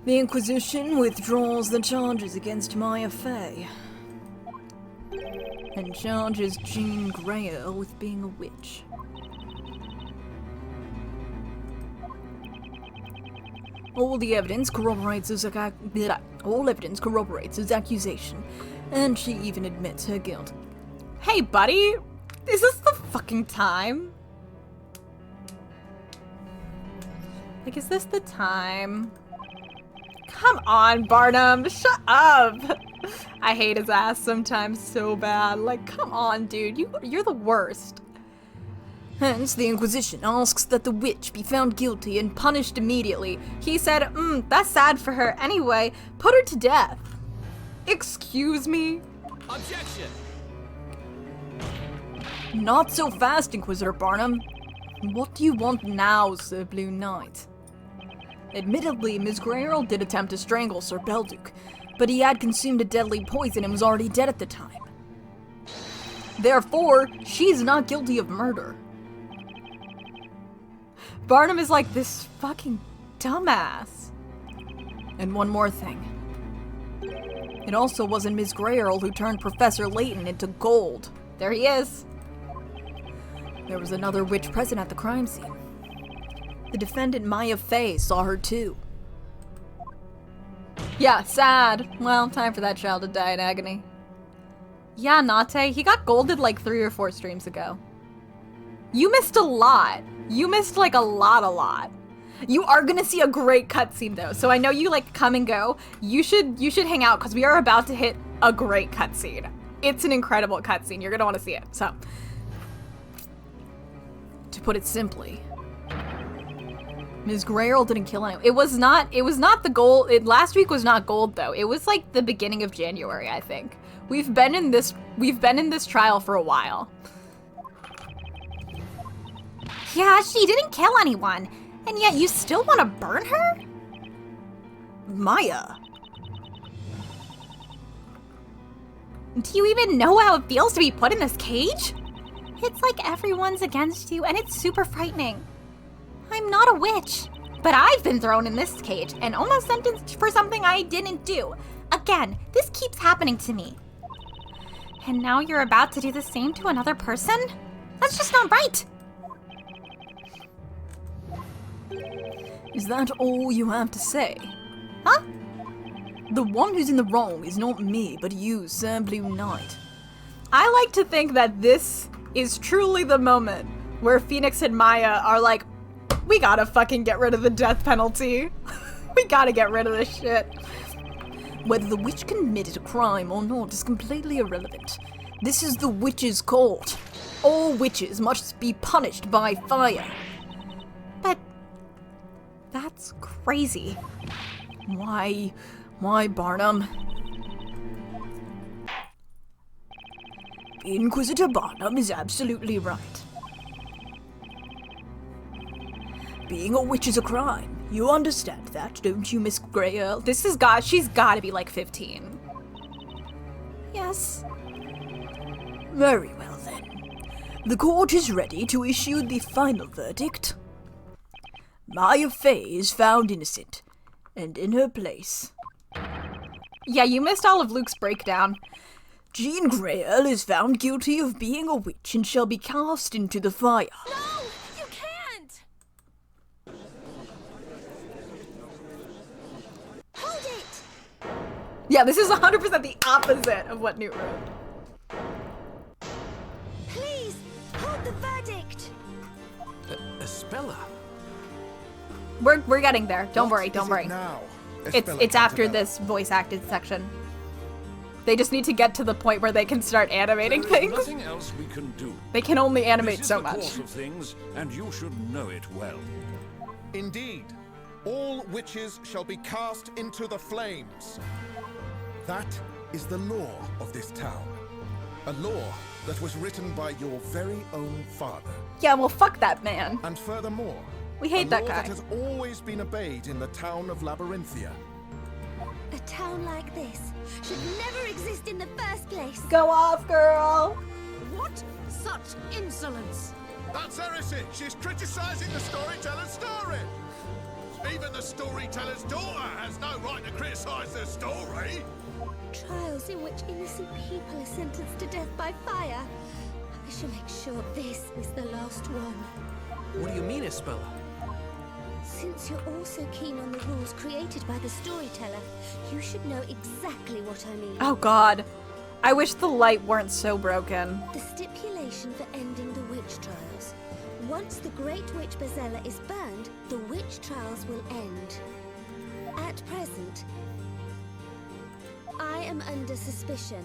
The Inquisition withdraws the charges against Maya Fey. And charges Jean Grayle with being a witch. All evidence corroborates his accusation, and she even admits her guilt. Hey, buddy! Is this the fucking time? Like, is this the time? Come on, Barnum! Shut up! I hate his ass sometimes so bad. Like, come on, dude. You're the worst. Hence, the Inquisition asks that the witch be found guilty and punished immediately. He said, that's sad for her. Anyway, put her to death. Excuse me? Objection! Not so fast, Inquisitor Barnum. What do you want now, Sir Blue Knight? Admittedly, Ms. Grayle did attempt to strangle Sir Belduke, but he had consumed a deadly poison and was already dead at the time. Therefore, she's not guilty of murder. Barnum is like this fucking dumbass. And one more thing. It also wasn't Ms. Grayle who turned Professor Layton into gold. There he is. There was another witch present at the crime scene. The defendant, Maya Fey, saw her too. Yeah, sad. Well, time for that child to die in agony. Yeah, Nate, he got golded like 3 or 4 streams ago. You missed a lot. You missed like a lot. You are gonna see a great cutscene though, so I know you like come and go. You should hang out because we are about to hit a great cutscene. It's an incredible cutscene. You're gonna want to see it. So, to put it simply, Ms. Grayle didn't kill anyone. It was not the gold. Last week was not gold though. It was like the beginning of January, I think. We've been in this trial for a while. Yeah, she didn't kill anyone, and yet you still want to burn her? Maya. Do you even know how it feels to be put in this cage? It's like everyone's against you, and it's super frightening. I'm not a witch, but I've been thrown in this cage and almost sentenced for something I didn't do. Again, this keeps happening to me. And now you're about to do the same to another person? That's just not right! Is that all you have to say? Huh? The one who's in the wrong is not me, but you, Sir Blue Knight. I like to think that this is truly the moment where Phoenix and Maya are like, we gotta fucking get rid of the death penalty. We gotta get rid of this shit. Whether the witch committed a crime or not is completely irrelevant. This is the witch's court. All witches must be punished by fire. But that's crazy. Why, Barnum? Inquisitor Barnum is absolutely right. Being a witch is a crime. You understand that, don't you, Miss Grayle? She's gotta be like 15. Yes. Very well then. The court is ready to issue the final verdict. Maya Fey is found innocent, and in her place. Yeah, you missed all of Luke's breakdown. Jean Grayle is found guilty of being a witch and shall be cast into the fire. No! You can't! Hold it! Yeah, this is 100% the opposite of what Newt wrote. Please, hold the verdict! Espella. We're getting there. Don't worry, don't worry. Now? It's after this voice acted section. They just need to get to the point where they can start animating There is things. nothing else we can do. They can only animate This is so the much. course of things, and you should know it well. Indeed, all witches shall be cast into the flames. That is the law of this town. A law that was written by your very own father. Yeah, well, fuck that man. And furthermore, We hate a that law guy. that has always been obeyed in the town of Labyrinthia. A town like this should never exist in the first place. Go off, girl. What such insolence? That's heresy. She's criticizing the storyteller's story. Even the storyteller's daughter has no right to criticize the story. Trials in which innocent people are sentenced to death by fire. I shall make sure this is the last one. What do you mean, Espella? Since you're all so keen on the rules created by the storyteller, you should know exactly what I mean. Oh god. I wish the light weren't so broken. The stipulation for ending the witch trials. Once the Great Witch Bazella is burned, the witch trials will end. At present, I am under suspicion.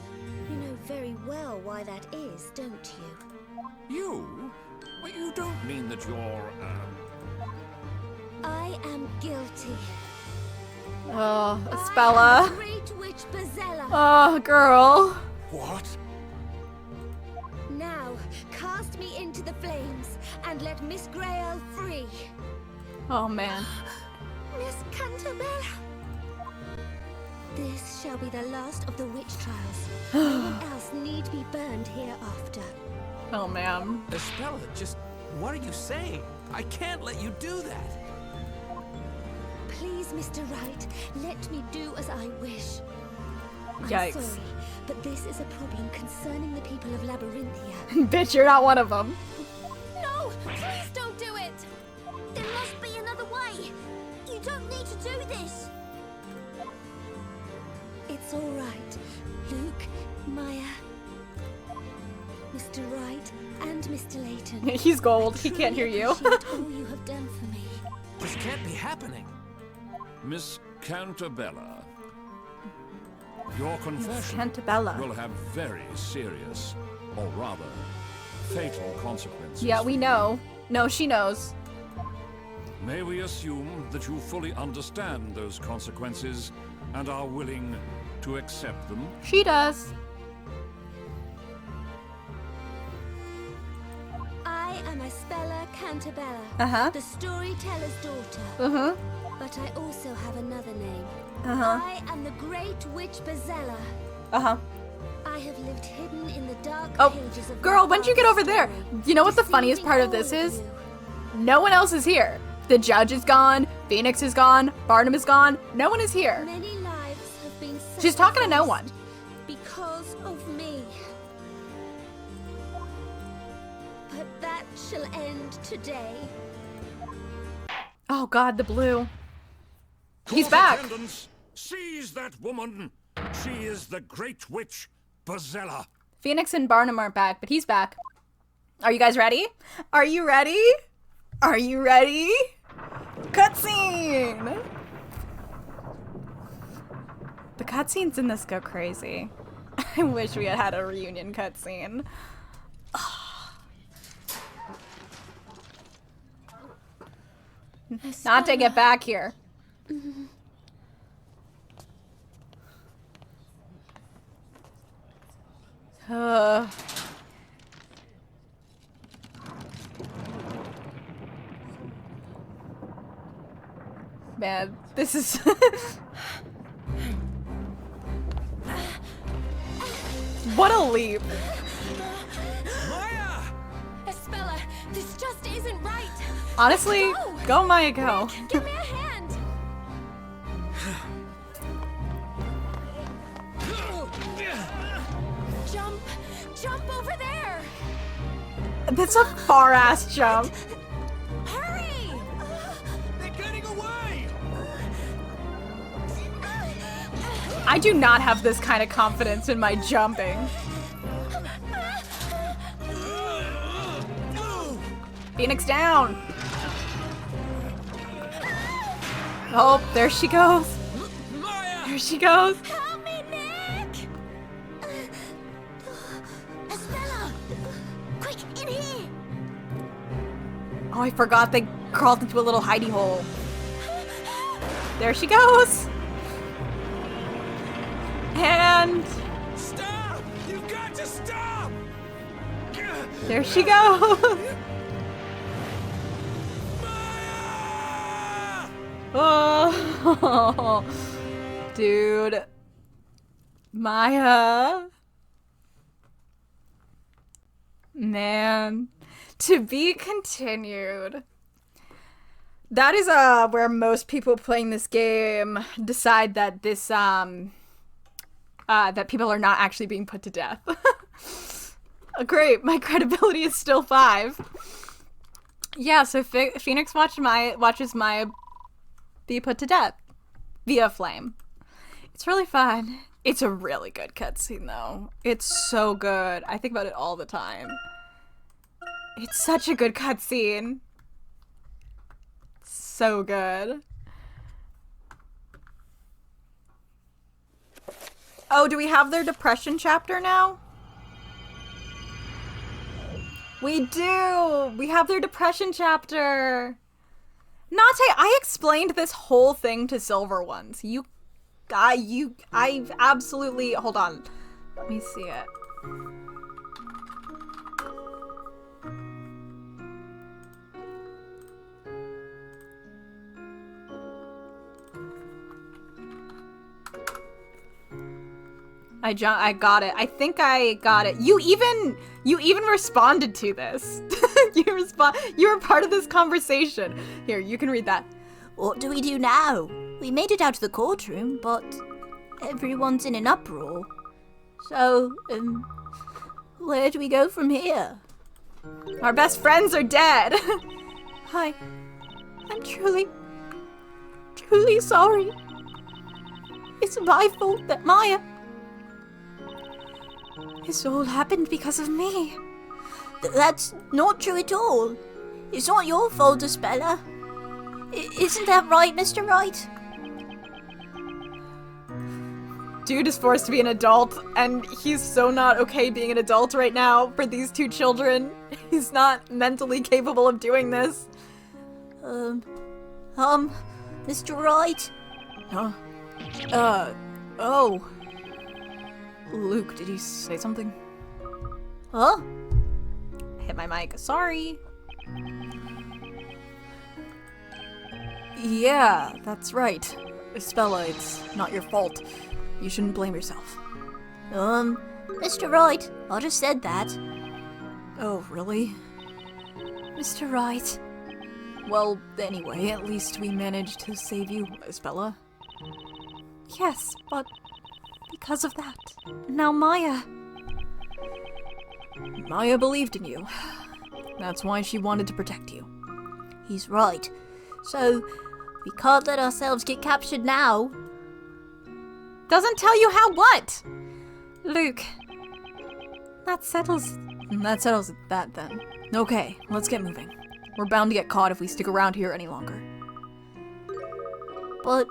You know very well why that is, don't you? You? Well, you don't mean that you're, I am guilty. Oh, I am Espella. the Great Witch Bazella. Oh, girl. What? Now, cast me into the flames and let Miss Grayle free. Oh, man. Miss Cantabella. This shall be the last of the witch trials. No one else need be burned hereafter. Oh, man. Espella, just what are you saying? I can't let you do that. Please, Mr. Wright, let me do as I wish. I'm Yikes. sorry, but this is a problem concerning the people of Labyrinthia. Bitch, you're not one of them. No! Please don't do it! There must be another way! You don't need to do this! It's all right. Luke, Maya, Mr. Wright, and Mr. Layton. He's gold. He can't hear Truly you. appreciate all you have done for me. This can't be happening. Miss Cantabella. Your confession Cantabella. will have very serious, or rather, fatal consequences. Yeah, we know. No, she knows. May we assume that you fully understand those consequences and are willing to accept them? She does. I am Espella Cantabella, Uh-huh. the storyteller's daughter. Uh-huh. But I also have another name. Uh-huh. I am the Great Witch Bazella. Uh-huh. I have lived hidden in the dark Oh, pages of girl, my when'd you get father's over there? story, You know what the funniest deceiving part of all this is? you. No one else is here. The judge is gone. Phoenix is gone. Barnum is gone. No one is here. Many lives have been She's talking to no one. sacrificed because of me. But that shall end today. Oh god, the blue. He's Court back. attendants, Seize that woman! She is the great witch, Bazella. Phoenix and Barnum aren't back, but he's back. Are you guys ready? Are you ready? Are you ready? Cutscene! The cutscenes in this go crazy. I wish we had had a reunion cutscene. Not to get back here. Man, this is... What a leap. Maya! Espella, this just isn't right. Honestly, go Maya, go. Give me a hand. Jump over there. That's a far-ass jump. Hurry! They're getting away! I do not have this kind of confidence in my jumping. Phoenix down. Oh, there she goes. There she goes. Help me, Nick! Espella! Quick, in here! Oh, I forgot they crawled into a little hidey hole. There she goes. And Stop! You've got to stop! there she goes. Oh, dude. Maya. Man. To be continued. That is where most people playing this game decide that this that people are not actually being put to death. Great, my credibility is still 5. Yeah, so Phoenix watches Maya be put to death via flame. It's really fun. It's a really good cutscene, though. It's so good. I think about it all the time. It's such a good cutscene. So good. Oh, do we have their depression chapter now? We do! We have their depression chapter! Nate, I explained this whole thing to Silver once. I've absolutely... Hold on. Let me see it. I got it. I think I got it. You even responded to this. You were part of this conversation. Here, you can read that. What do we do now? We made it out of the courtroom, but everyone's in an uproar. So, where do we go from here? Our best friends are dead. Hi. I'm truly sorry. It's my fault that Maya... This all happened because of me. That's not true at all. It's not your fault, Espella. Isn't that right, Mr. Wright? Dude is forced to be an adult, and he's so not okay being an adult right now for these 2 children. He's not mentally capable of doing this. Mr. Wright? Huh? Oh. Luke, did he say something? Huh? I hit my mic. Sorry. Yeah, that's right. Espella, it's not your fault. You shouldn't blame yourself. Mr. Wright, I just said that. Oh, really? Mr. Wright. Well, anyway, at least we managed to save you, Espella. Yes, but because of that. Now Maya. Maya believed in you. That's why she wanted to protect you. He's right. So, we can't let ourselves get captured now. Doesn't tell you how what? Luke, that settles that then. Okay, let's get moving. We're bound to get caught if we stick around here any longer. But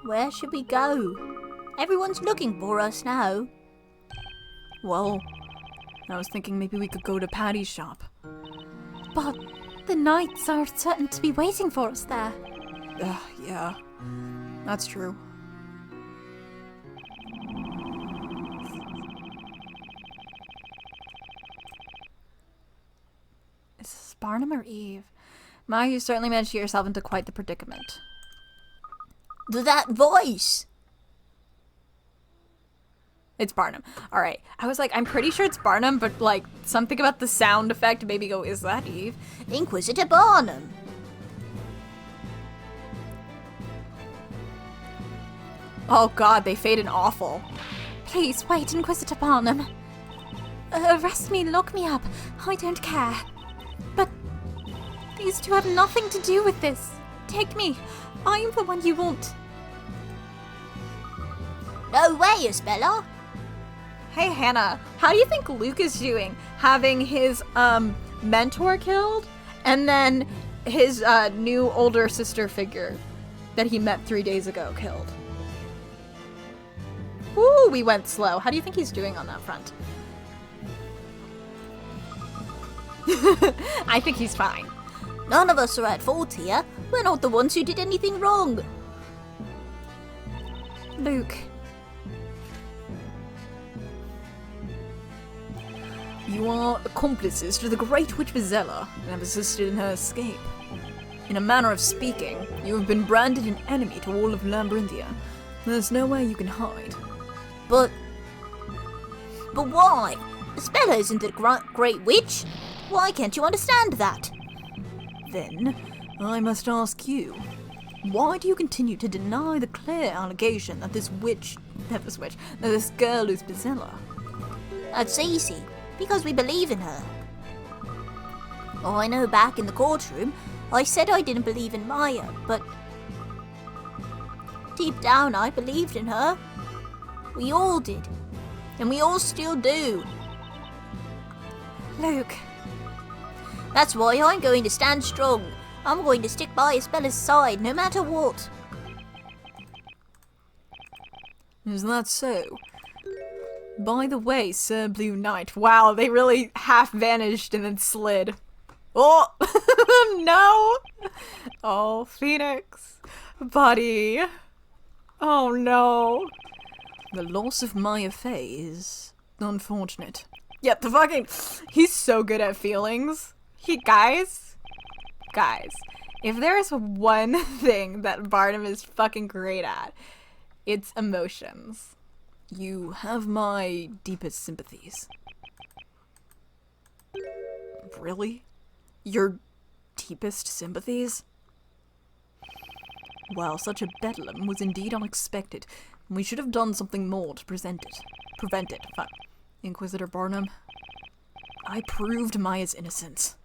where should we go? Everyone's looking for us now. Well, I was thinking maybe we could go to Patty's shop. But the knights are certain to be waiting for us there. Yeah, that's true. Is this Barnum or Eve? Ma, you certainly managed to get yourself into quite the predicament. That voice! It's Barnum. Alright. I was like, I'm pretty sure it's Barnum, but like, something about the sound effect made me go, is that Eve? Inquisitor Barnum! Oh god, they faded awful. Please wait, Inquisitor Barnum. Arrest me, lock me up. I don't care. But these two have nothing to do with this. Take me. I'm the one you want. No way, Isabella! Hey Hannah, how do you think Luke is doing? Having his mentor killed, and then his new older sister figure that he met 3 days ago killed. Ooh, we went slow. How do you think he's doing on that front? I think he's fine. None of us are at fault here. We're not the ones who did anything wrong. Luke. You are accomplices to the Great Witch Vizela and have assisted in her escape. In a manner of speaking, you have been branded an enemy to all of Labyrinthia. There's nowhere you can hide. But why? Isabella isn't the Great Witch. Why can't you understand that? Then, I must ask you, why do you continue to deny the clear allegation that this girl is Vizela? That's easy, because we believe in her. Oh, I know back in the courtroom, I said I didn't believe in Maya, but deep down I believed in her. We all did, and we all still do. Luke. That's why I'm going to stand strong. I'm going to stick by Isabella's side, no matter what. Is that so? By the way, Sir Blue Knight. Wow, they really half vanished and then slid. Oh! No! Oh, Phoenix. Buddy. Oh no. The loss of Maya Fey is unfortunate. Yeah, the fucking... He's so good at feelings. Guys, if there's one thing that Barnum is fucking great at, it's emotions. You have my deepest sympathies. Really? Your deepest sympathies? Well, such a bedlam was indeed unexpected, and we should have done something more to prevent it. Fuck. Inquisitor Barnum, I proved Maya's innocence.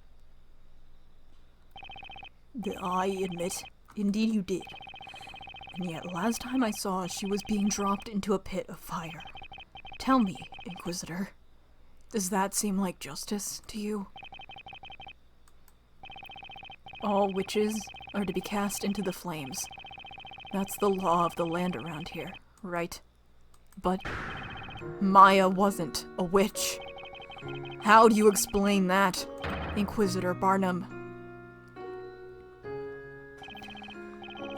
I admit, indeed you did. And yet, last time I saw her, she was being dropped into a pit of fire. Tell me, Inquisitor, does that seem like justice to you? All witches are to be cast into the flames. That's the law of the land around here, right? But Maya wasn't a witch. How do you explain that, Inquisitor Barnum?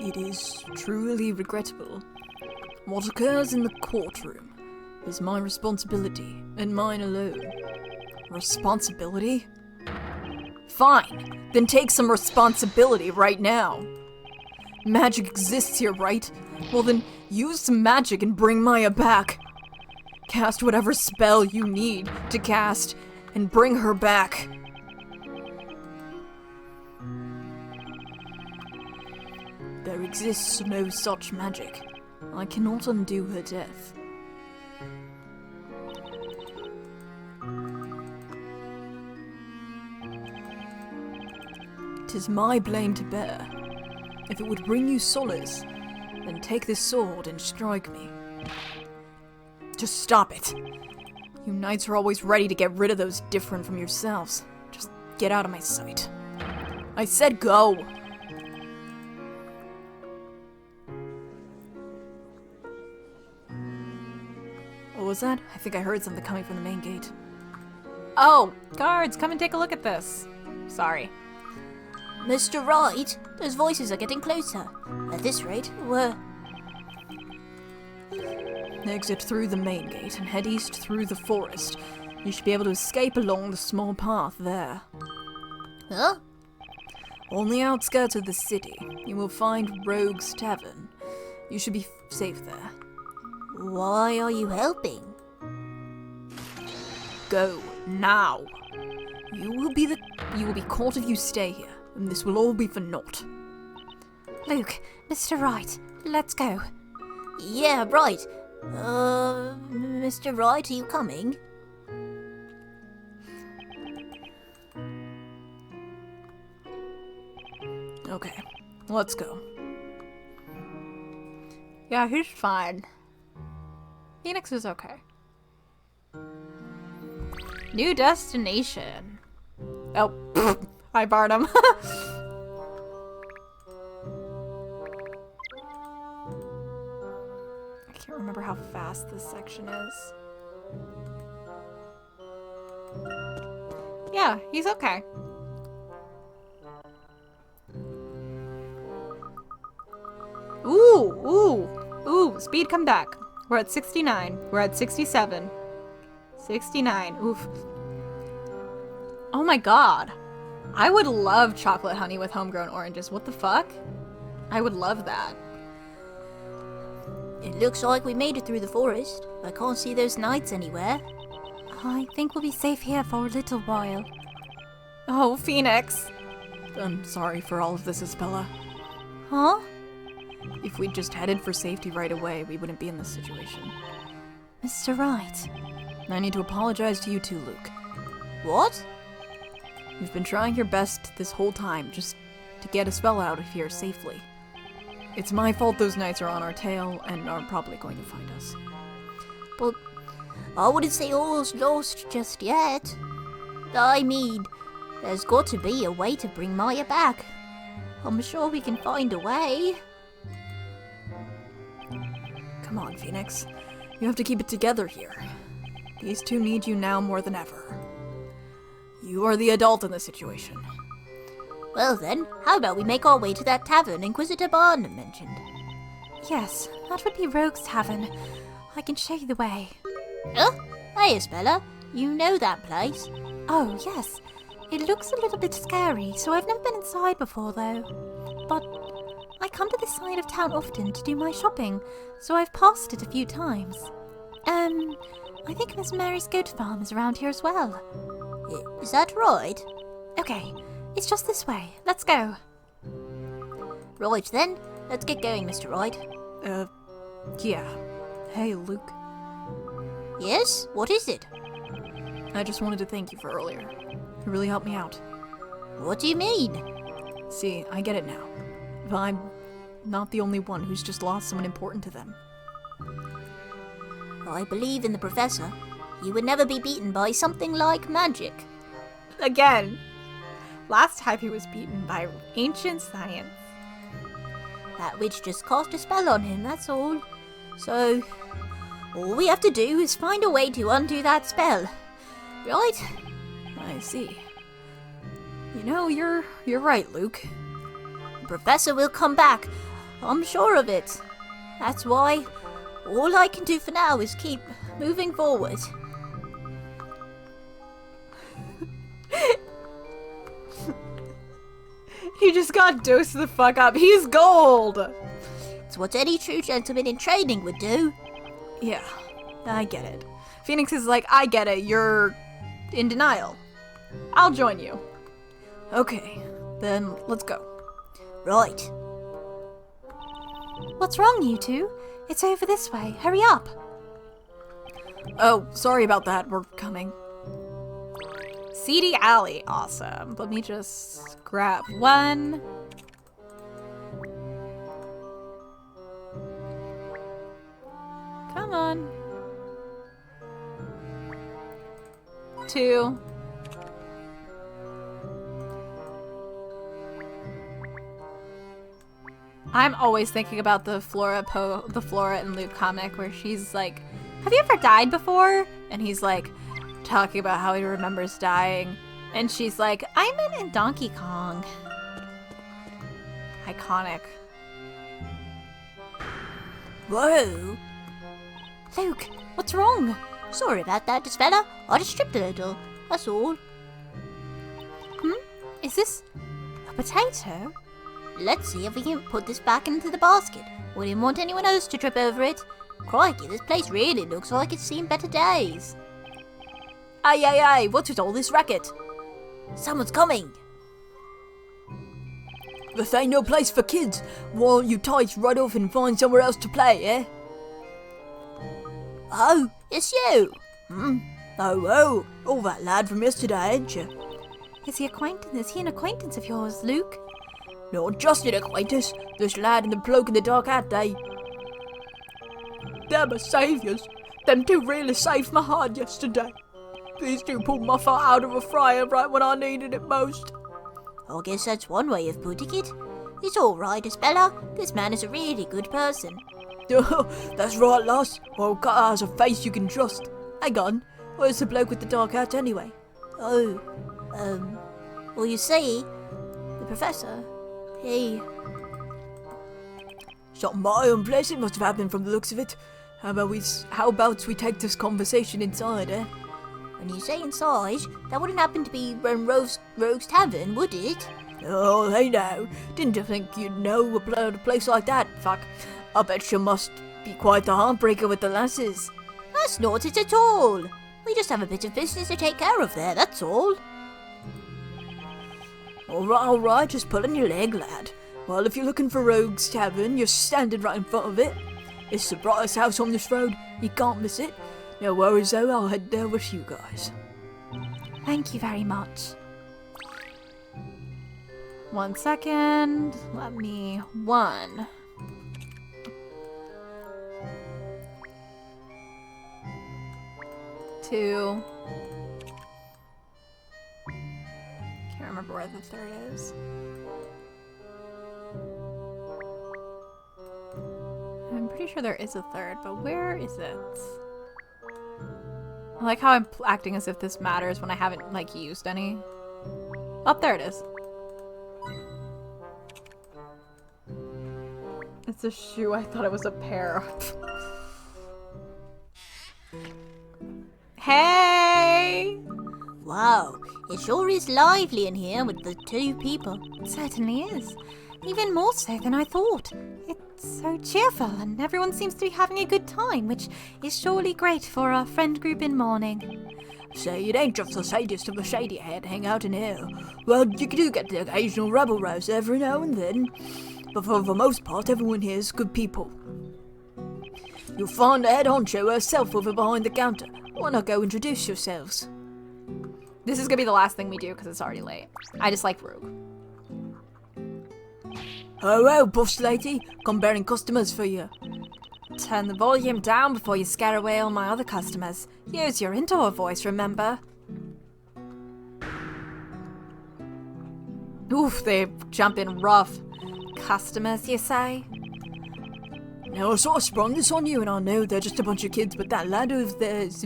It is truly regrettable. What occurs in the courtroom is my responsibility, and mine alone. Responsibility? Fine, then take some responsibility right now. Magic exists here, right? Well then, use some magic and bring Maya back. Cast whatever spell you need to cast, and bring her back. There exists no such magic. I cannot undo her death. "'Tis my blame to bear. If it would bring you solace, Then take this sword and strike me. Just stop it. You knights are always ready to get rid of those different from yourselves. Just get out of my sight. I said go! What was that? I think I heard something coming from the main gate. Oh, guards, come and take a look at this. Sorry. Mr. Wright, those voices are getting closer. At this rate, we're... Exit through the main gate and head east through the forest. You should be able to escape along the small path there. Huh? On the outskirts of the city, you will find Rogue's Tavern. You should be safe there. Why are you helping? Go now. You will be caught if you stay here, and this will all be for naught. Luke, Mr. Wright, let's go. Yeah, right. Mr. Wright, are you coming? Okay, let's go. Yeah, he's fine. Phoenix is okay. New destination. Oh, hi Barnum. I can't remember how fast this section is. Yeah, he's okay. Ooh, speed come back. We're at 69. We're at 67. 69. Oof. Oh my god. I would love chocolate honey with homegrown oranges. What the fuck? I would love that. It looks like we made it through the forest. I can't see those knights anywhere. I think we'll be safe here for a little while. Oh, Phoenix. I'm sorry for all of this, Isabella. Huh? If we'd just headed for safety right away, we wouldn't be in this situation. Mr. Wright. I need to apologize to you too, Luke. What? You've been trying your best this whole time just to get Isabella out of here safely. It's my fault those knights are on our tail and are probably going to find us. But I wouldn't say all's lost just yet. I mean, there's got to be a way to bring Maya back. I'm sure we can find a way. Come on, Phoenix. You have to keep it together here. These two need you now more than ever. You are the adult in the situation. Well then, how about we make our way to that tavern Inquisitor Barnum mentioned? Yes, that would be Rogue's Tavern. I can show you the way. Huh? Hey, Isabella, you know that place? Oh, yes. It looks a little bit scary, so I've never been inside before, though. But I come to this side of town often to do my shopping, so I've passed it a few times. I think Miss Mary's goat farm is around here as well. Is that right? Okay, it's just this way. Let's go. Right then, let's get going, Mr. Wright. Yeah. Hey, Luke. Yes? What is it? I just wanted to thank you for earlier. It really helped me out. What do you mean? See, I get it now. I'm not the only one who's just lost someone important to them. I believe in the Professor. You would never be beaten by something like magic. Again. Last time he was beaten by ancient science. That witch just cast a spell on him, that's all. So, all we have to do is find a way to undo that spell. Right? I see. You know, you're right, Luke. The Professor will come back. I'm sure of it. That's why all I can do for now is keep moving forward. He just got dosed the fuck up. He's gold! It's what any true gentleman in training would do. Yeah, I get it. Phoenix is like, I get it. You're in denial. I'll join you. Okay, then let's go. Right. What's wrong, you two? It's over this way. Hurry up. Oh, sorry about that. We're coming. Seedy Alley. Awesome. Let me just grab one. Come on. 2. I'm always thinking about the Flora and Luke comic where she's like, "Have you ever died before?" And he's like talking about how he remembers dying, and she's like, "I meant in Donkey Kong." Iconic. Whoa! Luke, what's wrong? Sorry about that, Isabella. I just tripped a little. That's all. Is this a potato? Let's see if we can put this back into the basket. We didn't want anyone else to trip over it. Crikey, this place really looks like it's seen better days. Aye, aye, aye, what's with all this racket? Someone's coming. This ain't no place for kids. Why don't you tights right off and find somewhere else to play, eh? Oh, it's you. Oh, that lad from yesterday, ain't you? Is he an acquaintance of yours, Luke? Not just an acquaintance. This lad and the bloke in the dark hat, they're my saviours. Them two really saved my heart yesterday. These two pulled my fart out of a fryer right when I needed it most. I guess that's one way of putting it. It's all right, Isabella. This man is a really good person. That's right, lass. Well, got has a face you can trust. Hang on, where's the bloke with the dark hat anyway? Oh, well, you see, the professor, he... Something mighty unpleasant must have happened from the looks of it. How about we take this conversation inside, eh? When you say inside, that wouldn't happen to be Rogue's Tavern, would it? Oh, hey now. Didn't you think you'd know about a place like that? Fuck. I bet you must be quite the heartbreaker with the lasses. That's not it at all. We just have a bit of business to take care of there, that's all. All right, just pull on your leg, lad. Well, if you're looking for Rogue's Tavern, you're standing right in front of it. It's the brightest house on this road. You can't miss it. No worries though, I'll head there with you guys. Thank you very much. 1 second. Let me... 1. Two. Can't remember where the third is. I'm pretty sure there is a third, but where is it? I like how I'm acting as if this matters when I haven't, like, used any. Oh, there it is. It's a shoe. I thought it was a pair. Hey! Wow, it sure is lively in here with the two people. It certainly is. Even more so than I thought. It's so cheerful and everyone seems to be having a good time, which is surely great for our friend group in mourning. Say, it ain't just the shadiest of the shady head hang out in here. Well, you do get the occasional rebel rouse every now and then. But for the most part, everyone here is good people. You'll find the head honcho herself over behind the counter. Why not go introduce yourselves? This is gonna be the last thing we do because it's already late. I just like Rogue. Oh, boss lady, come bearing customers for you. Turn the volume down before you scare away all my other customers. Use your indoor voice, remember? Oof, they jump in rough. Customers, you say? Now, I sort of sprung this on you, and I know they're just a bunch of kids, but that lad over there's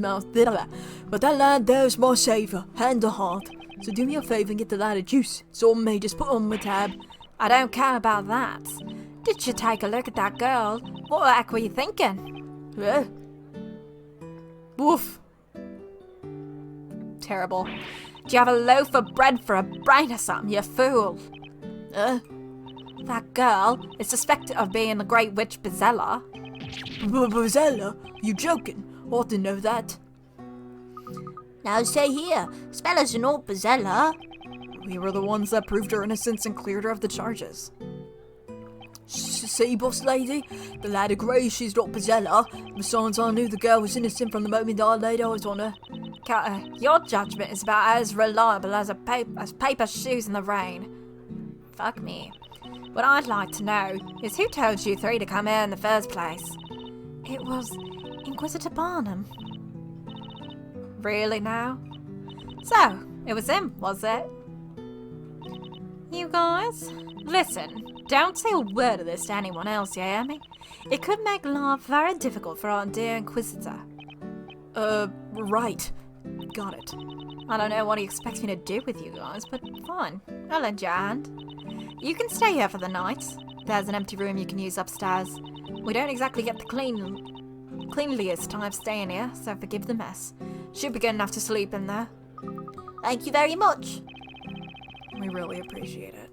my savior, hand to heart. So do me a favour and get the lad a juice. It's all me, just put on my tab. I don't care about that. Did you take a look at that girl? What the heck were you thinking? Yeah? Woof. Terrible. Do you have a loaf of bread for a brain or something, you fool? That girl is suspected of being the great witch Bezella. Bezella? You joking? I ought to know that. Now say here, Spella's not Bezella. We were the ones that proved her innocence and cleared her of the charges. See, boss lady? The lad agrees she's not Bezella. Besides, I knew the girl was innocent from the moment I laid eyes on her. Carter, your judgment is about as reliable as paper shoes in the rain. Fuck me. What I'd like to know is who told you three to come here in the first place? It was Inquisitor Barnum. Really now? So, it was him, was it? You guys, listen, don't say a word of this to anyone else, you hear me? It could make life very difficult for our dear Inquisitor. Right. Got it. I don't know what he expects me to do with you guys, but fine, I'll lend you a hand. You can stay here for the night. There's an empty room you can use upstairs. We don't exactly get the cleanliest time staying here, so forgive the mess. Should be good enough to sleep in there. Thank you very much. We really appreciate it.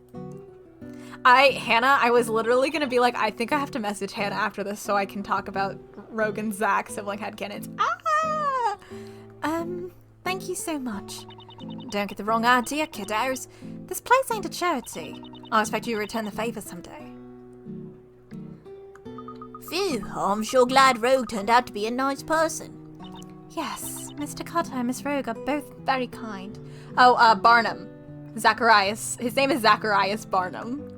Hannah, I was literally gonna be like, I think I have to message Hannah after this so I can talk about Rogue and Zach sibling headcanons. Thank you so much. Don't get the wrong idea, kiddos. This place ain't a charity. I expect you to return the favor someday. Phew, I'm sure glad Rogue turned out to be a nice person. Yes, Mr. Cutter and Miss Rogue are both very kind. Oh, Barnum. Zacharias. His name is Zacharias Barnum.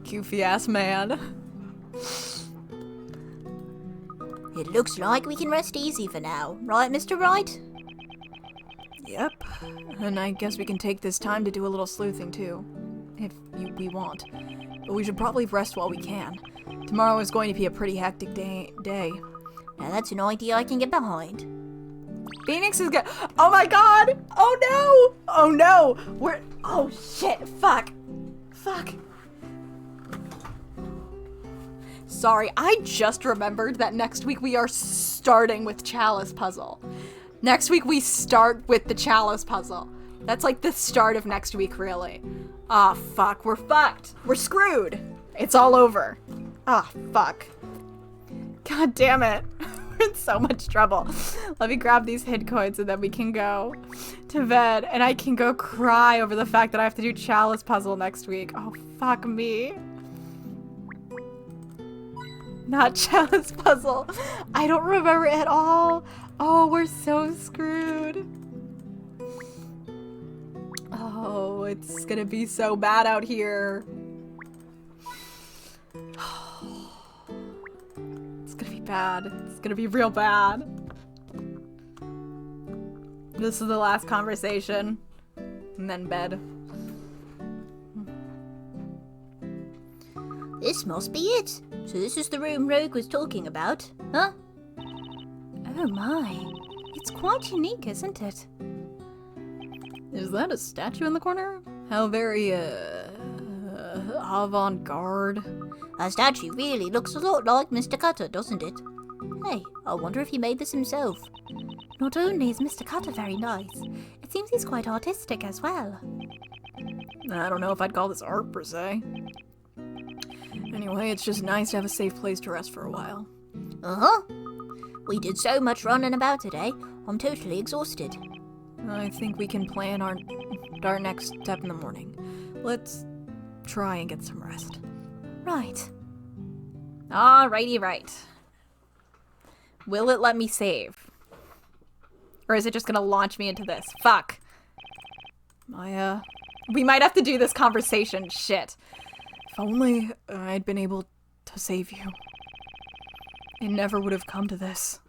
Goofy ass man. It looks like we can rest easy for now, right, Mr. Wright? Yep. And I guess we can take this time to do a little sleuthing too, if we want. But we should probably rest while we can. Tomorrow is going to be a pretty hectic day. Now that's an idea I can get behind. Phoenix is good. Oh my god! Oh no! Oh no! Oh shit! Fuck! Sorry, I just remembered that next week we are starting with Chalice Puzzle. Next week we start with the Chalice Puzzle. That's like the start of next week, really. Ah, fuck. We're fucked. We're screwed. It's all over. Ah, fuck. God damn it. We're in so much trouble. Let me grab these hit coins and then we can go to bed. And I can go cry over the fact that I have to do Chalice Puzzle next week. Oh, fuck me. Not Chalice Puzzle. I don't remember it at all. Oh, we're so screwed. Oh, it's gonna be so bad out here. It's gonna be bad. It's gonna be real bad. This is the last conversation. And then bed. This must be it. So this is the room Rogue was talking about, huh? Oh my. It's quite unique, isn't it? Is that a statue in the corner? How very, avant-garde. That statue really looks a lot like Mr. Cutter, doesn't it? Hey, I wonder if he made this himself. Not only is Mr. Cutter very nice, it seems he's quite artistic as well. I don't know if I'd call this art per se. Anyway, it's just nice to have a safe place to rest for a while. Uh-huh. We did so much running about today, I'm totally exhausted. I think we can plan our next step in the morning. Let's try and get some rest. Right. Alrighty, right. Will it let me save? Or is it just gonna launch me into this? Fuck. We might have to do this conversation. Shit. If only I'd been able to save you. It never would have come to this.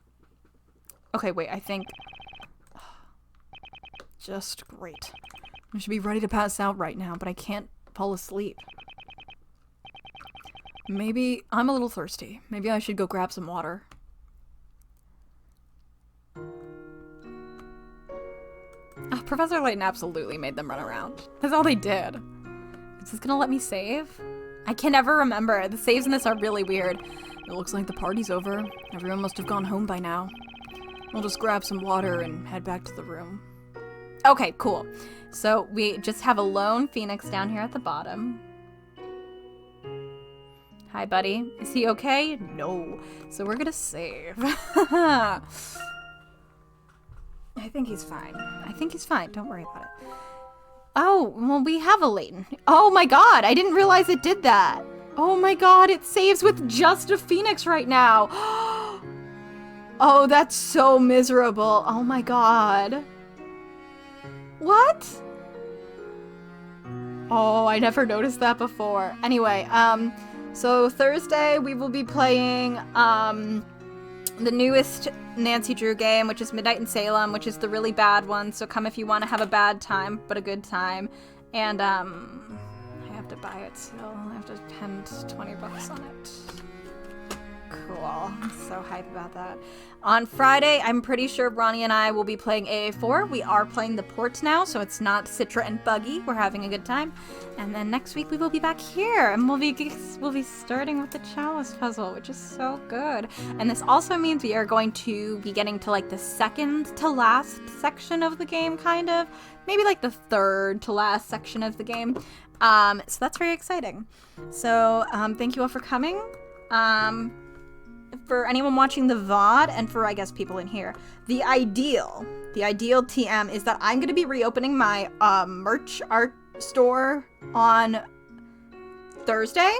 Okay, wait, I think... Just great. I should be ready to pass out right now, but I can't fall asleep. Maybe I'm a little thirsty. Maybe I should go grab some water. Oh, Professor Layton absolutely made them run around. That's all they did. Is this gonna let me save? I can never remember. The saves in this are really weird. It looks like the party's over. Everyone must have gone home by now. I'll just grab some water and head back to the room. Okay, cool. So we just have a lone Phoenix down here at the bottom. Hi, buddy. Is he okay? No. So we're gonna save. I think he's fine. I think he's fine. Don't worry about it. Oh, well, we have a Layton. Oh my god, I didn't realize it did that. Oh my god, it saves with just a Phoenix right now. Oh, that's so miserable. Oh my god. What? Oh, I never noticed that before. Anyway, so Thursday we will be playing the newest Nancy Drew game, which is Midnight in Salem, which is the really bad one. So come if you want to have a bad time, but a good time. And I have to buy it still. I have to spend $20 on it. Cool. I'm so hyped about that. On Friday, I'm pretty sure Ronnie and I will be playing AA4. We are playing the ports now, so it's not Citra and Buggy. We're having a good time. And then next week we will be back here, and we'll be starting with the Chalice puzzle, which is so good. And this also means we are going to be getting to like the second to last section of the game, kind of. Maybe like the third to last section of the game. So that's very exciting. So thank you all for coming. For anyone watching the VOD, and for, I guess, people in here, the ideal TM is that I'm going to be reopening my merch art store on Thursday.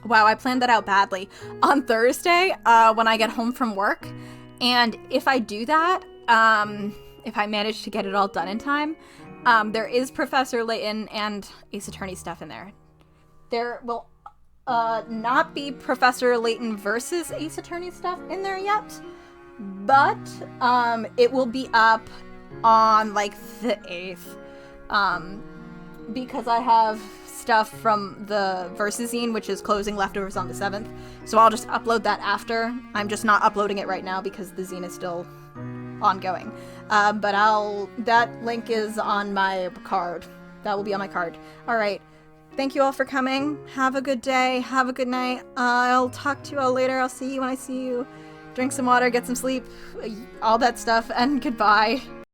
Wow, I planned that out badly. On Thursday, when I get home from work. And if I do that, if I manage to get it all done in time, there is Professor Layton and Ace Attorney stuff in there. There will not be Professor Layton versus Ace Attorney stuff in there yet, but it will be up on like the 8th, because I have stuff from the Versus zine, which is closing leftovers on the 7th, so I'll just upload that after. I'm just not uploading it right now because the zine is still ongoing, but that link is on my card. That will be on my card. All right. Thank you all for coming. Have a good day. Have a good night. I'll talk to you all later. I'll see you when I see you. Drink some water, get some sleep, all that stuff, and goodbye.